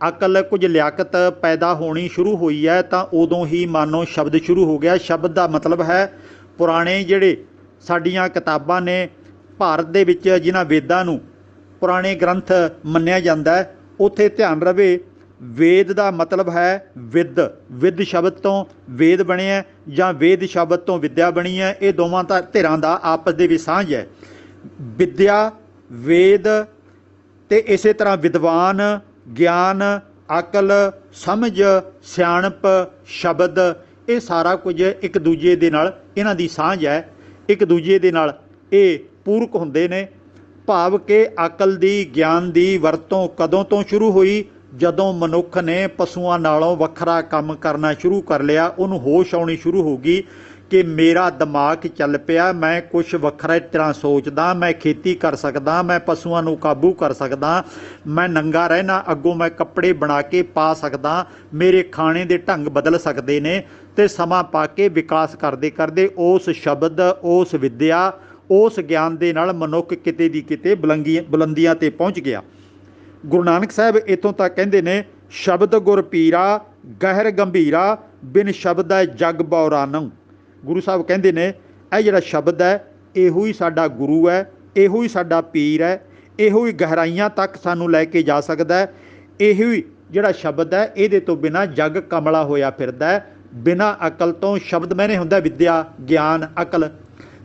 ਅਕਲ, ਕੁਝ ਲਿਆਕਤ ਪੈਦਾ ਹੋਣੀ ਸ਼ੁਰੂ ਹੋਈ ਹੈ, ਤਾਂ ਉਦੋਂ ਹੀ ਮਾਨੋ ਸ਼ਬਦ ਸ਼ੁਰੂ ਹੋ ਗਿਆ। ਸ਼ਬਦ ਦਾ ਮਤਲਬ ਹੈ ਪੁਰਾਣੇ ਜਿਹੜੇ ਸਾਡੀਆਂ ਕਿਤਾਬਾਂ ਨੇ ਭਾਰਤ ਦੇ ਵਿੱਚ, ਜਿਨ੍ਹਾਂ ਵੇਦਾਂ ਨੂੰ ਪੁਰਾਣੇ ਗ੍ਰੰਥ ਮੰਨਿਆ ਜਾਂਦਾ ਹੈ, ਉੱਥੇ ਧਿਆਨ ਰਵੇ ਵੇਦ ਦਾ ਮਤਲਬ ਹੈ ਵਿਦ। ਵਿਦ ਸ਼ਬਦ ਤੋਂ ਵੇਦ ਬਣਿਆ ਜਾਂ ਵੇਦ ਸ਼ਬਦ ਤੋਂ ਵਿੱਦਿਆ ਬਣੀ ਹੈ। ਇਹ ਦੋਵਾਂ ਤਾਂ ਧਿਰਾਂ ਦਾ ਆਪਸ ਦੇ ਵਿੱਚ ਸਾਂਝ ਹੈ। ਵਿੱਦਿਆ, ਵੇਦ ਤੇ ਇਸੇ ਤਰ੍ਹਾਂ ਵਿਦਵਾਨ, ਗਿਆਨ, ਅਕਲ, ਸਮਝ, ਸਿਆਣਪ, ਸ਼ਬਦ, ਇਹ ਸਾਰਾ ਕੁਝ ਇੱਕ ਦੂਜੇ ਦੇ ਨਾਲ ਇਹਨਾਂ ਦੀ ਸਾਂਝ ਹੈ, ਇੱਕ ਦੂਜੇ ਦੇ ਨਾਲ ਇਹ ਪੂਰਕ ਹੁੰਦੇ ਨੇ। ਭਾਵ ਕਿ ਅਕਲ ਦੀ, ਗਿਆਨ ਦੀ ਵਰਤੋਂ ਕਦੋਂ ਤੋਂ ਸ਼ੁਰੂ ਹੋਈ, ਜਦੋਂ ਮਨੁੱਖ ਨੇ ਪਸ਼ੂਆਂ ਨਾਲੋਂ ਵੱਖਰਾ ਕੰਮ ਕਰਨਾ ਸ਼ੁਰੂ ਕਰ ਲਿਆ। ਉਹਨੂੰ ਹੋਸ਼ ਆਉਣੀ ਸ਼ੁਰੂ ਹੋ ਗਈ ਕਿ ਮੇਰਾ ਦਿਮਾਗ ਚੱਲ ਪਿਆ, ਮੈਂ ਕੁਛ ਵੱਖਰਾ ਤਰ੍ਹਾਂ ਸੋਚਦਾ, ਮੈਂ ਖੇਤੀ ਕਰ ਸਕਦਾ, ਮੈਂ ਪਸ਼ੂਆਂ ਨੂੰ ਕਾਬੂ ਕਰ ਸਕਦਾ, ਮੈਂ ਨੰਗਾ ਰਹਿਣਾ, ਅੱਗੋਂ ਮੈਂ ਕੱਪੜੇ ਬਣਾ ਕੇ ਪਾ ਸਕਦਾ, ਮੇਰੇ ਖਾਣੇ ਦੇ ਢੰਗ ਬਦਲ ਸਕਦੇ ਨੇ। ਅਤੇ ਸਮਾਂ ਪਾ ਕੇ ਵਿਕਾਸ ਕਰਦੇ ਕਰਦੇ ਉਸ ਸ਼ਬਦ, ਉਸ ਵਿੱਦਿਆ, ਉਸ ਗਿਆਨ ਦੇ ਨਾਲ ਮਨੁੱਖ ਕਿਤੇ ਦੀ ਕਿਤੇ ਬੁਲੰਦੀਆਂ 'ਤੇ ਪਹੁੰਚ ਗਿਆ। ਗੁਰੂ ਨਾਨਕ ਸਾਹਿਬ ਇੱਥੋਂ ਤੱਕ ਕਹਿੰਦੇ ਨੇ, ਸ਼ਬਦ ਗੁਰ ਪੀਰਾ ਗਹਿਰ ਗੰਭੀਰਾ, ਬਿਨ ਸ਼ਬਦ ਹੈ ਜਗ ਬਉਰਾਨੰ। ਗੁਰੂ ਸਾਹਿਬ ਕਹਿੰਦੇ ਨੇ ਇਹ ਜਿਹੜਾ ਸ਼ਬਦ ਹੈ, ਇਹੋ ਹੀ ਸਾਡਾ ਗੁਰੂ ਹੈ, ਇਹੋ ਹੀ ਸਾਡਾ ਪੀਰ ਹੈ, ਇਹੋ ਹੀ ਗਹਿਰਾਈਆਂ ਤੱਕ ਸਾਨੂੰ ਲੈ ਕੇ ਜਾ ਸਕਦਾ ਹੈ। ਇਹੋ ਹੀ ਜਿਹੜਾ ਸ਼ਬਦ ਹੈ, ਇਹਦੇ ਤੋਂ ਬਿਨਾਂ ਜੱਗ ਕਮਲਾ ਹੋਇਆ ਫਿਰਦਾ ਹੈ। ਬਿਨਾਂ ਅਕਲ ਤੋਂ ਸ਼ਬਦ ਮੈਨੇ ਹੁੰਦਾ ਵਿੱਦਿਆ, ਗਿਆਨ, ਅਕਲ।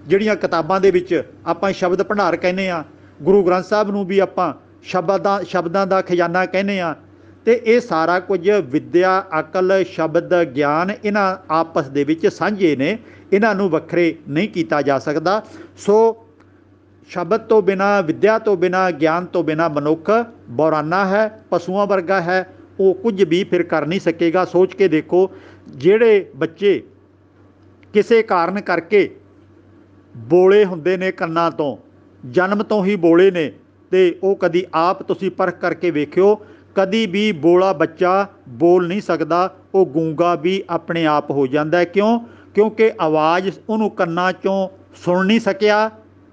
ਜਿਹੜੀਆਂ ਕਿਤਾਬਾਂ ਦੇ ਵਿੱਚ ਆਪਾਂ ਸ਼ਬਦ ਭੰਡਾਰ ਕਹਿੰਦੇ ਹਾਂ, ਗੁਰੂ ਗ੍ਰੰਥ ਸਾਹਿਬ ਨੂੰ ਵੀ ਆਪਾਂ ਸ਼ਬਦਾਂ ਦਾ ਖਜ਼ਾਨਾ ਕਹਿੰਦੇ ਹਾਂ। ਅਤੇ ਇਹ ਸਾਰਾ ਕੁਝ ਵਿੱਦਿਆ, ਅਕਲ, ਸ਼ਬਦ, ਗਿਆਨ, ਇਹਨਾਂ ਆਪਸ ਦੇ ਵਿੱਚ ਸਾਂਝੇ ਨੇ, ਇਹਨਾਂ ਨੂੰ ਵੱਖਰੇ ਨਹੀਂ ਕੀਤਾ ਜਾ ਸਕਦਾ। ਸੋ ਸ਼ਬਦ ਤੋਂ ਬਿਨਾਂ, ਵਿੱਦਿਆ ਤੋਂ ਬਿਨਾਂ, ਗਿਆਨ ਤੋਂ ਬਿਨਾਂ ਮਨੁੱਖ ਬੌਰਾਨਾ ਹੈ, ਪਸ਼ੂਆਂ ਵਰਗਾ ਹੈ, ਉਹ ਕੁਝ ਵੀ ਫਿਰ ਕਰ ਨਹੀਂ ਸਕੇਗਾ। ਸੋਚ ਕੇ ਦੇਖੋ, ਜਿਹੜੇ ਬੱਚੇ ਕਿਸੇ ਕਾਰਨ ਕਰਕੇ ਬੋਲੇ ਹੁੰਦੇ ਨੇ ਕੰਨਾਂ ਤੋਂ, ਜਨਮ ਤੋਂ ਹੀ ਬੋਲੇ ਨੇ, ਅਤੇ ਉਹ ਕਦੀ ਆਪ ਤੁਸੀਂ ਪਰਖ ਕਰਕੇ ਵੇਖਿਓ, ਕਦੀ ਵੀ ਬੋਲਾ ਬੱਚਾ ਬੋਲ ਨਹੀਂ ਸਕਦਾ, ਉਹ ਗੂੰਗਾ ਵੀ ਆਪਣੇ ਆਪ ਹੋ ਜਾਂਦਾ ਹੈ। ਕਿਉਂ? ਕਿਉਂਕਿ ਆਵਾਜ਼ ਉਹਨੂੰ ਕੰਨਾਂ 'ਚੋਂ ਸੁਣ ਨਹੀਂ ਸਕਿਆ,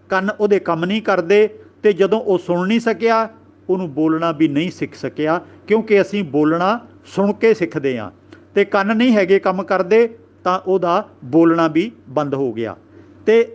ਕੰਨ ਉਹਦੇ ਕੰਮ ਨਹੀਂ ਕਰਦੇ, ਅਤੇ ਜਦੋਂ ਉਹ ਸੁਣ ਨਹੀਂ ਸਕਿਆ, ਉਹਨੂੰ ਬੋਲਣਾ ਵੀ ਨਹੀਂ ਸਿੱਖ ਸਕਿਆ। ਕਿਉਂਕਿ ਅਸੀਂ ਬੋਲਣਾ ਸੁਣ ਕੇ ਸਿੱਖਦੇ ਹਾਂ, ਅਤੇ ਕੰਨ ਨਹੀਂ ਹੈਗੇ ਕੰਮ ਕਰਦੇ ਤਾਂ ਉਹਦਾ ਬੋਲਣਾ ਵੀ ਬੰਦ ਹੋ ਗਿਆ ਅਤੇ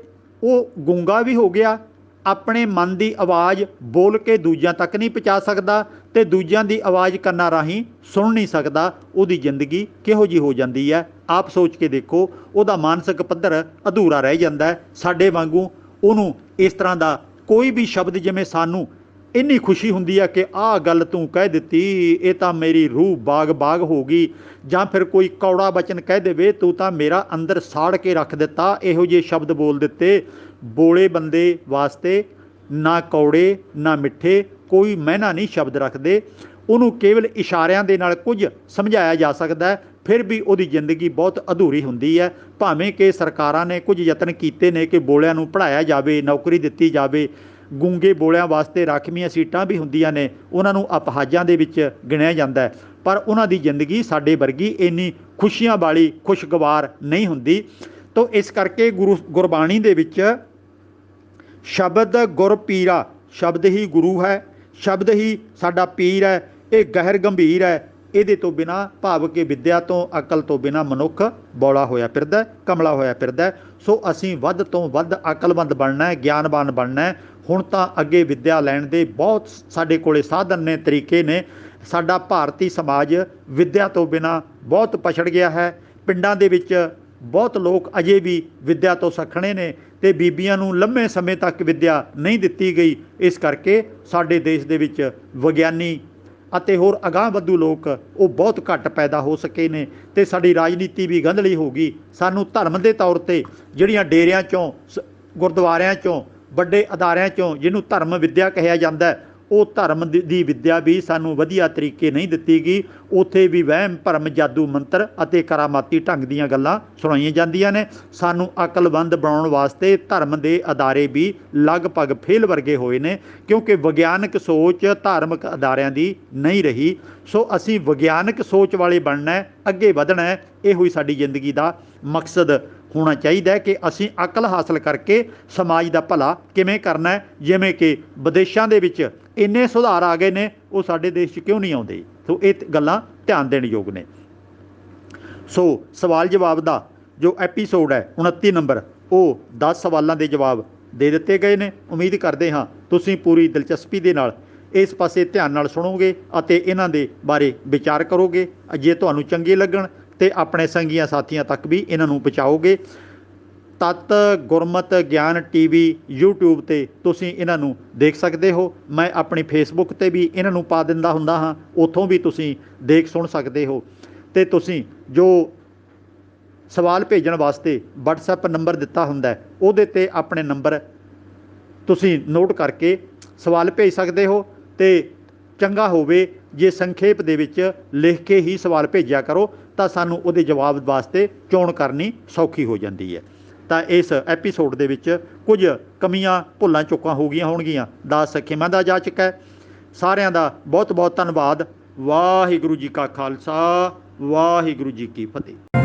ਉਹ ਗੂੰਗਾ ਵੀ ਹੋ ਗਿਆ। ਆਪਣੇ ਮਨ ਦੀ ਆਵਾਜ਼ ਬੋਲ ਕੇ ਦੂਜਿਆਂ ਤੱਕ ਨਹੀਂ ਪਹੁੰਚਾ ਸਕਦਾ ਅਤੇ ਦੂਜਿਆਂ ਦੀ ਆਵਾਜ਼ ਕੰਨਾਂ ਰਾਹੀਂ ਸੁਣ ਨਹੀਂ ਸਕਦਾ। ਉਹਦੀ ਜ਼ਿੰਦਗੀ ਕਿਹੋ ਜਿਹੀ ਹੋ ਜਾਂਦੀ ਹੈ, ਆਪ ਸੋਚ ਕੇ ਦੇਖੋ। ਉਹਦਾ ਮਾਨਸਿਕ ਪੱਧਰ ਅਧੂਰਾ ਰਹਿ ਜਾਂਦਾ ਹੈ। ਸਾਡੇ ਵਾਂਗੂ ਉਹਨੂੰ ਇਸ ਤਰ੍ਹਾਂ ਦਾ ਕੋਈ ਵੀ ਸ਼ਬਦ, ਜਿਵੇਂ ਸਾਨੂੰ ਇੰਨੀ ਖੁਸ਼ੀ ਹੁੰਦੀ ਹੈ ਕਿ ਆਹ ਗੱਲ ਤੂੰ ਕਹਿ ਦਿੱਤੀ, ਇਹ ਤਾਂ ਮੇਰੀ ਰੂਹ ਬਾਗ ਬਾਗ ਹੋ ਗਈ, ਜਾਂ ਫਿਰ ਕੋਈ ਕੌੜਾ ਬਚਨ ਕਹਿ ਦੇਵੇ, ਤੂੰ ਤਾਂ ਮੇਰਾ ਅੰਦਰ ਸਾੜ ਕੇ ਰੱਖ ਦਿੱਤਾ, ਇਹੋ ਜਿਹੇ ਸ਼ਬਦ ਬੋਲ ਦਿੱਤੇ। ਬੋਲੇ ਬੰਦੇ ਵਾਸਤੇ ਨਾ ਕੌੜੇ ਨਾ ਮਿੱਠੇ ਕੋਈ ਮਹਿਨਾ ਨਹੀਂ ਸ਼ਬਦ ਰੱਖਦੇ। ਉਹਨੂੰ ਕੇਵਲ ਇਸ਼ਾਰਿਆਂ ਦੇ ਨਾਲ ਕੁਝ ਸਮਝਾਇਆ ਜਾ ਸਕਦਾ ਹੈ, ਫਿਰ ਵੀ ਉਹਦੀ ਜ਼ਿੰਦਗੀ ਬਹੁਤ ਅਧੂਰੀ ਹੁੰਦੀ ਹੈ। ਭਾਵੇਂ ਕਿ ਸਰਕਾਰਾਂ ਨੇ ਕੁਝ ਯਤਨ ਕੀਤੇ ਨੇ ਕਿ ਬੋਲਿਆਂ ਨੂੰ ਪੜ੍ਹਾਇਆ ਜਾਵੇ, ਨੌਕਰੀ ਦਿੱਤੀ ਜਾਵੇ। ਗੂੰਗੇ ਬੋਲਿਆਂ ਵਾਸਤੇ ਰਾਖਵੀਆਂ ਸੀਟਾਂ ਵੀ ਹੁੰਦੀਆਂ ਨੇ, ਉਹਨਾਂ ਨੂੰ ਅਪਹਾਜਾਂ ਦੇ ਵਿੱਚ ਗਿਣਿਆ ਜਾਂਦਾ ਹੈ, ਪਰ ਉਹਨਾਂ ਦੀ ਜ਼ਿੰਦਗੀ ਸਾਡੇ ਵਰਗੀ ਇੰਨੀ ਖੁਸ਼ੀਆਂ ਵਾਲੀ ਖੁਸ਼ਗਵਾਰ ਨਹੀਂ ਹੁੰਦੀ। ਤੋ ਇਸ ਕਰਕੇ ਗੁਰਬਾਣੀ ਦੇ ਵਿੱਚ ਸ਼ਬਦ ਗੁਰ ਪੀਰਾ, ਸ਼ਬਦ ਹੀ ਗੁਰੂ ਹੈ, ਸ਼ਬਦ ਹੀ ਸਾਡਾ ਪੀਰ ਹੈ। ਇਹ ਗਹਿਰ ਗੰਭੀਰ ਹੈ। ਇਹਦੇ ਤੋਂ ਬਿਨਾਂ, ਭਾਵ ਕਿ ਵਿੱਦਿਆ ਤੋਂ, ਅਕਲ ਤੋਂ ਬਿਨਾਂ ਮਨੁੱਖ ਬੌਲਾ ਹੋਇਆ ਫਿਰਦਾ, ਕਮਲਾ ਹੋਇਆ ਫਿਰਦਾ। ਸੋ ਅਸੀਂ ਵੱਧ ਤੋਂ ਵੱਧ ਅਕਲਮੰਦ ਬਣਨਾ ਹੈ, ਗਿਆਨਵਾਨ ਬਣਨਾ ਹੈ। ਹੁਣ ਤਾਂ ਅੱਗੇ ਵਿੱਦਿਆ ਲੈਣ ਦੇ ਬਹੁਤ ਸਾਡੇ ਕੋਲੇ ਸਾਧਨ ਨੇ, ਤਰੀਕੇ ਨੇ। ਸਾਡਾ ਭਾਰਤੀ ਸਮਾਜ ਵਿੱਦਿਆ ਤੋਂ ਬਿਨਾਂ ਬਹੁਤ ਪਛੜ ਗਿਆ ਹੈ। ਪਿੰਡਾਂ ਦੇ ਵਿੱਚ ਬਹੁਤ ਲੋਕ ਅਜੇ ਵੀ ਵਿੱਦਿਆ ਤੋਂ ਸੱਖਣੇ ਨੇ ਅਤੇ ਬੀਬੀਆਂ ਨੂੰ ਲੰਮੇ ਸਮੇਂ ਤੱਕ ਵਿੱਦਿਆ ਨਹੀਂ ਦਿੱਤੀ ਗਈ। ਇਸ ਕਰਕੇ ਸਾਡੇ ਦੇਸ਼ ਦੇ ਵਿੱਚ ਵਿਗਿਆਨੀ ਅਤੇ ਹੋਰ ਅਗਾਂਹਵਧੂ ਲੋਕ ਉਹ ਬਹੁਤ ਘੱਟ ਪੈਦਾ ਹੋ ਸਕੇ ਨੇ ਅਤੇ ਸਾਡੀ ਰਾਜਨੀਤੀ ਵੀ ਗੰਧਲੀ ਹੋ ਗਈ। ਸਾਨੂੰ ਧਰਮ ਦੇ ਤੌਰ 'ਤੇ ਜਿਹੜੀਆਂ ਡੇਰਿਆਂ 'ਚੋਂ, ਗੁਰਦੁਆਰਿਆਂ 'ਚੋਂ, ਵੱਡੇ ਅਦਾਰਿਆਂ 'ਚੋਂ, ਜਿਹਨੂੰ ਧਰਮ ਵਿੱਦਿਆ ਕਿਹਾ ਜਾਂਦਾ, ਉਹ ਧਰਮ ਦੀ ਵਿੱਦਿਆ ਵੀ ਸਾਨੂੰ ਵਧੀਆ ਤਰੀਕੇ ਨਹੀਂ ਦਿੱਤੀ ਗਈ। ਉੱਥੇ ਵੀ ਵਹਿਮ ਭਰਮ, ਜਾਦੂ ਮੰਤਰ ਅਤੇ ਕਰਾਮਾਤੀ ਢੰਗ ਦੀਆਂ ਗੱਲਾਂ ਸੁਣਾਈਆਂ ਜਾਂਦੀਆਂ ਨੇ। ਸਾਨੂੰ ਅਕਲਮੰਦ ਬਣਾਉਣ ਵਾਸਤੇ ਧਰਮ ਦੇ ਅਦਾਰੇ ਵੀ ਲਗਭਗ ਫੇਲ ਵਰਗੇ ਹੋਏ ਨੇ, ਕਿਉਂਕਿ ਵਿਗਿਆਨਕ ਸੋਚ ਧਾਰਮਿਕ ਅਦਾਰਿਆਂ ਦੀ ਨਹੀਂ ਰਹੀ। ਸੋ ਅਸੀਂ ਵਿਗਿਆਨਕ ਸੋਚ ਵਾਲੇ ਬਣਨਾ ਹੈ, ਅੱਗੇ ਵਧਣਾ ਹੈ। ਇਹੋ ਹੀ ਸਾਡੀ ਜ਼ਿੰਦਗੀ ਦਾ ਮਕਸਦ ਹੋਣਾ ਚਾਹੀਦਾ ਹੈ ਕਿ ਅਸੀਂ ਅਕਲ ਹਾਸਲ ਕਰਕੇ ਸਮਾਜ ਦਾ ਭਲਾ ਕਿਵੇਂ ਕਰਨਾ ਹੈ। ਜਿਵੇਂ ਕਿ ਵਿਦੇਸ਼ਾਂ ਦੇ ਵਿੱਚ ਇੰਨੇ ਸੁਧਾਰ ਆ ਗਏ ਨੇ, ਉਹ ਸਾਡੇ ਦੇਸ਼ 'ਚ ਕਿਉਂ ਨਹੀਂ ਆਉਂਦੇ? ਸੋ ਇਹ ਗੱਲਾਂ ਧਿਆਨ ਦੇਣ ਯੋਗ ਨੇ। ਸੋ ਸਵਾਲ ਜਵਾਬ ਦਾ ਜੋ ਐਪੀਸੋਡ ਹੈ 29 ਨੰਬਰ, ਉਹ 10 ਸਵਾਲਾਂ ਦੇ ਜਵਾਬ ਦੇ ਦਿੱਤੇ ਗਏ ਨੇ। ਉਮੀਦ ਕਰਦੇ ਹਾਂ ਤੁਸੀਂ ਪੂਰੀ ਦਿਲਚਸਪੀ ਦੇ ਨਾਲ ਇਸ ਪਾਸੇ ਧਿਆਨ ਨਾਲ ਸੁਣੋਗੇ ਅਤੇ ਇਹਨਾਂ ਦੇ ਬਾਰੇ ਵਿਚਾਰ ਕਰੋਗੇ। ਜੇ ਤੁਹਾਨੂੰ ਚੰਗੇ ਲੱਗਣ ਅਤੇ ਆਪਣੇ ਸੰਗੀਆਂ ਸਾਥੀਆਂ ਤੱਕ ਵੀ ਇਹਨਾਂ ਨੂੰ ਪਹੁੰਚਾਓਗੇ। ਤਤ ਗੁਰਮਤ ਗਿਆਨ TV YouTube 'ਤੇ ਤੁਸੀਂ ਇਹਨਾਂ ਨੂੰ ਦੇਖ ਸਕਦੇ ਹੋ। ਮੈਂ ਆਪਣੀ ਫੇਸਬੁੱਕ 'ਤੇ ਵੀ ਇਹਨਾਂ ਨੂੰ ਪਾ ਦਿੰਦਾ ਹੁੰਦਾ ਹਾਂ, ਉੱਥੋਂ ਵੀ ਤੁਸੀਂ ਦੇਖ ਸੁਣ ਸਕਦੇ ਹੋ। ਅਤੇ ਤੁਸੀਂ ਜੋ ਸਵਾਲ ਭੇਜਣ ਵਾਸਤੇ WhatsApp ਨੰਬਰ ਦਿੱਤਾ ਹੁੰਦਾ, ਉਹਦੇ 'ਤੇ ਆਪਣੇ ਨੰਬਰ ਤੁਸੀਂ ਨੋਟ ਕਰਕੇ ਸਵਾਲ ਭੇਜ ਸਕਦੇ ਹੋ। ਅਤੇ ਚੰਗਾ ਹੋਵੇ ਜੇ ਸੰਖੇਪ ਦੇ ਵਿੱਚ ਲਿਖ ਕੇ ਹੀ ਸਵਾਲ ਭੇਜਿਆ ਕਰੋ, ਤਾਂ ਸਾਨੂੰ ਉਹਦੇ ਜਵਾਬ ਵਾਸਤੇ ਚੋਣ ਕਰਨੀ ਸੌਖੀ ਹੋ ਜਾਂਦੀ ਹੈ। ਤਾਂ ਇਸ ਐਪੀਸੋਡ ਦੇ ਵਿੱਚ ਕੁਝ ਕਮੀਆਂ ਭੁੱਲਾਂ ਚੁੱਕਾਂ ਹੋ ਗਈਆਂ ਹੋਣਗੀਆਂ, ਦਾਸ ਖਿਮਾ ਦਾ ਜਾਚਕ ਹੈ। ਸਾਰਿਆਂ ਦਾ ਬਹੁਤ ਬਹੁਤ ਧੰਨਵਾਦ। ਵਾਹਿਗੁਰੂ ਜੀ ਕਾ ਖਾਲਸਾ, ਵਾਹਿਗੁਰੂ ਜੀ ਕੀ ਫਤਿਹ।